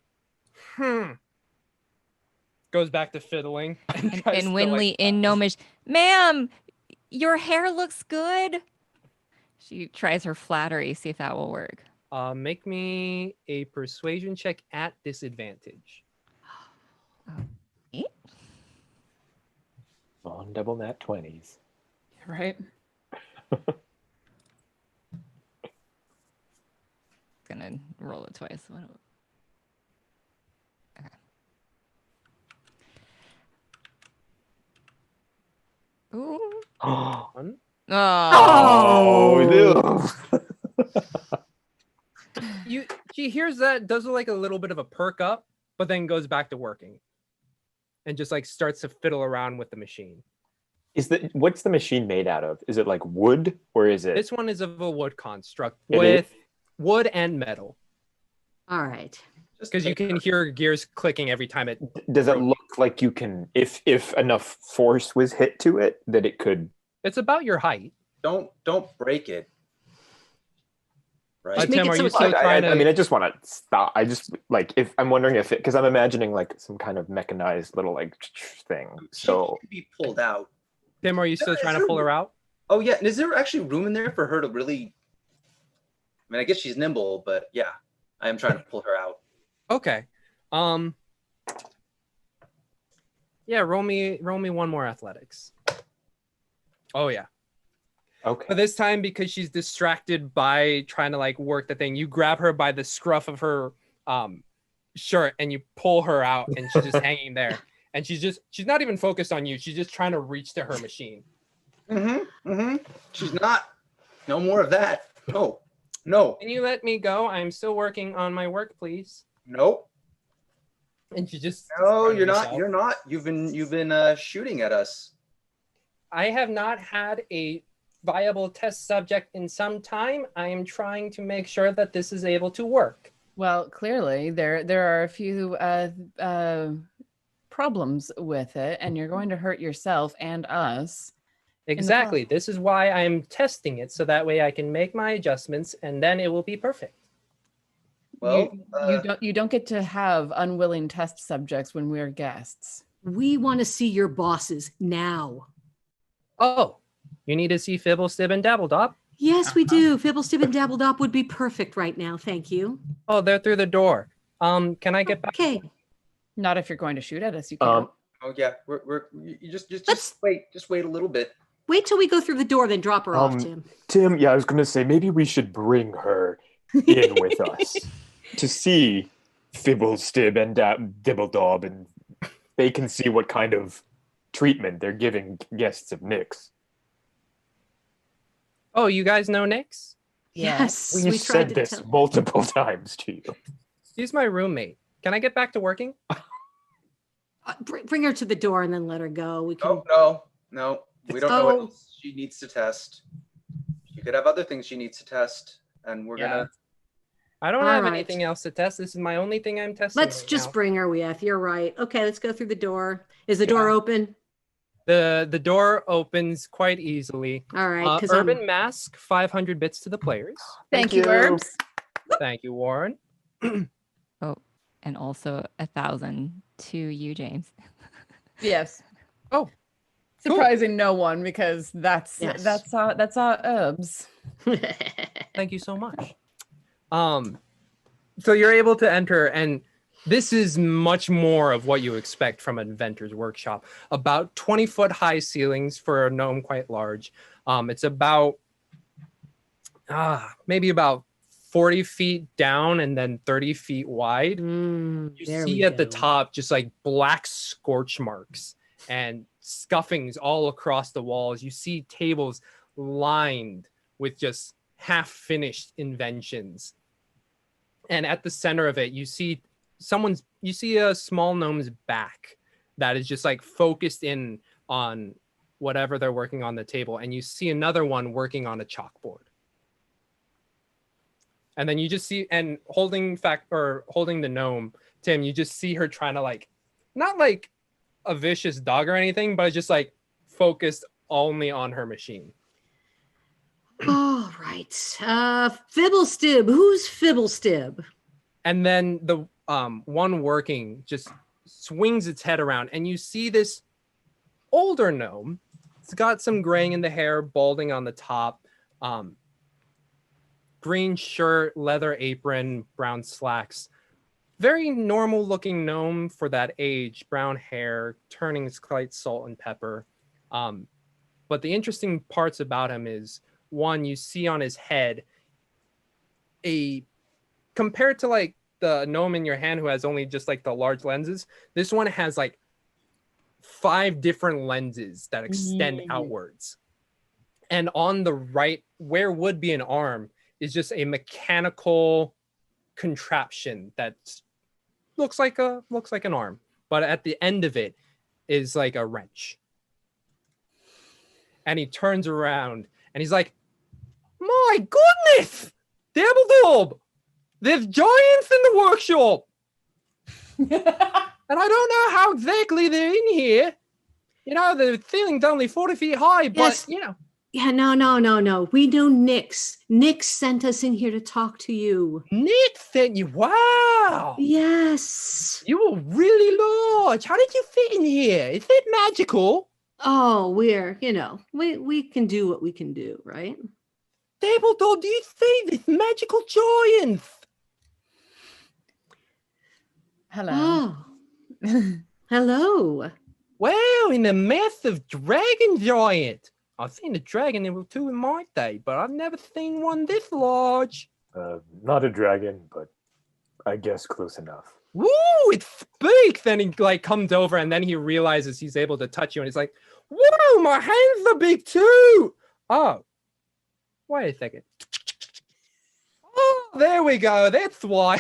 goes back to fiddling. And Winley in Gnomish, ma'am, your hair looks good. She tries her flattery, see if that will work. Make me a persuasion check at disadvantage. On double nat 20s. Right. Gonna roll it twice. Okay. Ooh. One. Oh, no. She hears that, does like a little bit of a perk up, but then goes back to working and just like starts to fiddle around with the machine. What's the machine made out of? Is it like wood, or is it? This one is of a wood construct with wood and metal. All right. Because you can hear gears clicking every time it. Does it look like you can, if enough force was hit to it, that it could? It's about your height. Don't break it. Right. Tim, are you still trying to? I mean, I just want to stop. I just like if I'm wondering if it, because I'm imagining like some kind of mechanized little like thing. So she could be pulled out. Tim, are you still trying to pull her out? Oh yeah, and is there actually room in there for her to really? I mean, I guess she's nimble, but yeah, I am trying to pull her out. Okay. Yeah, roll me one more athletics. Oh yeah. Okay. But this time, because she's distracted by trying to like work the thing, you grab her by the scruff of her shirt and you pull her out, and she's just hanging there. And she's not even focused on you. She's just trying to reach to her machine. She's not. No more of that. No. Can you let me go? I'm still working on my work, please. Nope. And she just. No, you're not. You're not. You've been shooting at us. I have not had a viable test subject in some time. I am trying to make sure that this is able to work. Well, clearly there are a few problems with it, and you're going to hurt yourself and us. Exactly. This is why I'm testing it, so that way I can make my adjustments, and then it will be perfect. Well, you don't get to have unwilling test subjects when we're guests. We want to see your bosses now. Oh, you need to see Fibble, Stib, and Dabbledop? Yes, we do. Fibble, Stib, and Dabbledop would be perfect right now. Thank you. Oh, they're through the door. Can I get back? Okay. Not if you're going to shoot at us. You can't. Oh yeah, you just wait. Just wait a little bit. Wait till we go through the door, then drop her off, Tim. Tim, yeah, I was going to say maybe we should bring her in with us to see Fibble, Stib, and Dibbledob, and they can see what kind of treatment they're giving guests of Nyx. Oh, you guys know Nyx? Yes. We said this multiple times to you. She's my roommate. Can I get back to working? Bring her to the door and then let her go. We can. No. We don't know what else she needs to test. She could have other things she needs to test, and we're gonna. I don't have anything else to test. This is my only thing I'm testing. Let's just bring her with. You're right. Okay, let's go through the door. Is the door open? The door opens quite easily. All right. Urban Mask, 500 bits to the players. Thank you, Herbs. Thank you, Warren. Oh, and also 1,000 to you, James. Yes. Oh, surprising no one, because that's our Herbs. Thank you so much. So you're able to enter, and this is much more of what you expect from Inventors Workshop. About 20-foot high ceilings for a gnome, quite large. It's about maybe about 40 feet down and then 30 feet wide. You see at the top just like black scorch marks and scuffings all across the walls. You see tables lined with just half-finished inventions. And at the center of it, you see a small gnome's back that is just like focused in on whatever they're working on the table. And you see another one working on a chalkboard. And then you just see, and holding the gnome, Tim, you just see her trying to like, not like a vicious dog or anything, but just like focused only on her machine. All right. Fibblestib. Who's Fibblestib? And then the one working just swings its head around, and you see this older gnome. It's got some graying in the hair, balding on the top, green shirt, leather apron, brown slacks. Very normal looking gnome for that age, brown hair, turning slight salt and pepper. But the interesting parts about him is, one, you see on his head compared to like the gnome in your hand who has only just like the large lenses, this one has like 5 different lenses that extend outwards. And on the right, where would be an arm, is just a mechanical contraption that looks like an arm, but at the end of it is like a wrench. And he turns around and he's like, "My goodness, Dabbledob! There's giants in the workshop, and I don't know how exactly they're in here. You know, the ceiling's only 40 feet high, but Yes. you know." Yeah, no. We know Nyx. Nyx sent us in here to talk to you. Nick sent you. Wow. Yes. You were really large. How did you fit in here? Is it magical? Oh, we can do what we can do, right? Dabbledob, do you see this magical giant? Hello. Oh. Hello. Wow, in a massive dragon giant. I've seen a dragon or two in my day, but I've never seen one this large. Not a dragon, but I guess close enough. Woo, it speaks. Then he like comes over and then he realizes he's able to touch you and he's like, whoa, my hands are big too. Oh, wait a second. Oh, there we go. That's why.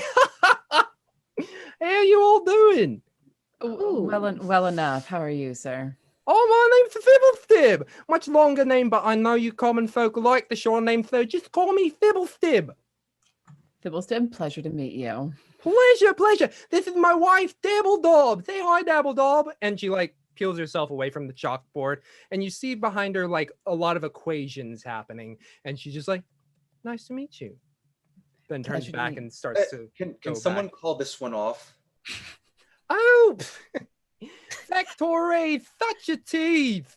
How are you all doing? Well enough. How are you, sir? Oh, my name's Fibblestib. Much longer name, but I know you common folk like the short name, so just call me Fibblestib. Fibblestib, pleasure to meet you. Pleasure. This is my wife, Dabbledob. Say hi, Dabbledob. And she like peels herself away from the chalkboard, and you see behind her like a lot of equations happening, and she's just like, "Nice to meet you." Then turns back and starts to. Can someone call this one off? Oh, Factory, such a teeth.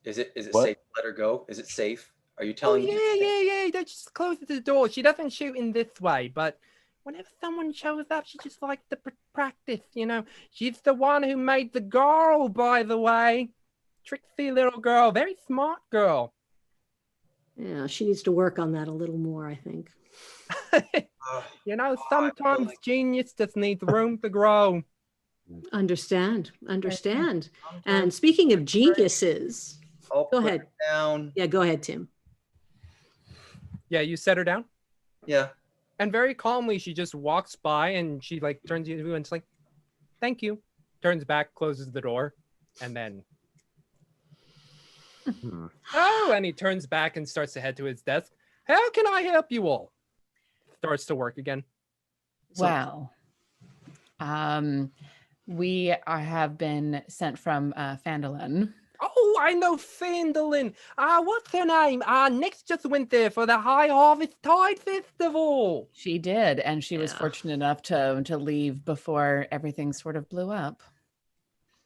Is it What? safe to let her go? Is it safe? Are you telling me? Yeah. They just close the door. She doesn't shoot in this way, but whenever someone shows up, she just likes to practice, you know. She's the one who made the girl, by the way. Tricksy little girl, very smart girl. Yeah, she needs to work on that a little more, I think. You know, sometimes genius just needs room to grow. Understand. And speaking of geniuses, I'll go put ahead. her down. Yeah, go ahead, Tim. Yeah, you set her down? Yeah. And very calmly, she just walks by and she like turns to you and it's like, "Thank you." Turns back, closes the door, and then oh, and he turns back and starts to head to his desk. "How can I help you all?" Starts to work again. Well, we have been sent from Phandalin. Oh, I know Phandalin. What's her name? Nyx just went there for the High Harvest Tide Festival. She did, and she was fortunate enough to leave before everything sort of blew up.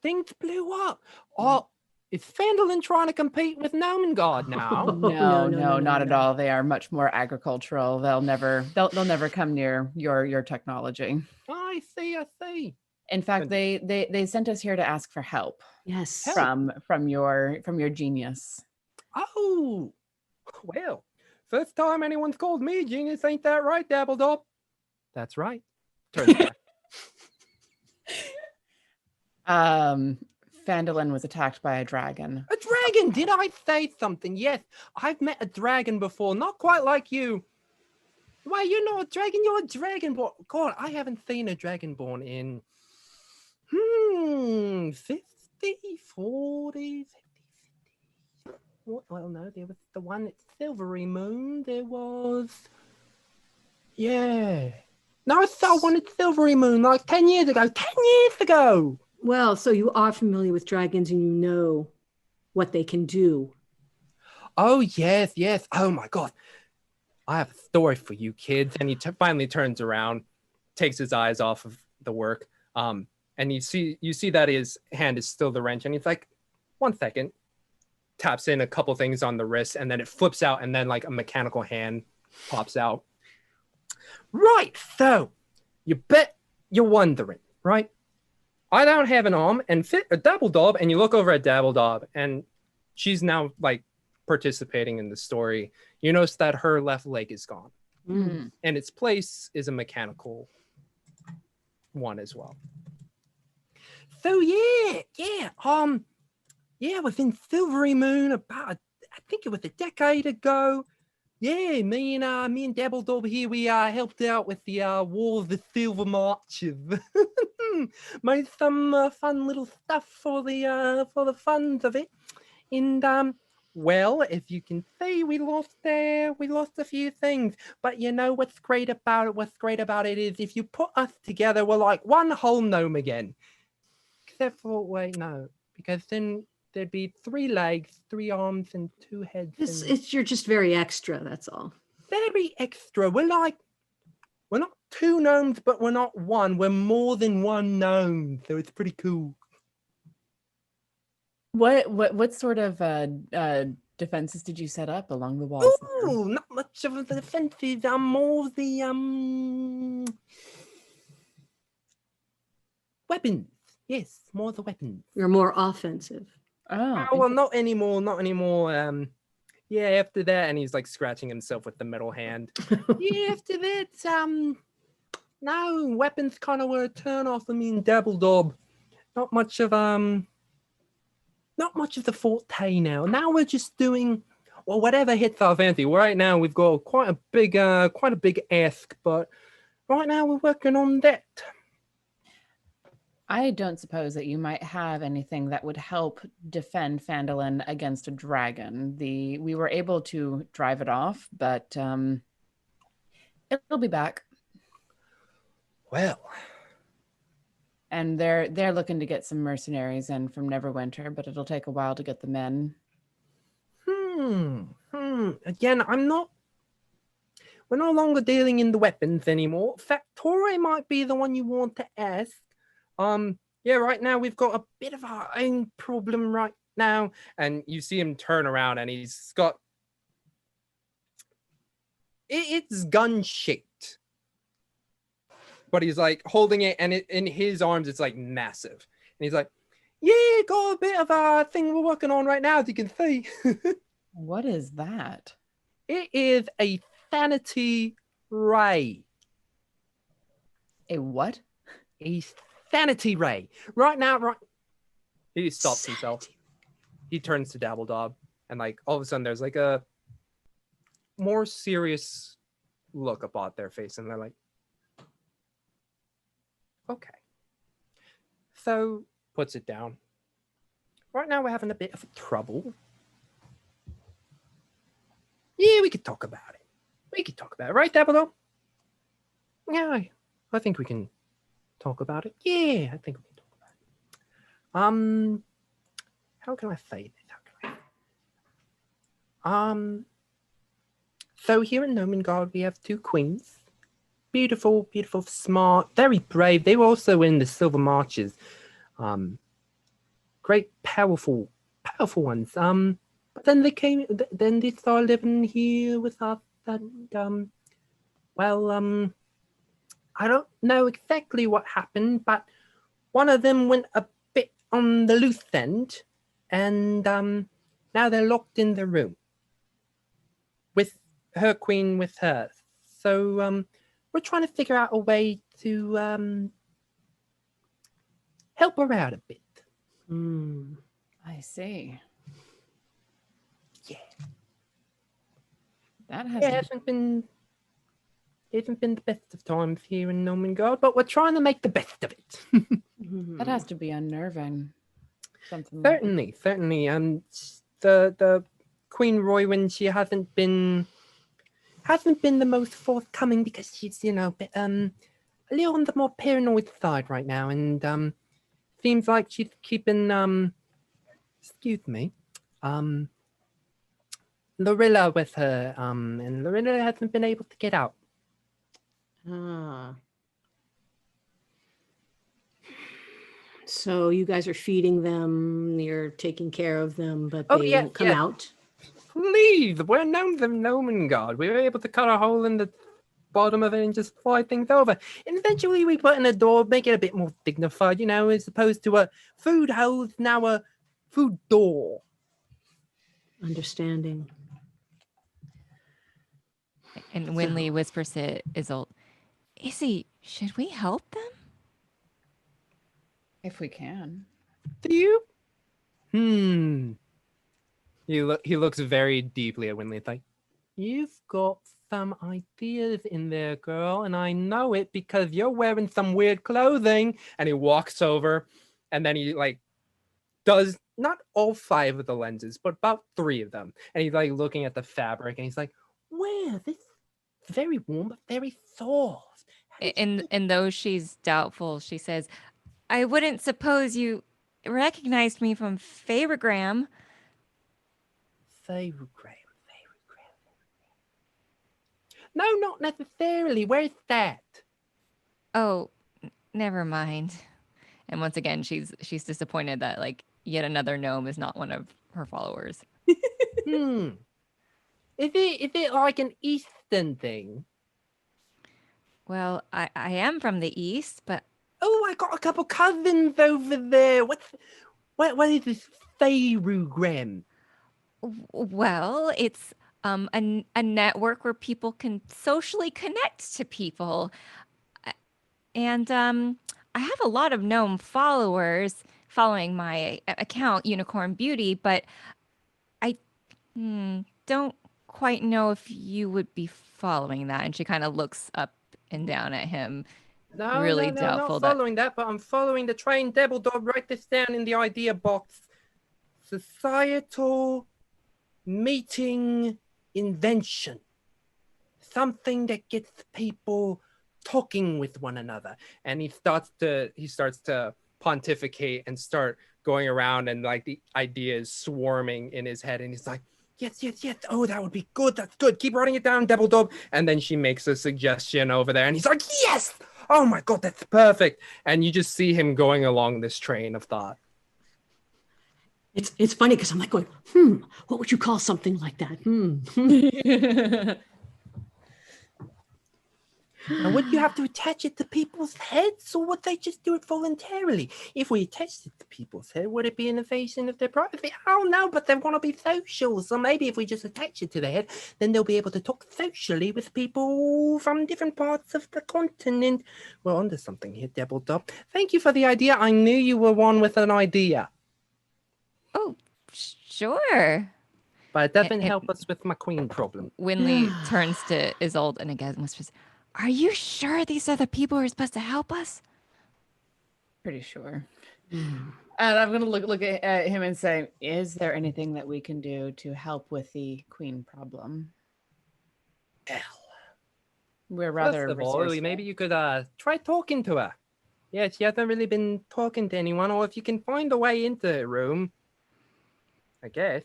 Things blew up. Oh, is Phandalin trying to compete with Nomengard now? No, not at all. They are much more agricultural. They'll never come near your technology. I see. In fact, they sent us here to ask for help. Yes. From your genius. Oh, well, first time anyone's called me a genius, ain't that right, Dabbledob? That's right. Turns back. Phandalin was attacked by a dragon. A dragon? Did I say something? Yes, I've met a dragon before. Not quite like you. Why, you're not a dragon, you're a dragonborn. God, I haven't seen a dragonborn in 50, 40, 50. Well, no, there was the one at Silvery Moon. There was... Yeah. No, I saw one at Silvery Moon like 10 years ago. 10 years ago! Well, so you are familiar with dragons and you know what they can do. Oh, yes, yes. Oh, my God. I have a story for you kids. And he finally turns around, takes his eyes off of the work. And you see that his hand is still the wrench. And he's like, 1 second. Taps in a couple things on the wrist. And then it flips out. And then like a mechanical hand pops out. Right. So you bet you're wondering, right? I don't have an arm and fit a Dabbledob. And you look over at Dabbledob and she's now like participating in the story. You notice that her left leg is gone. Mm. And its place is a mechanical one as well. So yeah, within Silvery Moon about I think it was a decade ago. Yeah, me and Dabbledob here, we helped out with the War of the Silver Marches. Made some fun little stuff for the funds of it. And well, if you can see, we lost a few things. But you know what's great about it? What's great about it is if you put us together, we're like one whole gnome again. Except for because then there'd be 3 legs, 3 arms, and 2 heads. You're just very extra. That's all. Very extra. We're not 2 gnomes, but we're not one. We're more than 1 gnome, so it's pretty cool. What sort of defenses did you set up along the walls? Oh, not much of the defenses. More the weapons. Yes, more the weapons. You're more offensive. Oh, well, not anymore. Yeah, after that, and he's like scratching himself with the metal hand. Yeah, after that, no, weapons kind of were a turn off for me and Dabbledob. Not much of the forte now. Now we're just doing whatever hits our fancy. Right now we've got quite a big ask, but right now we're working on that. I don't suppose that you might have anything that would help defend Phandalin against a dragon. We were able to drive it off, but it'll be back. Well, and they're looking to get some mercenaries in from Neverwinter, but it'll take a while to get the men. Again, we're no longer dealing in the weapons anymore. Factore might be the one you want to ask. Yeah, right now we've got a bit of our own problem right now. And you see him turn around and he's got... It's gun-shaped. But he's like holding it and in his arms, it's like massive. And he's like, yeah, got a bit of a thing we're working on right now, as you can see. What is that? It is a sanity ray. A what? A sanity ray. Right now, he stops himself. He turns to Dabbledob, and like all of a sudden, there's like a more serious look about their face, and they're like, "Okay." So puts it down. Right now, we're having a bit of trouble. Yeah, we could talk about it. Right, Dabbledob? Yeah, I think we can talk about it. Yeah, I think we can talk about it. How can I say this? So here in Nomengard, we have 2 queens. Beautiful, beautiful, smart, very brave. They were also in the Silver Marches. Great, powerful ones. But then they started living here with us, and I don't know exactly what happened, but one of them went a bit on the loose end, and now they're locked in the room with her queen with her. So we're trying to figure out a way to help her out a bit. I see. Yeah. That hasn't been the best of times here in Nomengard, but we're trying to make the best of it. That has to be unnerving. Certainly. The Queen Roywin, she hasn't been the most forthcoming because she's a little on the more paranoid side right now, and seems like she's keeping excuse me, Lorilla with her, and Lorilla hasn't been able to get out. Ah. So you guys are feeding them, you're taking care of them, but they won't come out? Please, we're gnomes of Nomengard. We were able to cut a hole in the bottom of it and just fly things over. And eventually we put in a door, make it a bit more dignified, you know, as opposed to a food hole, now a food door. Understanding. And Winley whispers to Isolde, Izzy, should we help them? If we can. Do you? He looks very deeply at Winley. It's like, you've got some ideas in there, girl, and I know it because you're wearing some weird clothing. And he walks over, and then he like does not all 5 of the lenses, but about 3 of them. And he's like looking at the fabric, and he's like, "Well, this is very warm but very soft." And though she's doubtful, she says, I wouldn't suppose you recognized me from Faerun. Faerun. No, not necessarily. Where's that? Oh, never mind. And once again, she's disappointed that like yet another gnome is not one of her followers. Is it like an Eastern thing? Well, I am from the East, but Oh, I got a couple cousins over there. What is this Faerun? Well, it's a network where people can socially connect to people. And I have a lot of gnome followers following my account, Unicorn Beauty, but I don't quite know if you would be following that. And she kind of looks up and down at him. No, really no, doubtful not following that, but I'm following the train. Dabbledog, write this down in the idea box. Societal meeting invention. Something that gets people talking with one another. And he starts to pontificate and start going around, and like the ideas swarming in his head, and he's like, yes. Oh, that would be good. That's good. Keep writing it down, Dabbledog. And then she makes a suggestion over there, and he's like, yes. Oh my God, that's perfect. And you just see him going along this train of thought. It's funny because I'm like going, what would you call something like that? And would you have to attach it to people's heads, or would they just do it voluntarily? If we attached it to people's head, would it be an invasion of their privacy? I don't know, but they want to be social. So maybe if we just attach it to their head, then they'll be able to talk socially with people from different parts of the continent. We're onto something here, Dabbledop. Thank you for the idea. I knew you were one with an idea. Oh, sure. But it doesn't help us with my queen problem. Winley turns to Isolde and again whispers, are you sure these are the people who are supposed to help us? Pretty sure. And I'm going to look at him and say, is there anything that we can do to help with the queen problem? We're rather First of all, maybe you could try talking to her. Yeah, she hasn't really been talking to anyone, or if you can find a way into her room, I guess.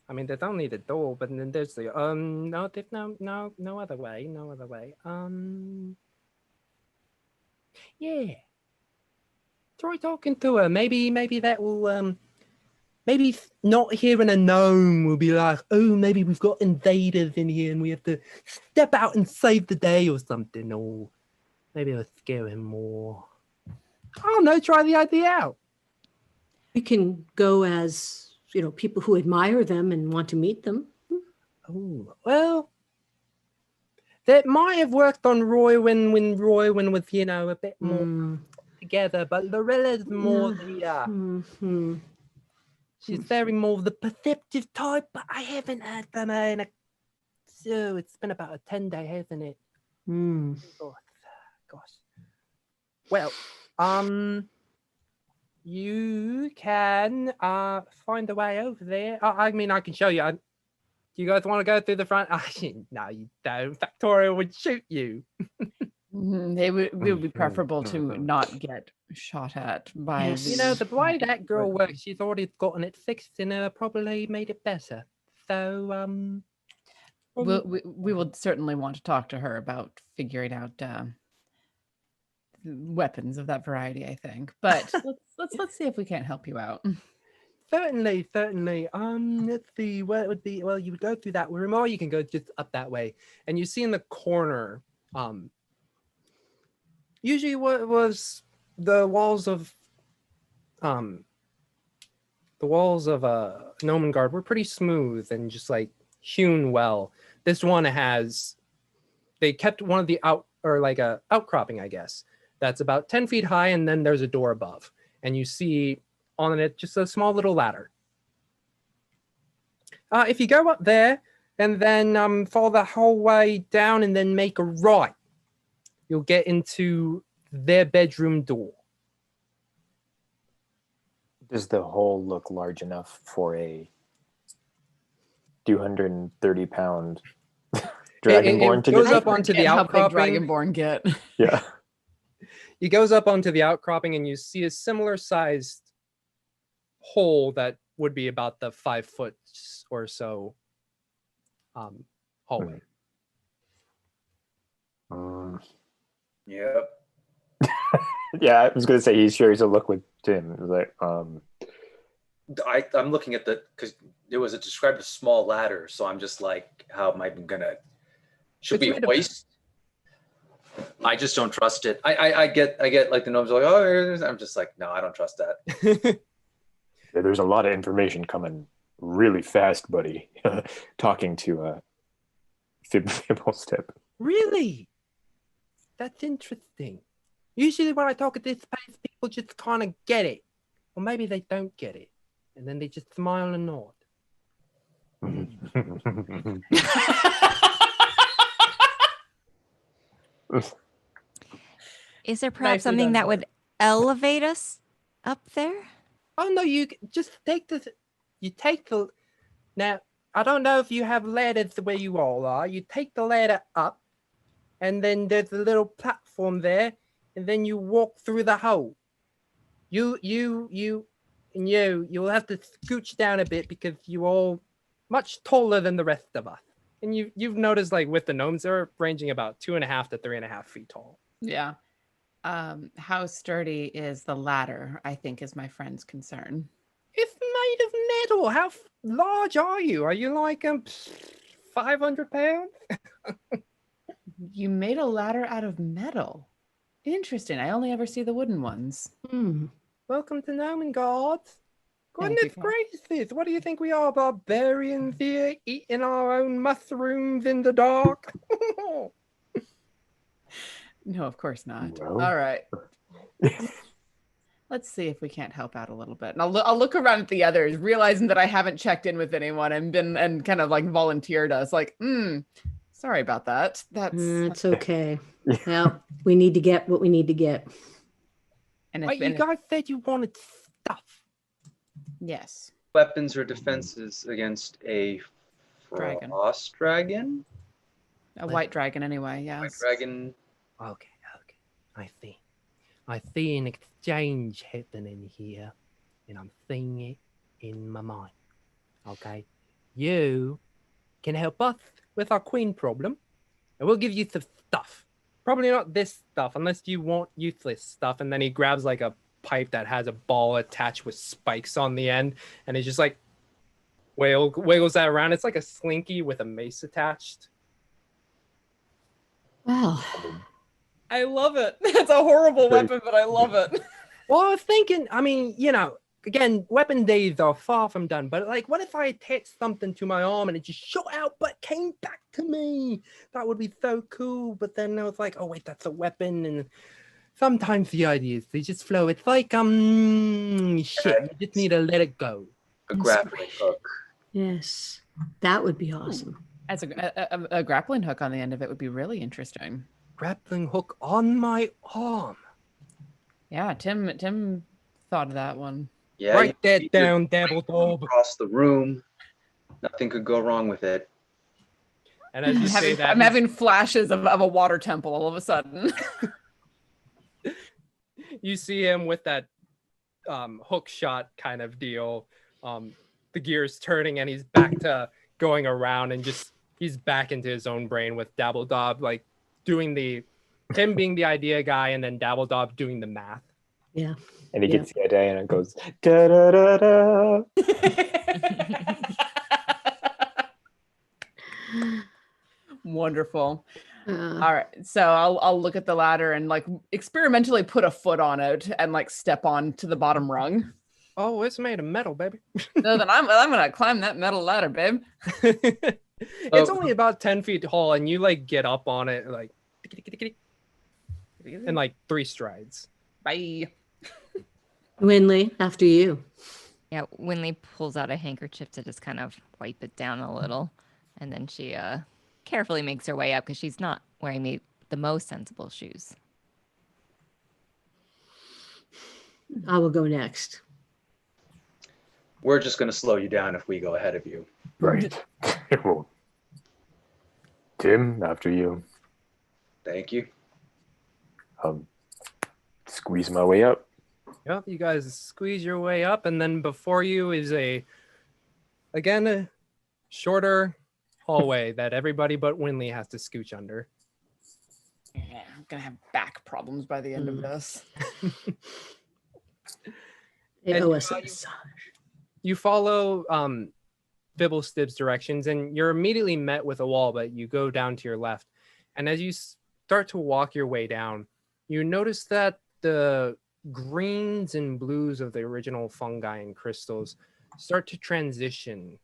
I mean, there's only the door, but then there's the no, there's no other way, yeah. Try talking to her. Maybe that will maybe not hearing a gnome will be like, oh, maybe we've got invaders in here and we have to step out and save the day or something, or maybe it'll scare him more. I don't know. Try the idea out. We can go as, people who admire them and want to meet them. Oh, well, that might have worked on Roy when Roy was, a bit more together, but Lorella's more the, she's very more the perceptive type, but I haven't heard from her so it's been about a 10-day, hasn't it? Oh, gosh. Well, you can find a way over there. I mean, I can show you. Do you guys want to go through the front? No, you don't. Factorio would shoot you. It would be preferable to not get shot at by. Yes. You know, the way that girl works, she's already gotten it fixed and probably made it better. So, we will certainly want to talk to her about figuring out weapons of that variety, I think. But let's see if we can't help you out. Certainly. Let's see. What would be? Well, you would go through that room, or you can go just up that way, and you see in the corner. Usually, what was the walls of Nomengard were pretty smooth and just like hewn well. This one they kept one of the outcropping, I guess. That's about 10 feet high, and then there's a door above, and you see on it just a small little ladder. If you go up there and then follow the whole way down and then make a right, you'll get into their bedroom door. Does the hole look large enough for a 230-pound dragonborn to goes get up onto the outcropping. How big dragonborn get? Yeah. He goes up onto the outcropping, and you see a similar sized hole that would be about the 5 foot or so hallway. Yep. Yeah, I was going to say he shares a look with Tim. Like, I'm looking at because it was described as small ladder, so I'm just like, how am I gonna? Should we hoist? I just don't trust it. I get like the gnomes are like, oh, I'm just like, no, I don't trust that. Yeah, there's a lot of information coming really fast, buddy. Talking to Fibblestep. Really? That's interesting. Usually when I talk at this pace, people just kind of get it. Or maybe they don't get it. And then they just smile and nod. Is there perhaps something that would elevate us up there? Oh, no, you just take the... Now, I don't know if you have ladders the way you all are. You take the ladder up, and then there's a little platform there, and then you walk through the hole. You'll have to scooch down a bit because you're all much taller than the rest of us. And you've noticed, like, with the gnomes, they're ranging about 2.5 to 3.5 feet tall. Yeah. How sturdy is the ladder, I think, is my friend's concern. It's made of metal. How large are you? Are you like 500 pounds? You made a ladder out of metal. Interesting. I only ever see the wooden ones. Welcome to Nomengard. Goodness gracious, what do you think we are, barbarians here, eating our own mushrooms in the dark? No, of course not. No. All right. Let's see if we can't help out a little bit. And I'll look around at the others, realizing that I haven't checked in with anyone and kind of like volunteered us. Like, sorry about that. It's okay. Yeah, we need to get what we need to get. And you guys said you wanted stuff. Yes. Weapons or defenses against a frost dragon? A white dragon, anyway. Yes. White dragon. Okay. I see an exchange happening here, and I'm seeing it in my mind. Okay, you can help us with our queen problem, and we'll give you some stuff. Probably not this stuff, unless you want useless stuff. And then he grabs like a pipe that has a ball attached with spikes on the end, and he just like wiggles that around. It's like a slinky with a mace attached. Wow. I love it. It's a horrible weapon, but I love it. Well, I was thinking, I mean, again, weapon days are far from done, but like, what if I attached something to my arm and it just shot out but came back to me? That would be so cool. But then I was like, oh wait, that's a weapon. And sometimes the ideas, they just flow. It's like, shit, you just need to let it go. A grappling hook. Yes, that would be awesome. As a grappling hook on the end of it would be really interesting. Grappling hook on my arm. Yeah, Tim thought of that one. Yeah, write that down, Dabbledob. Across the room, nothing could go wrong with it. And as you say that, I'm having flashes of a water temple all of a sudden. You see him with that hook shot kind of deal. The gears turning, and he's back to going around, and he's back into his own brain with Dabbledob, like doing him being the idea guy, and then Dabbledob doing the math. Yeah. And he gets the idea, and it goes da da da da. Wonderful. All right, so I'll look at the ladder and like experimentally put a foot on it and like step on to the bottom rung. Oh, it's made of metal, baby. No, then I'm gonna climb that metal ladder, babe. It's only about 10 feet tall, and you like get up on it like in like 3 strides. Bye. Winley, after you. Yeah, Winley pulls out a handkerchief to just kind of wipe it down a little, and then she carefully makes her way up because she's not wearing the most sensible shoes. I will go next. We're just going to slow you down if we go ahead of you. Right. It won't. Tim, after you. Thank you. Squeeze my way up. Yep, you guys squeeze your way up, and then before you is a shorter hallway that everybody but Winley has to scooch under. Yeah, I'm gonna have back problems by the end of this. And owe us a massage. You follow Fibblestib's directions, and you're immediately met with a wall, but you go down to your left. And as you start to walk your way down, you notice that the greens and blues of the original fungi and crystals start to transition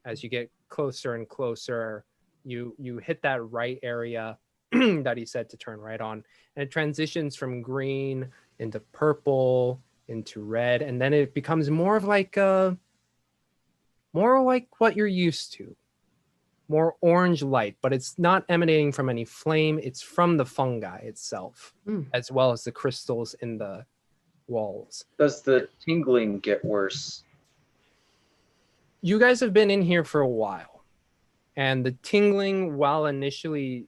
as you get closer and closer. You hit that right area that he said to turn right on, and it transitions from green into purple into red, and then it becomes more like what you're used to, more orange light, but it's not emanating from any flame. It's from the fungi itself, as well as the crystals in the walls. Does the tingling get worse? You guys have been in here for a while, and the tingling, while initially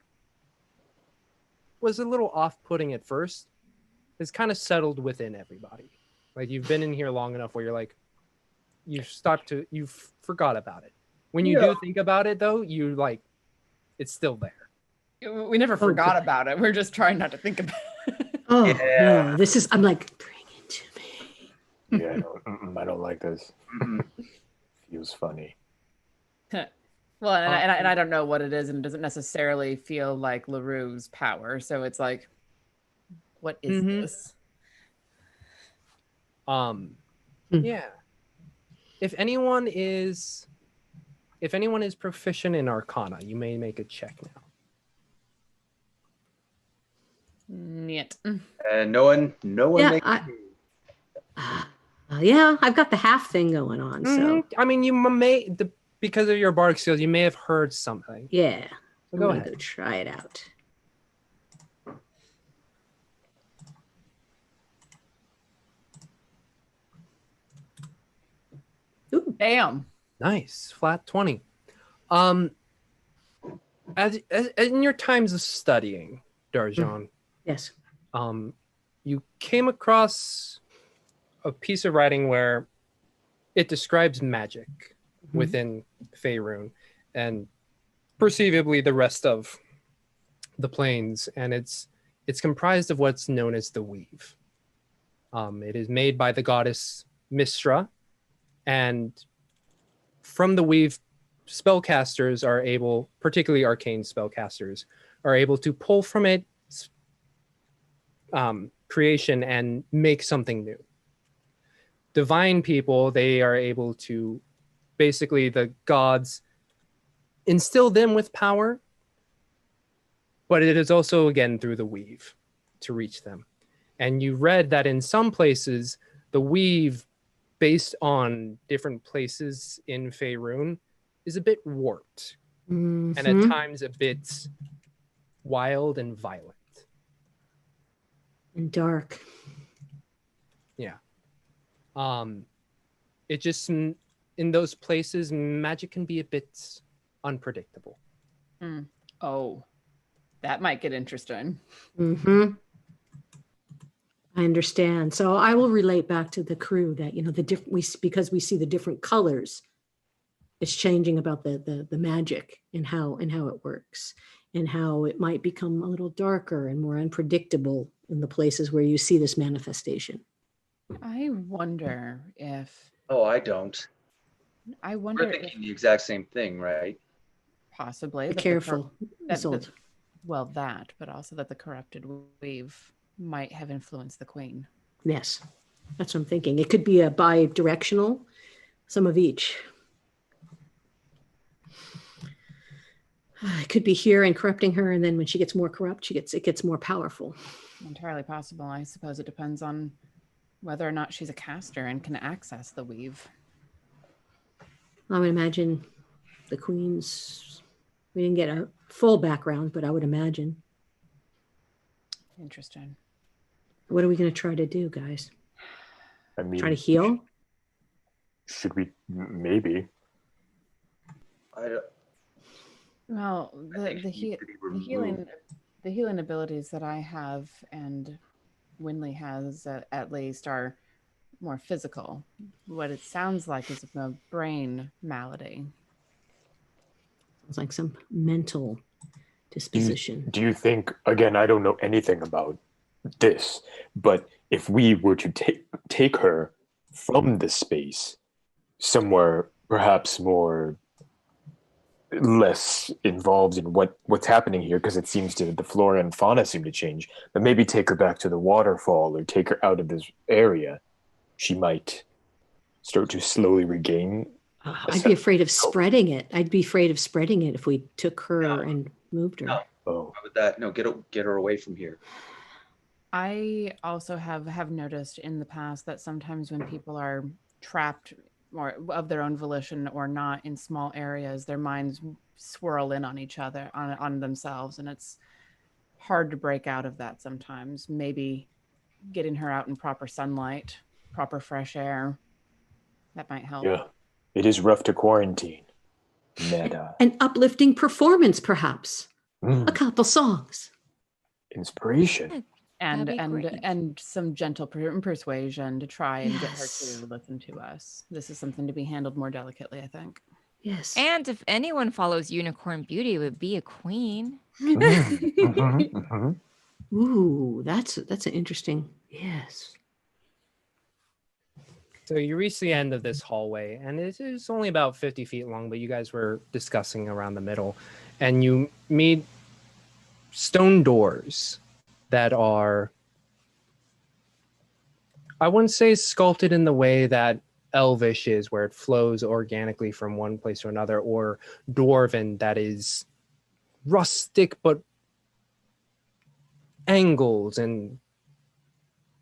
was a little off-putting at first, has kind of settled within everybody. Like, you've been in here long enough where you're like, you forgot about it. When you do think about it, though, it's still there. We never forgot about it. We're just trying not to think about it. Oh, yeah. No, I'm like, bring it to me. Yeah, I don't like this. Feels funny. Well, and I don't know what it is, and it doesn't necessarily feel like LaRue's power. So it's like, what is this? Yeah. If anyone is proficient in Arcana, you may make a check now. Niet. No one. Yeah, yeah, I've got the half thing going on. So I mean, you may because of your bardic skills, you may have heard something. yeah, So I'm go gonna ahead. go try it out. Ooh. Damn. Nice, flat 20. As in your times of studying, Darjan, Yes. you came across a piece of writing where it describes magic within Faerun and perceivably the rest of the planes, and it's comprised of what's known as the weave. It is made by the goddess Mistra, and from the weave, spellcasters are able, particularly arcane spellcasters, are able to pull from it creation and make something new. Divine people, they are able to, basically the gods instill them with power, but it is also, again, through the weave to reach them. And you read that in some places, the weave, based on different places in Faerun, is a bit warped and at times a bit wild and violent. And dark. Yeah. It just, in those places, magic can be a bit unpredictable. Oh, that might get interesting. Mm-hmm. I understand. So I will relate back to the crew that, the different, because we see the different colors, it's changing about the magic and how it works, and how it might become a little darker and more unpredictable in the places where you see this manifestation. I wonder if. Oh, I don't. I wonder We're thinking the exact same thing, right? Possibly. Be careful. Well, that, but also that the corrupted weave might have influenced the queen. Yes, that's what I'm thinking. It could be a bi-directional, some of each. It could be here and corrupting her, and then when she gets more corrupt, it gets more powerful. Entirely possible. I suppose it depends on whether or not she's a caster and can access the weave. I would imagine the queens. We didn't get a full background, but I would imagine. Interesting. What are we going to try to do, guys? I mean, try to heal? Should we? Maybe. Well, the healing abilities that I have and Winley has at least are more physical. What it sounds like is a brain malady. It's like some mental disposition. Do you think, again, I don't know anything about this, but if we were to take her from this space somewhere perhaps less involved in what's happening here, because it seems the flora and fauna seem to change, but maybe take her back to the waterfall or take her out of this area, she might start to slowly regain. I'd be afraid of spreading it. I'd be afraid of spreading it if we took her and moved her. No. Oh. How about that? No, get her away from here. I also have noticed in the past that sometimes when people are trapped or of their own volition or not in small areas, their minds swirl in on each other, on themselves, and it's hard to break out of that sometimes. Maybe getting her out in proper sunlight, proper fresh air, that might help. Yeah, it is rough to quarantine. Meta. An uplifting performance, perhaps. A couple songs. Inspiration. And some gentle persuasion to try and get her to listen to us. This is something to be handled more delicately, I think. Yes. And if anyone follows Unicorn Beauty, it would be a queen. Ooh, that's an interesting. Yes. So you reach the end of this hallway, and it is only about 50 feet long, but you guys were discussing around the middle, and you meet stone doors that are, I wouldn't say sculpted in the way that Elvish is, where it flows organically from one place to another, or Dwarven that is rustic but angles and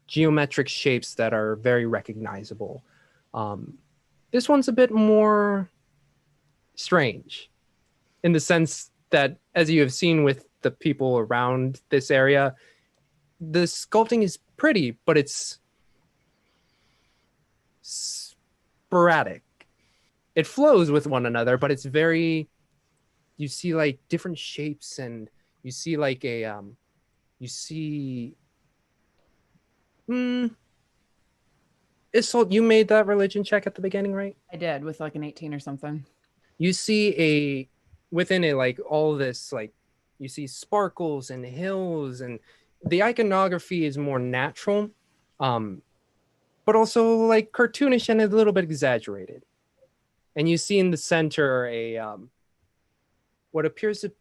geometric shapes that are very recognizable. This one's a bit more strange in the sense that, as you have seen with the people around this area, the sculpting is pretty, but it's sporadic. It flows with one another, but it's very, you see like different shapes, and you see like a, Isolde, you made that religion check at the beginning, right? I did, with like an 18 or something. You see within it, like all this, like you see sparkles and hills, and the iconography is more natural, but also like cartoonish and a little bit exaggerated. And you see in the center what appears to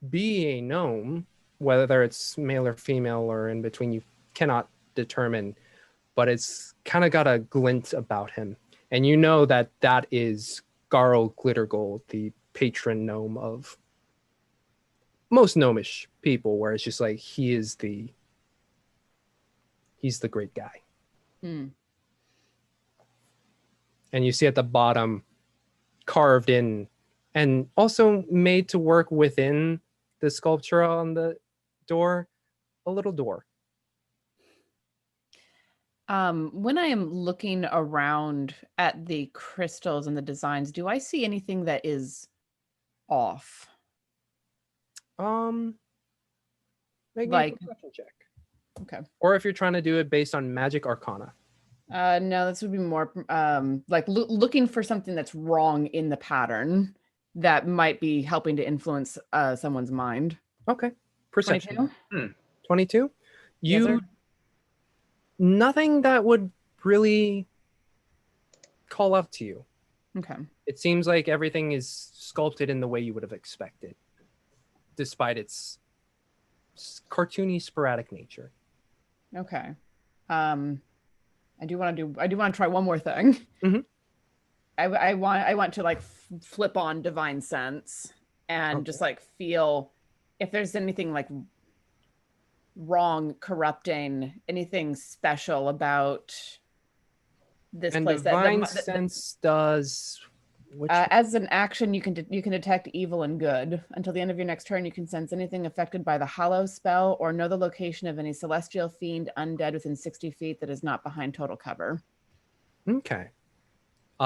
be a gnome, whether it's male or female or in between, you cannot determine, but it's kind of got a glint about him. And you know that is Garl Glittergold, the patron gnome of most gnomish people, where it's just like he's the great guy. And you see at the bottom, carved in and also made to work within the sculpture on the door, a little door. When I am looking around at the crystals and the designs, do I see anything that is off? Make me Like- a perception check. Okay. Or if you're trying to do it based on magic arcana. No, this would be more like looking for something that's wrong in the pattern that might be helping to influence someone's mind. Okay. Perception. 22? 22? Yes, sir. Nothing that would really call out to you. Okay. It seems like everything is sculpted in the way you would have expected, despite its cartoony, sporadic nature. Okay. I do want to try one more thing. Mhm. I want to like flip on divine sense and just like feel if there's anything like wrong, corrupting, anything special about this And place. divine sense does which as an action, you can detect evil and good. Until the end of your next turn, you can sense anything affected by the Hollow spell or know the location of any celestial fiend undead within 60 feet that is not behind total cover. Okay.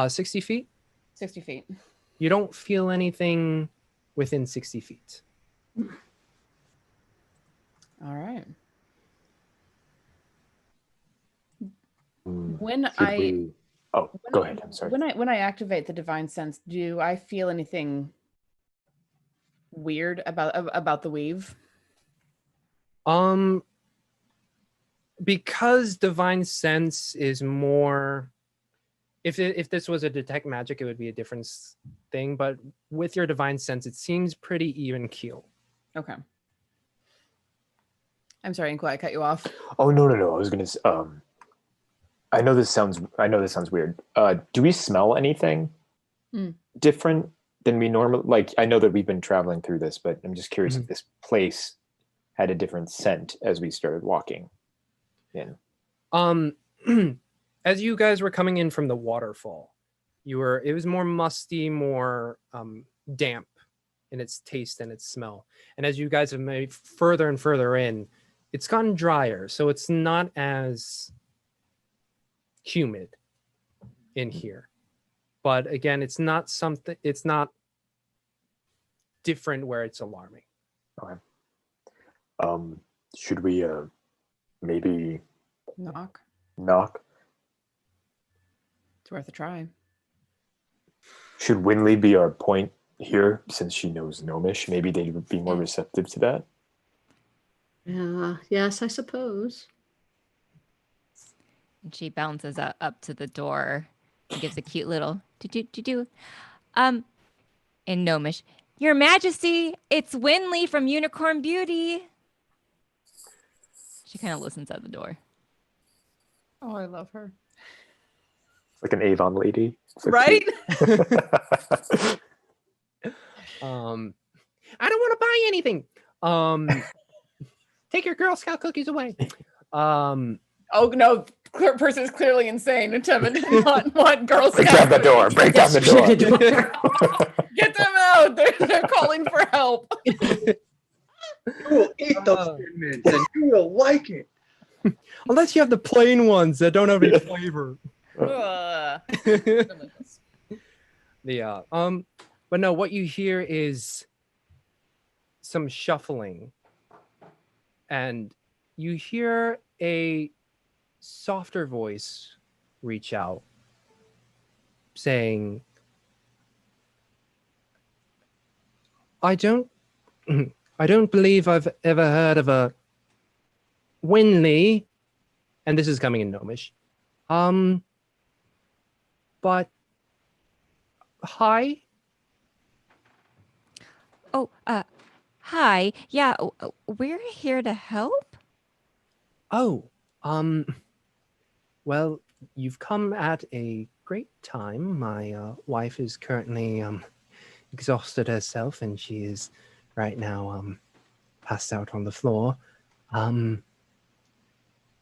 60 feet? 60 feet. You don't feel anything within 60 feet. All right. Go ahead. I'm sorry. When I activate the divine sense, do I feel anything weird about the weave? Because divine sense is more. If this was a detect magic, it would be a different thing. But with your divine sense, it seems pretty even keel. Okay. I'm sorry, Inqua, I cut you off. Oh no! I was gonna. I know this sounds weird. Do we smell anything different than we normally? Like, I know that we've been traveling through this, but I'm just curious if this place had a different scent as we started walking in. As you guys were coming in from the waterfall, it was more musty, more damp in its taste and its smell. And as you guys have made further and further in, it's gotten drier, so it's not as humid in here. But again, it's not different where it's alarming. Okay. Should we maybe knock? It's worth a try. Should Winley be our point here, since she knows Gnomish? Maybe they would be more receptive to that. Yes, I suppose. And she bounces up to the door and gives a cute little do. In Gnomish, Your Majesty, it's Winley from Unicorn Beauty. She kind of listens at the door. Oh, I love her. Like an Avon lady. Right? I don't want to buy anything. Take your Girl Scout cookies away. Oh no, person is clearly insane and not want Girl Scouts. Break down the door. Break down the door. Get them out. They're calling for help. You will eat those mints and you will like it. Unless you have the plain ones that don't have any flavor. Yeah. But no, what you hear is some shuffling. And you hear a softer voice reach out saying, I don't believe I've ever heard of a Winley, and this is coming in Gnomish. But hi. Oh, hi. Yeah, we're here to help. Oh, well, you've come at a great time. My wife is currently exhausted herself, and she is right now passed out on the floor.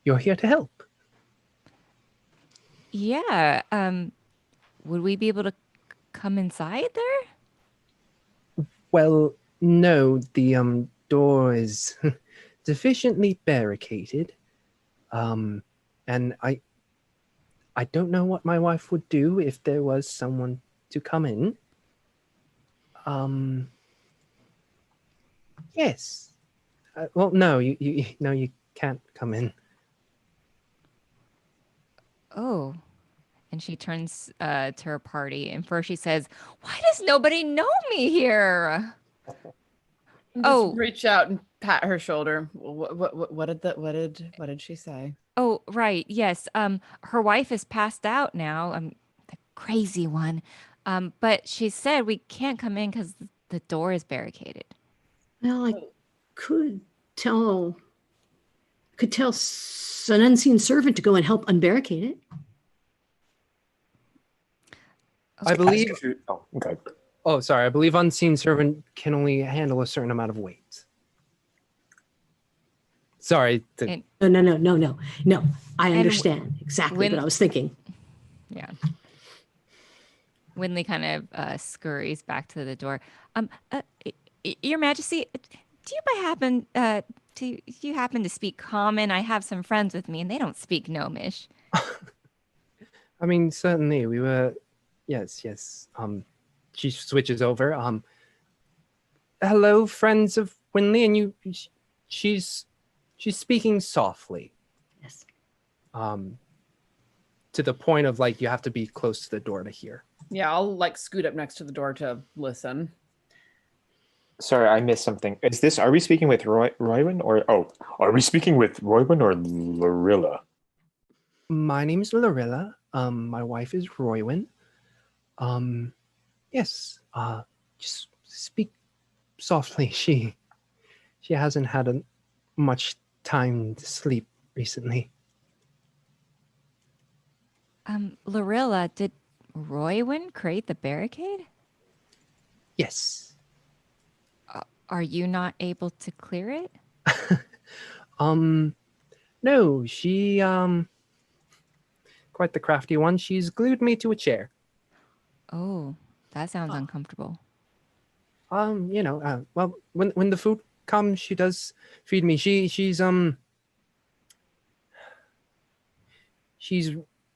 You're here to help. Yeah. Would we be able to come inside there? Well, no, the door is sufficiently barricaded. And I don't know what my wife would do if there was someone to come in. Yes. Well, no, no, you can't come in. Oh. And she turns to her party, and first she says, "Why does nobody know me here?" Just reach out and pat her shoulder. What did she say? Oh, right. Yes. Her wife is passed out now. The crazy one. But she said we can't come in because the door is barricaded. Well, I could tell an unseen servant to go and help unbarricade it. I believe. Oh, okay. Oh, sorry. I believe unseen servant can only handle a certain amount of weight. Sorry. No. I understand exactly what I was thinking. Yeah. Winley kind of scurries back to the door. Your Majesty, do you happen to speak Common? I have some friends with me, and they don't speak Gnomish. I mean, certainly we were. Yes. She switches over. Hello, friends of Winley, and she's speaking softly. Yes. To the point of like you have to be close to the door to hear. Yeah, I'll like scoot up next to the door to listen. Sorry, I missed something. Are we speaking with Roywin or are we speaking with Roywin or Lorilla? My name is Lorilla. My wife is Roywin. Yes. Just speak softly. She hasn't had much time to sleep recently. Lorilla, did Roywin create the barricade? Yes. Are you not able to clear it? No, she quite the crafty one. She's glued me to a chair. Oh, that sounds uncomfortable. Well, when the food comes, she does feed me. She's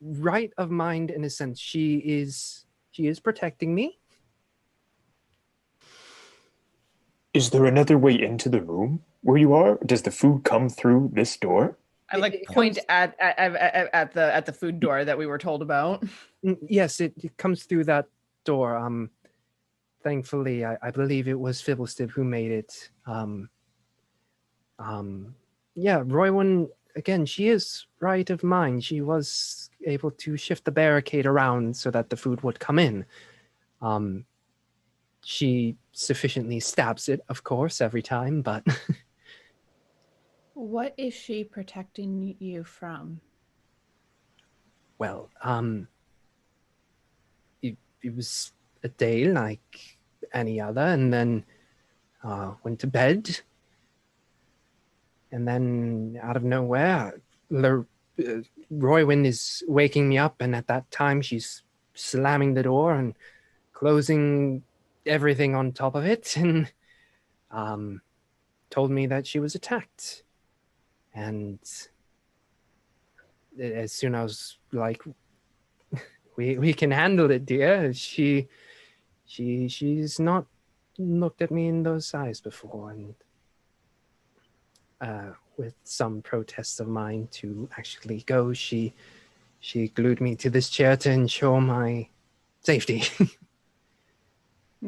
right of mind in a sense. She is protecting me. Is there another way into the room where you are? Does the food come through this door? I like point at the food door that we were told about. Yes, it comes through that door. Thankfully, I believe it was Fibblestib who made it. Yeah, Roywin, again, she is right of mind. She was able to shift the barricade around so that the food would come in. She sufficiently stabs it, of course, every time, but... What is she protecting you from? Well, it was a day like any other, and then went to bed. And then out of nowhere, Roywin is waking me up, and at that time she's slamming the door and closing everything on top of it, and told me that she was attacked. And as soon as I was like, we can handle it, dear. She's not looked at me in those eyes before, and with some protests of mine to actually go, she glued me to this chair to ensure my safety.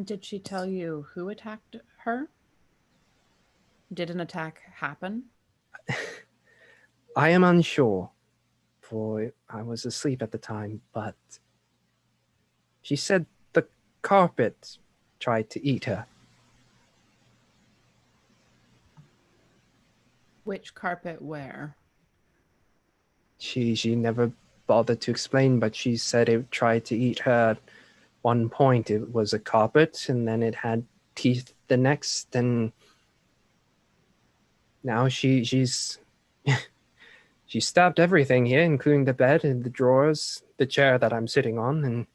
Did she tell you who attacked her? Did an attack happen? I am unsure, for I was asleep at the time, but she said the carpet tried to eat her. Which carpet where? She never bothered to explain, but she said it tried to eat her at one point. It was a carpet, and then it had teeth the next, and now she's she stabbed everything here, including the bed and the drawers, the chair that I'm sitting on, and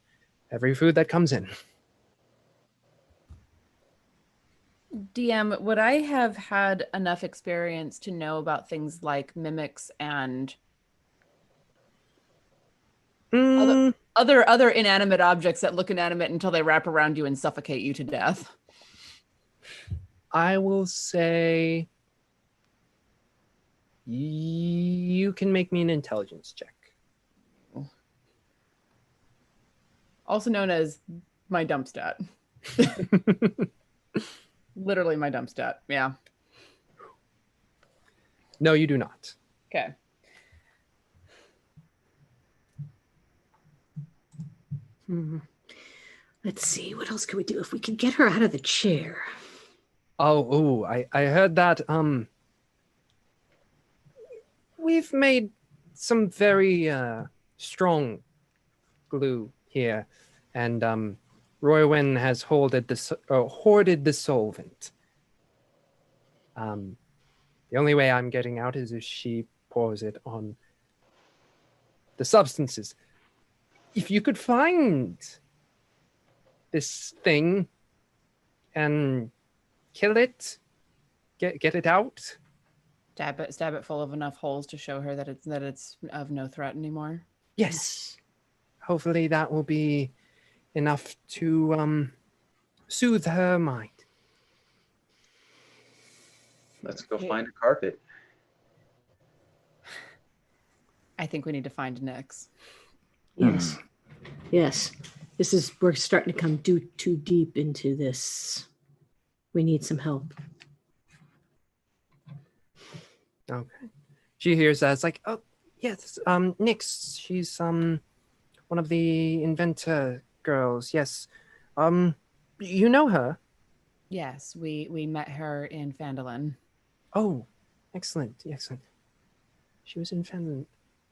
every food that comes in. DM, would I have had enough experience to know about things like mimics and other inanimate objects that look inanimate until they wrap around you and suffocate you to death? I will say you can make me an intelligence check. Also known as my dump stat. Literally my dump stat. Yeah. No, you do not. Okay. Let's see, what else can we do if we could get her out of the chair? I heard that we've made some very strong glue here, and Roywin has hoarded the solvent. The only way I'm getting out is if she pours it on the substances. If you could find this thing and kill it, get it out. Stab it full of enough holes to show her that it's of no threat anymore. Yes. Hopefully that will be enough to soothe her mind. Let's go find a carpet. I think we need to find Nyx. Yes. Yes. We're starting to come too deep into this. We need some help. Okay. She hears that. It's like, oh, yes, Nyx. She's one of the inventor girls. Yes. You know her? Yes, we met her in Phandalin. Oh, excellent. She was in Phandalin.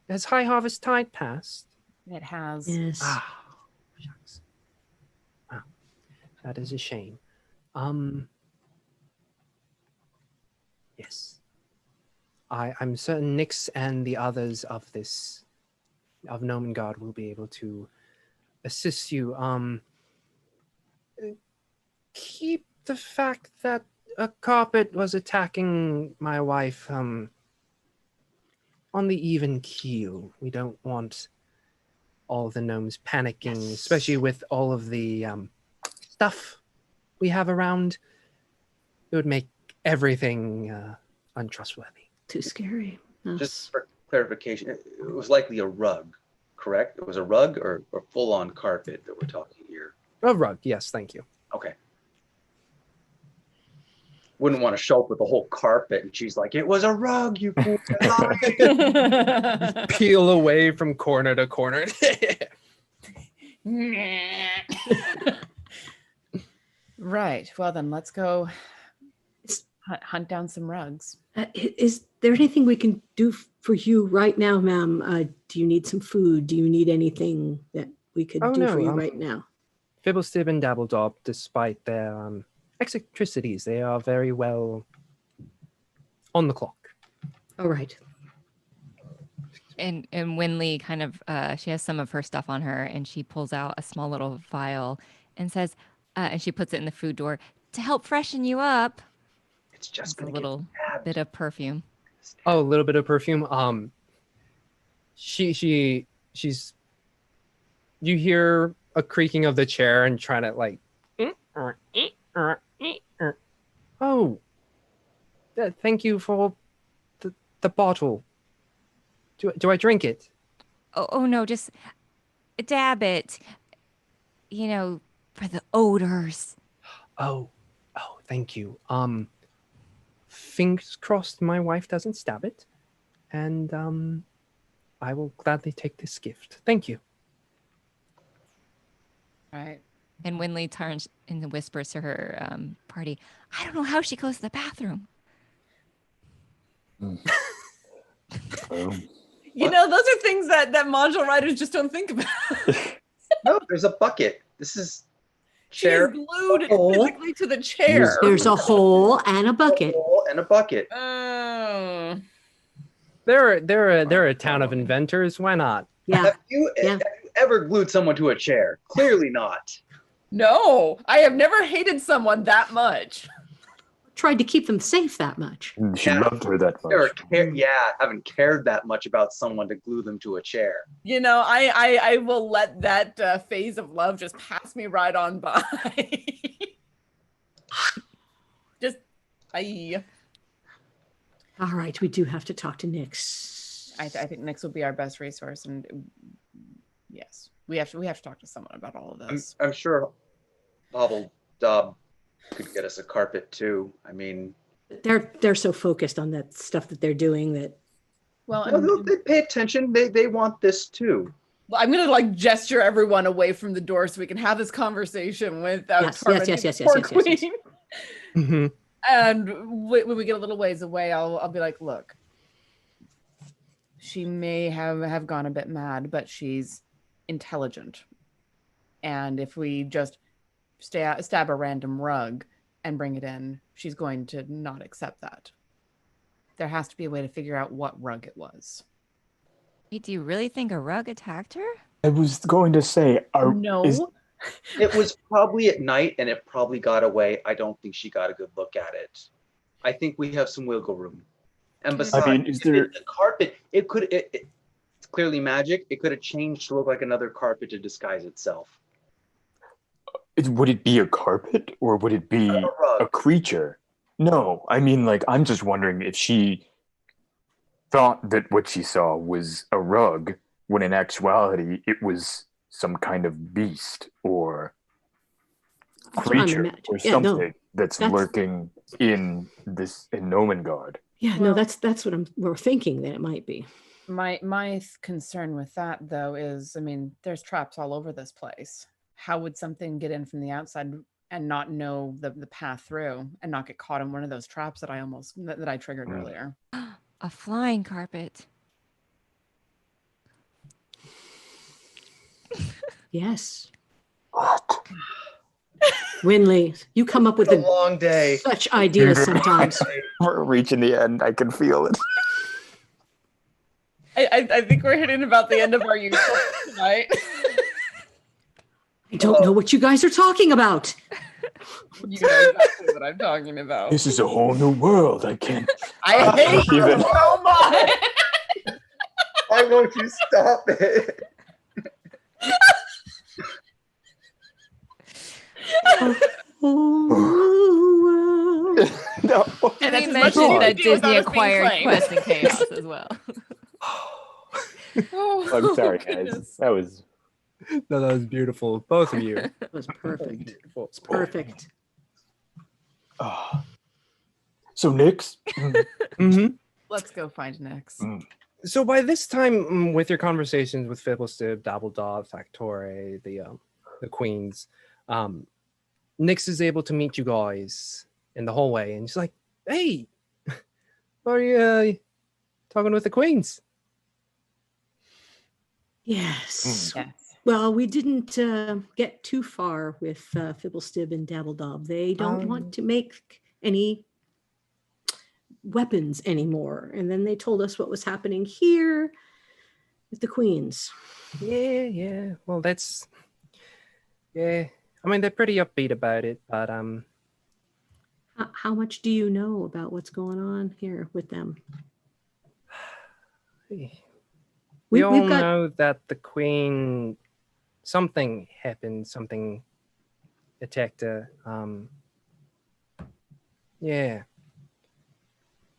Has High Harvest Tide passed? It has. Yes. Ah, shucks. Wow, that is a shame. Yes. I'm certain Nyx and the others of Nomengard will be able to assist you. Keep the fact that a carpet was attacking my wife on the even keel. We don't want all the gnomes panicking, especially with all of the stuff we have around. It would make everything untrustworthy. Too scary. Yes. Just for clarification, it was likely a rug, correct? It was a rug or full-on carpet that we're talking here? A rug, yes, thank you. Okay. Wouldn't want to show up with a whole carpet and she's like, it was a rug, you fool. Peel away from corner to corner. Right. Well, then let's go hunt down some rugs. Is there anything we can do for you right now, ma'am? Do you need some food? Do you need anything that we could do for you right now? Fibblestib and Dabbledob, despite their eccentricities, they are very well on the clock. All right. And Winley kind of, she has some of her stuff on her, and she pulls out a small little vial and says, and she puts it in the food door, to help freshen you up. It's just a little bit of perfume. Oh, a little bit of perfume. She's, you hear a creaking of the chair and trying to like, oh, thank you for the bottle. Do I drink it? Oh no, just dab it. You know, for the odors. Oh, thank you. Fingers crossed my wife doesn't stab it. And I will gladly take this gift. Thank you. All right. And Winley turns and whispers to her party, I don't know how she goes to the bathroom. You know, those are things that module writers just don't think about. No, there's a bucket. This is chair. She is glued physically to the chair. There's a hole and a bucket. Oh. They're a town of inventors. Why not? Yeah. Have you ever glued someone to a chair? Clearly not. No, I have never hated someone that much. Tried to keep them safe that much. She loved her that much. Haven't cared that much about someone to glue them to a chair. You know, I will let that phase of love just pass me right on by. Aye. All right, we do have to talk to Nyx. I think Nyx will be our best resource, and yes, we have to talk to someone about all of this. I'm sure Bobble Dob could get us a carpet too. I mean, They're so focused on that stuff that they're doing that. Well, they pay attention. They want this too. Well, I'm gonna like gesture everyone away from the door so we can have this conversation without Yes. Queen. Mm-hmm. And when we get a little ways away, I'll be like, look, she may have gone a bit mad, but she's intelligent. And if we just stab a random rug and bring it in, she's going to not accept that. There has to be a way to figure out what rug it was. Wait, do you really think a rug attacked her? I was going to say, No. It was probably at night and it probably got away. I don't think she got a good look at it. I think we have some wiggle room. And besides, is there the carpet, it's clearly magic. It could have changed to look like another carpet to disguise itself. would it be a carpet or would it be A rug. a creature? No, I mean, like, I'm just wondering if she thought that what she saw was a rug when in actuality it was some kind of beast or creature or something that's lurking in Nomengard. Yeah, no, that's what we're thinking that it might be. My concern with that though is, I mean, there's traps all over this place. How would something get in from the outside and not know the path through and not get caught in one of those traps that I triggered earlier? A flying carpet. Yes. What? Winley, you come up with a long day. Such ideas sometimes. We're reaching the end. I can feel it. I think we're hitting about the end of our use tonight. I don't know what you guys are talking about. You know exactly what I'm talking about. This is a whole new world. I can't. I hate you so much. Why won't you stop it? No. And that's they as much as mentioned you that can do without Disney us being acquired claimed. Quest and Chaos as well. I'm sorry, guys. That was. No, that was beautiful. Both of you. It was perfect. Beautiful. It's perfect. So, Nyx. Mm-hmm. Let's go find Nyx. So by this time, with your conversations with Fibblestib, Dabbledog, Factore, the queens, Nyx is able to meet you guys in the hallway, and she's like, "Hey, are you talking with the queens?" Yes. Yes. Well, we didn't get too far with Fibblestib and Dabbledob. They don't want to make any weapons anymore. And then they told us what was happening here with the queens. Yeah. Well, that's I mean, they're pretty upbeat about it, but How much do you know about what's going on here with them? we all know that the queen. Something happened. Something attacked her. Yeah.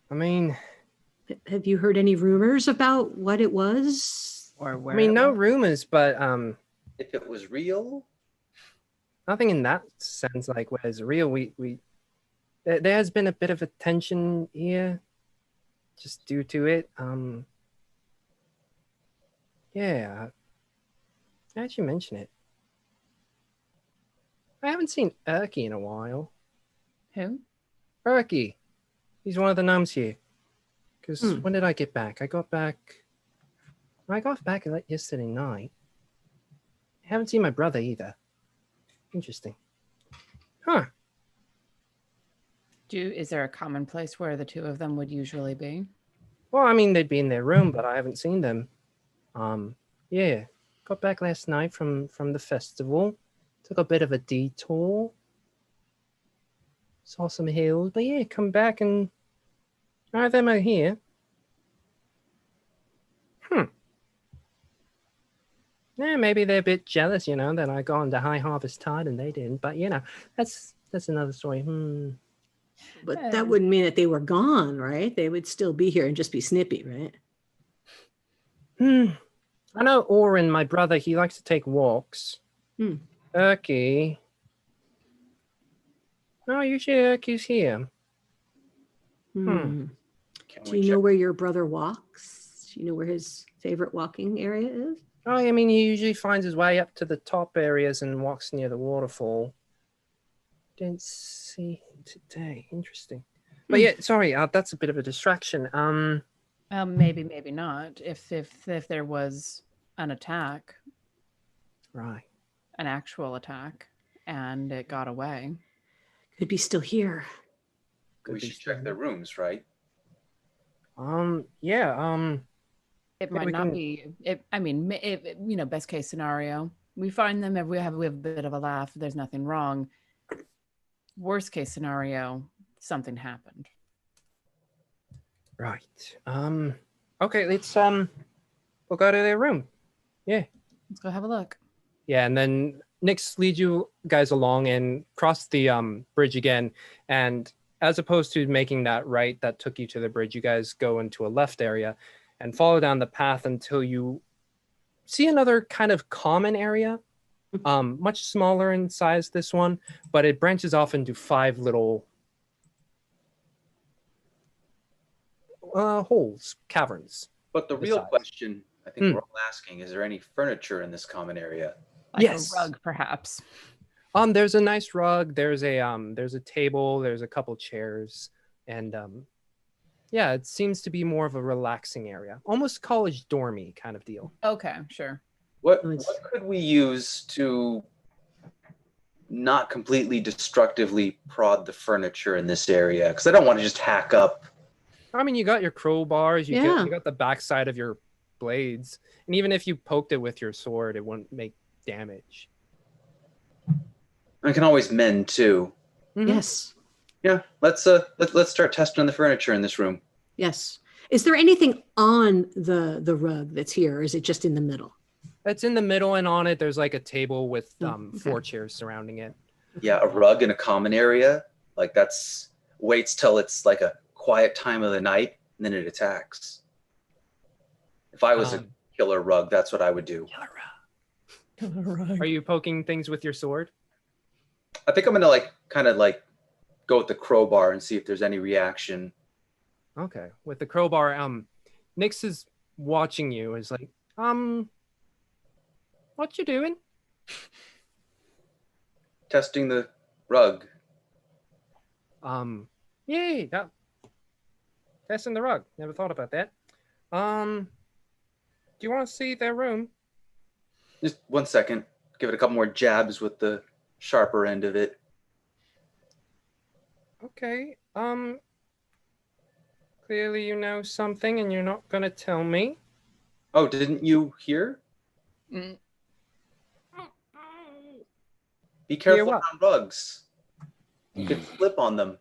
I mean, have you heard any rumors about what it was? Or where? I mean, no rumors, but If it was real, nothing in that sense. Like, where's real? There has been a bit of a tension here, just due to it. Yeah. Now that you mention it, I haven't seen Erky in a while. Who? Erky. He's one of the gnomes here. Because when did I get back? I got back like yesterday night. I haven't seen my brother either. Interesting. Huh. Is there a common place where the two of them would usually be? Well, I mean, they'd be in their room, but I haven't seen them. Yeah. Got back last night from the festival. Took a bit of a detour. Saw some hills, but yeah, come back and none of them are here. Yeah, maybe they're a bit jealous, that I got into High Harvest Tide and they didn't. But that's another story. But that wouldn't mean that they were gone, right? They would still be here and just be snippy, right? I know Orin, my brother, he likes to take walks. Urky. No, usually Urky's here. Do you know where your brother walks? Do you know where his favorite walking area is? Oh, I mean, he usually finds his way up to the top areas and walks near the waterfall. Didn't see him today. Interesting. But yeah, sorry, that's a bit of a distraction. Maybe not. If there was an attack, right, an actual attack, and it got away, could be still here. We should check their rooms, right? Yeah. It might not be. Best case scenario, we find them. We have a bit of a laugh. There's nothing wrong. Worst case scenario, something happened. Right. Okay, let's we'll go to their room. Yeah. Let's go have a look. Yeah, and then Nyx leads you guys along and cross the bridge again. And as opposed to making that right that took you to the bridge, you guys go into a left area and follow down the path until you see another kind of common area. Much smaller in size, this one, but it branches off into 5 little holes, caverns. But the real question I think we're all asking, is there any furniture in this common area? Like yes. A rug, perhaps. There's a nice rug, there's a table, there's a couple chairs, and yeah, it seems to be more of a relaxing area. Almost college dormy kind of deal. Okay, sure. What could we use to not completely destructively prod the furniture in this area? Because I don't want to just hack up. I mean, you got your crowbars, you got the backside of your blades, and even if you poked it with your sword, it wouldn't make damage. I can always mend too. Yes. Yeah, let's start testing the furniture in this room. Yes. Is there anything on the rug that's here, or is it just in the middle? It's in the middle, and on it there's like a table with 4 chairs surrounding it. Yeah, a rug in a common area, like that's waits till it's like a quiet time of the night, and then it attacks. If I was a killer rug, that's what I would do. Killer rug. Are you poking things with your sword? I think I'm gonna kind of go with the crowbar and see if there's any reaction. Okay, with the crowbar, Nyx is watching you. Is like, what you doing? Testing the rug. Yay! Testing the rug. Never thought about that. Do you want to see their room? Just 1 second. Give it a couple more jabs with the sharper end of it. Okay. Clearly you know something and you're not going to tell me. Oh, didn't you hear? Be careful around rugs. You could slip on them.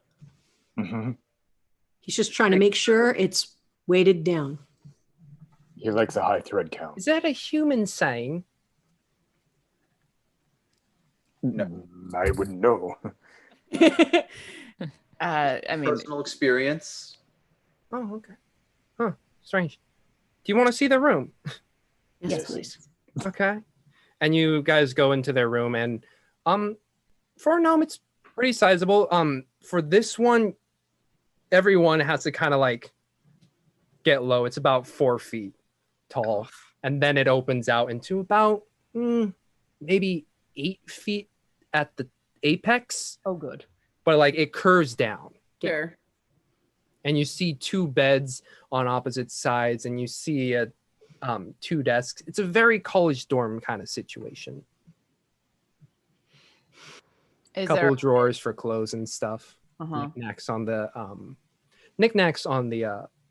Mm-hmm. He's just trying to make sure it's weighted down. He likes a high thread count. Is that a human saying? No, I wouldn't know. I mean, personal experience. Oh, okay. Huh. Strange. Do you want to see the room? Yes, please. Okay. And you guys go into their room, and for a gnome, it's pretty sizable. For this one, everyone has to kind of get low. It's about 4 feet tall, and then it opens out into about maybe 8 feet at the apex. Oh, good. But it curves down. Sure. And you see 2 beds on opposite sides, and you see 2 desks. It's a very college dorm kind of situation. A couple of drawers for clothes and stuff. Knickknacks on the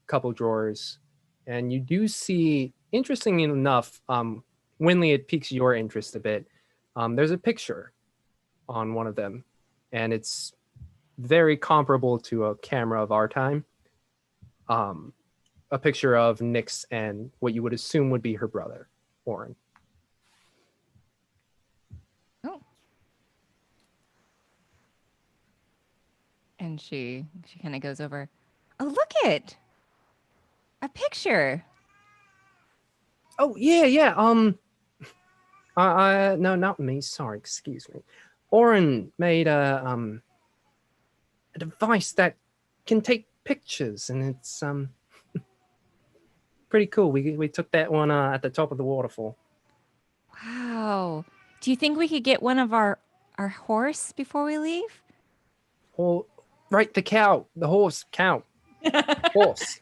couple drawers. And you do see, interestingly enough, Winley, it piques your interest a bit. There's a picture on one of them, and it's very comparable to a camera of our time. A picture of Nyx and what you would assume would be her brother, Orin. Oh. And she kind of goes over. Oh, look it! A picture. Oh yeah. No, not me. Sorry, excuse me. Oren made a device that can take pictures, and it's pretty cool. We took that one at the top of the waterfall. Wow. Do you think we could get one of our horse before we leave? Or right, the horse, cow, horse.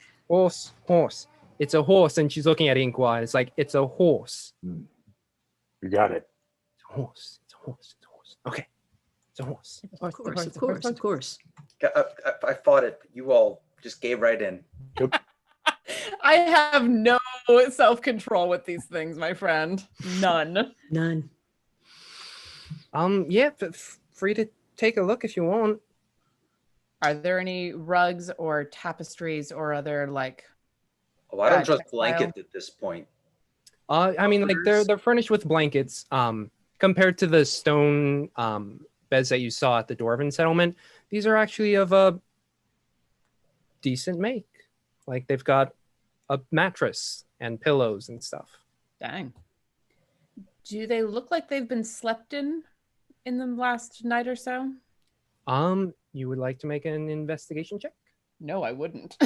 It's a horse, and she's looking at Inkwell. It's like it's a horse. You got it. It's a horse. Okay, it's a horse. Of course. I fought it, but you all just gave right in. I have no self-control with these things, my friend. None. Yeah, free to take a look if you want. Are there any rugs or tapestries or other like? Oh, I don't trust blankets at this point. I mean, like they're furnished with blankets. Compared to the stone beds that you saw at the Dwarven settlement, these are actually of a decent make. Like they've got a mattress and pillows and stuff. Dang. Do they look like they've been slept in the last night or so? You would like to make an investigation check? No, I wouldn't.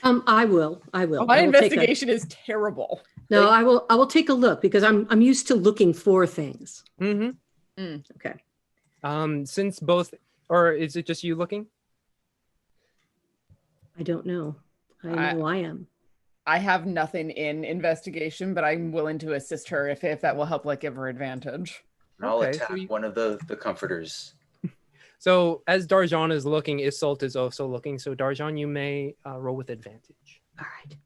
I will. My investigation is terrible. No, I will take a look because I'm used to looking for things. Okay. Since both, or is it just you looking? I don't know. I know I am. I have nothing in investigation, but I'm willing to assist her if that will help, like, give her advantage. I'll attack one of the comforters. So as Darjan is looking, Isolt is also looking. So Darjan, you may roll with advantage. All right.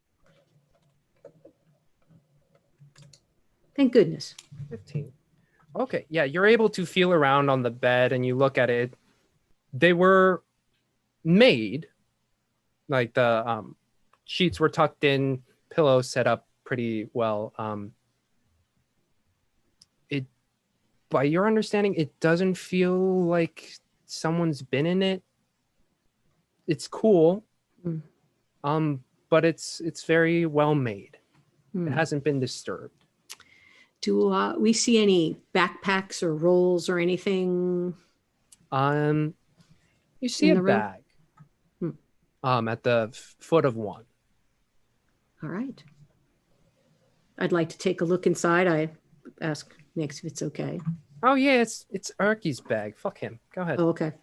Thank goodness. 15. Okay, yeah, you're able to feel around on the bed and you look at it. They were made, like the sheets were tucked in, pillows set up pretty well. By your understanding, it doesn't feel like someone's been in it. It's cool, but it's very well made. It hasn't been disturbed. Do we see any backpacks or rolls or anything? You see a bag at the foot of one. All right. I'd like to take a look inside. I ask Nix if it's okay. Oh yeah, it's Erky's bag. Fuck him. Go ahead. Oh, okay.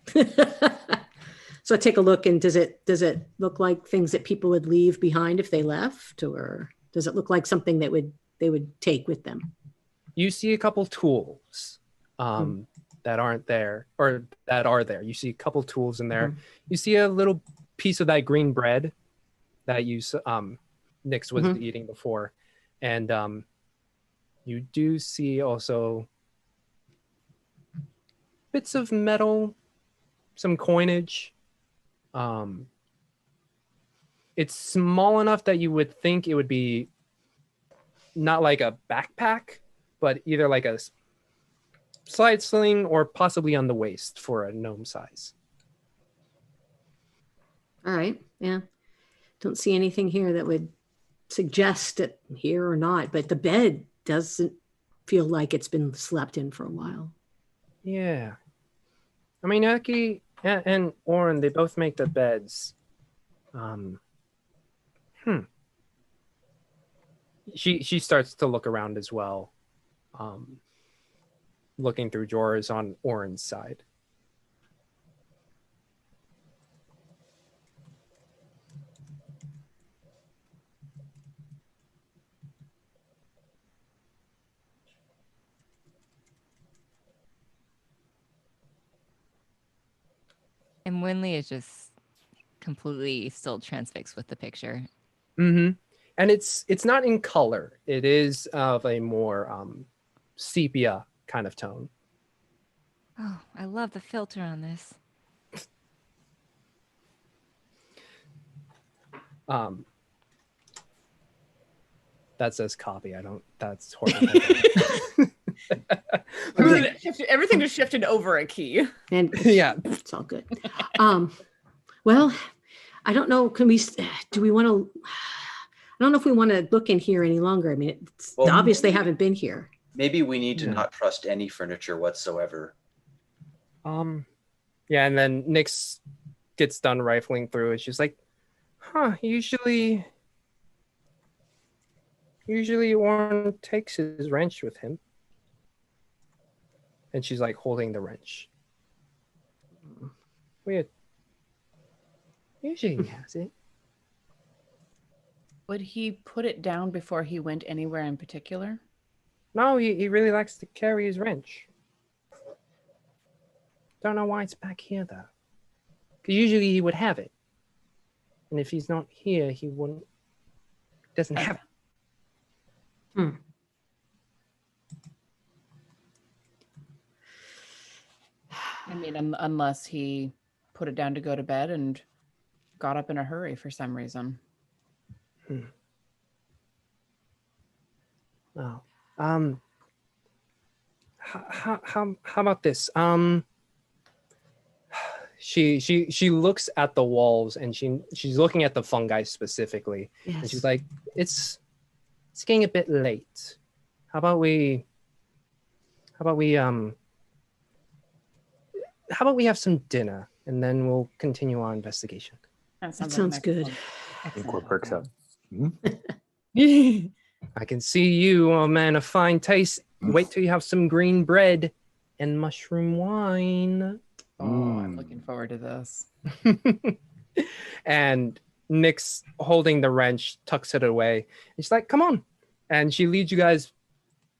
So I take a look, and does it look like things that people would leave behind if they left, or does it look like something that they would take with them? You see a couple tools that aren't there, or that are there. You see a couple tools in there. You see a little piece of that green bread that Nix was eating before, and you do see also bits of metal, some coinage. It's small enough that you would think it would be not like a backpack, but either like a slide sling or possibly on the waist for a gnome size. All right. Yeah. Don't see anything here that would suggest it here or not, but the bed doesn't feel like it's been slept in for a while. Yeah. I mean, Erky and Oren, they both make the beds. She starts to look around as well, looking through drawers on Oren's side. And Winley is just completely still transfixed with the picture. And it's not in color. It is of a more sepia kind of tone. Oh, I love the filter on this. That says copy. That's horrible. Everything just shifted over a key. And Yeah. it's all good. Well, I don't know. Do we want to? I don't know if we want to look in here any longer. I mean, it's obvious they haven't been here. Maybe we need to not trust any furniture whatsoever. Yeah, and then Nyx gets done rifling through and she's like, usually Warren takes his wrench with him. And she's like holding the wrench. Weird. Usually he has it. Would he put it down before he went anywhere in particular? No, he really likes to carry his wrench. Don't know why it's back here though. Because usually he would have it. And if he's not here, he doesn't have it. I mean, unless he put it down to go to bed and got up in a hurry for some reason. Oh. How about this? She looks at the walls and she's looking at the fungi specifically. Yes. And she's like, it's getting a bit late. How about we have some dinner and then we'll continue our investigation. That sounds good. I think we're perks up. I can see you, a man of fine taste. Wait till you have some green bread and mushroom wine. Oh, I'm looking forward to this. And Nyx, holding the wrench, tucks it away. And she's like, come on. And she leads you guys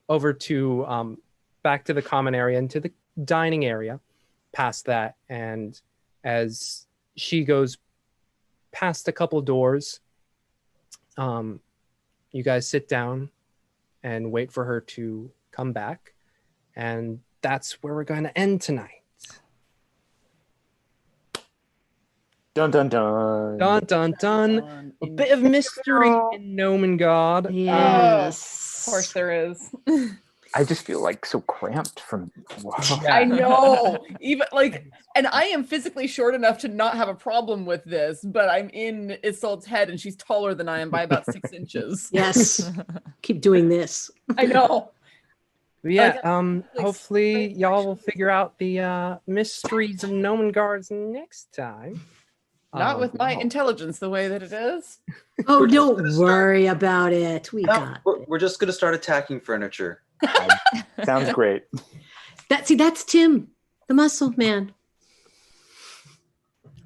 over to back to the common area, into the dining area, past that. And as she goes past a couple doors, you guys sit down and wait for her to come back. And that's where we're going to end tonight. Dun, dun, dun. Dun, dun, dun. A bit of mystery in Nomengard. Yes. Of course there is. I just feel like so cramped from. Wow. I know. Even like, and I am physically short enough to not have a problem with this, but I'm in Isolde's head and she's taller than I am by about 6 inches. Yes. Keep doing this. I know. Yeah, hopefully y'all will figure out the mysteries of Nomengard next time. Not with my intelligence the way that it is. Oh, don't worry about it. We're just going to start attacking furniture. Sounds great. That's Tim, the muscle man.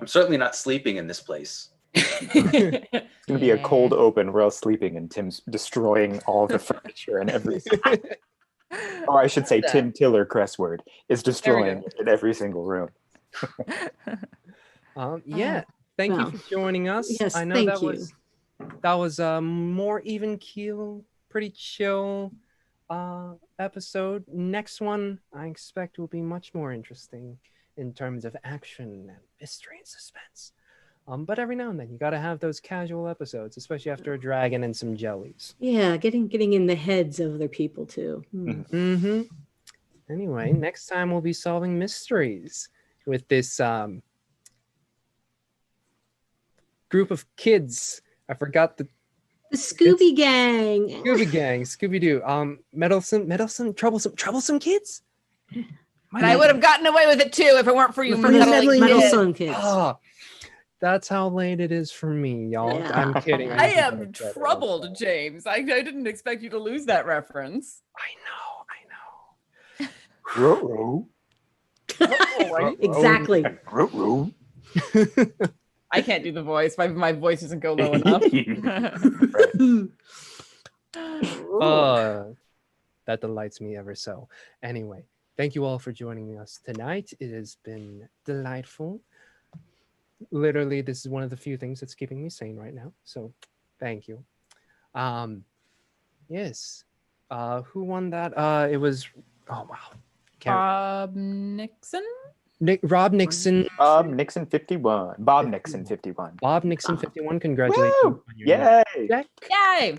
I'm certainly not sleeping in this place. It's going to be a cold open. We're all sleeping and Tim's destroying all the furniture and everything. Or I should say Tim Tiller Cressword is destroying it in every single room. Thank you for joining us. Yes, I know that was a more even keel, pretty chill episode. Next one I expect will be much more interesting in terms of action and mystery and suspense. But every now and then you got to have those casual episodes, especially after a dragon and some jellies. Yeah, getting in the heads of other people too. Mm-hmm. Anyway, next time we'll be solving mysteries with this group of kids. I forgot the Scooby Gang. Scooby-Doo. Meddlesome, troublesome kids? And I would have gotten away with it too if it weren't for you meddling kids. Oh, that's how late it is for me, y'all. Yeah. I'm kidding. I am troubled, James. I didn't expect you to lose that reference. I know. Ruh-roh. Exactly. Ruh-roh. I can't do the voice. My voice doesn't go low enough. That delights me ever so. Anyway, thank you all for joining us tonight. It has been delightful. Literally, this is one of the few things that's keeping me sane right now. So thank you. Yes. Who won that? It was, oh wow. Rob Nixon? Rob Nixon. Nixon 51. Bob Nixon 51. Bob Nixon 51. Congratulations. Woo! Yay! Yay!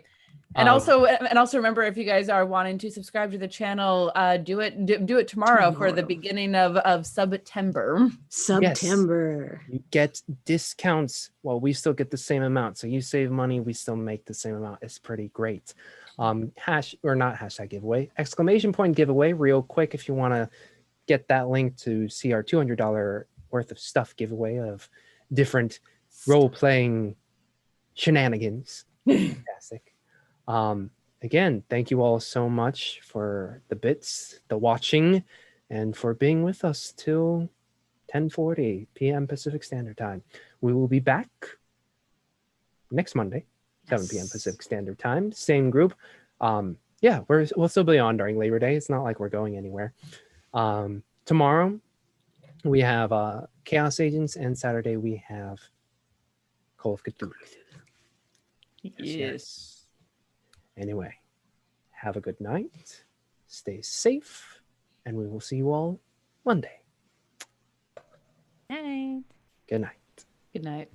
And also remember, if you guys are wanting to subscribe to the channel, do it tomorrow for the beginning of September. September. Yes. You get discounts while we still get the same amount. So you save money, we still make the same amount. It's pretty great. Hashtag giveaway, exclamation point giveaway, real quick, if you want to get that link to see our $200 worth of stuff giveaway of different role-playing shenanigans. Fantastic. Again, thank you all so much for the bits, the watching, and for being with us till 10:40 p.m. Pacific Standard Time. We will be back next Monday, 7 p.m. Pacific Standard Time. Same group. We'll still be on during Labor Day. It's not like we're going anywhere. Tomorrow we have Chaos Agents, and Saturday we have Call of Cthulhu. Yes. Anyway, have a good night. Stay safe, and we will see you all Monday. Night. Good night. Good night.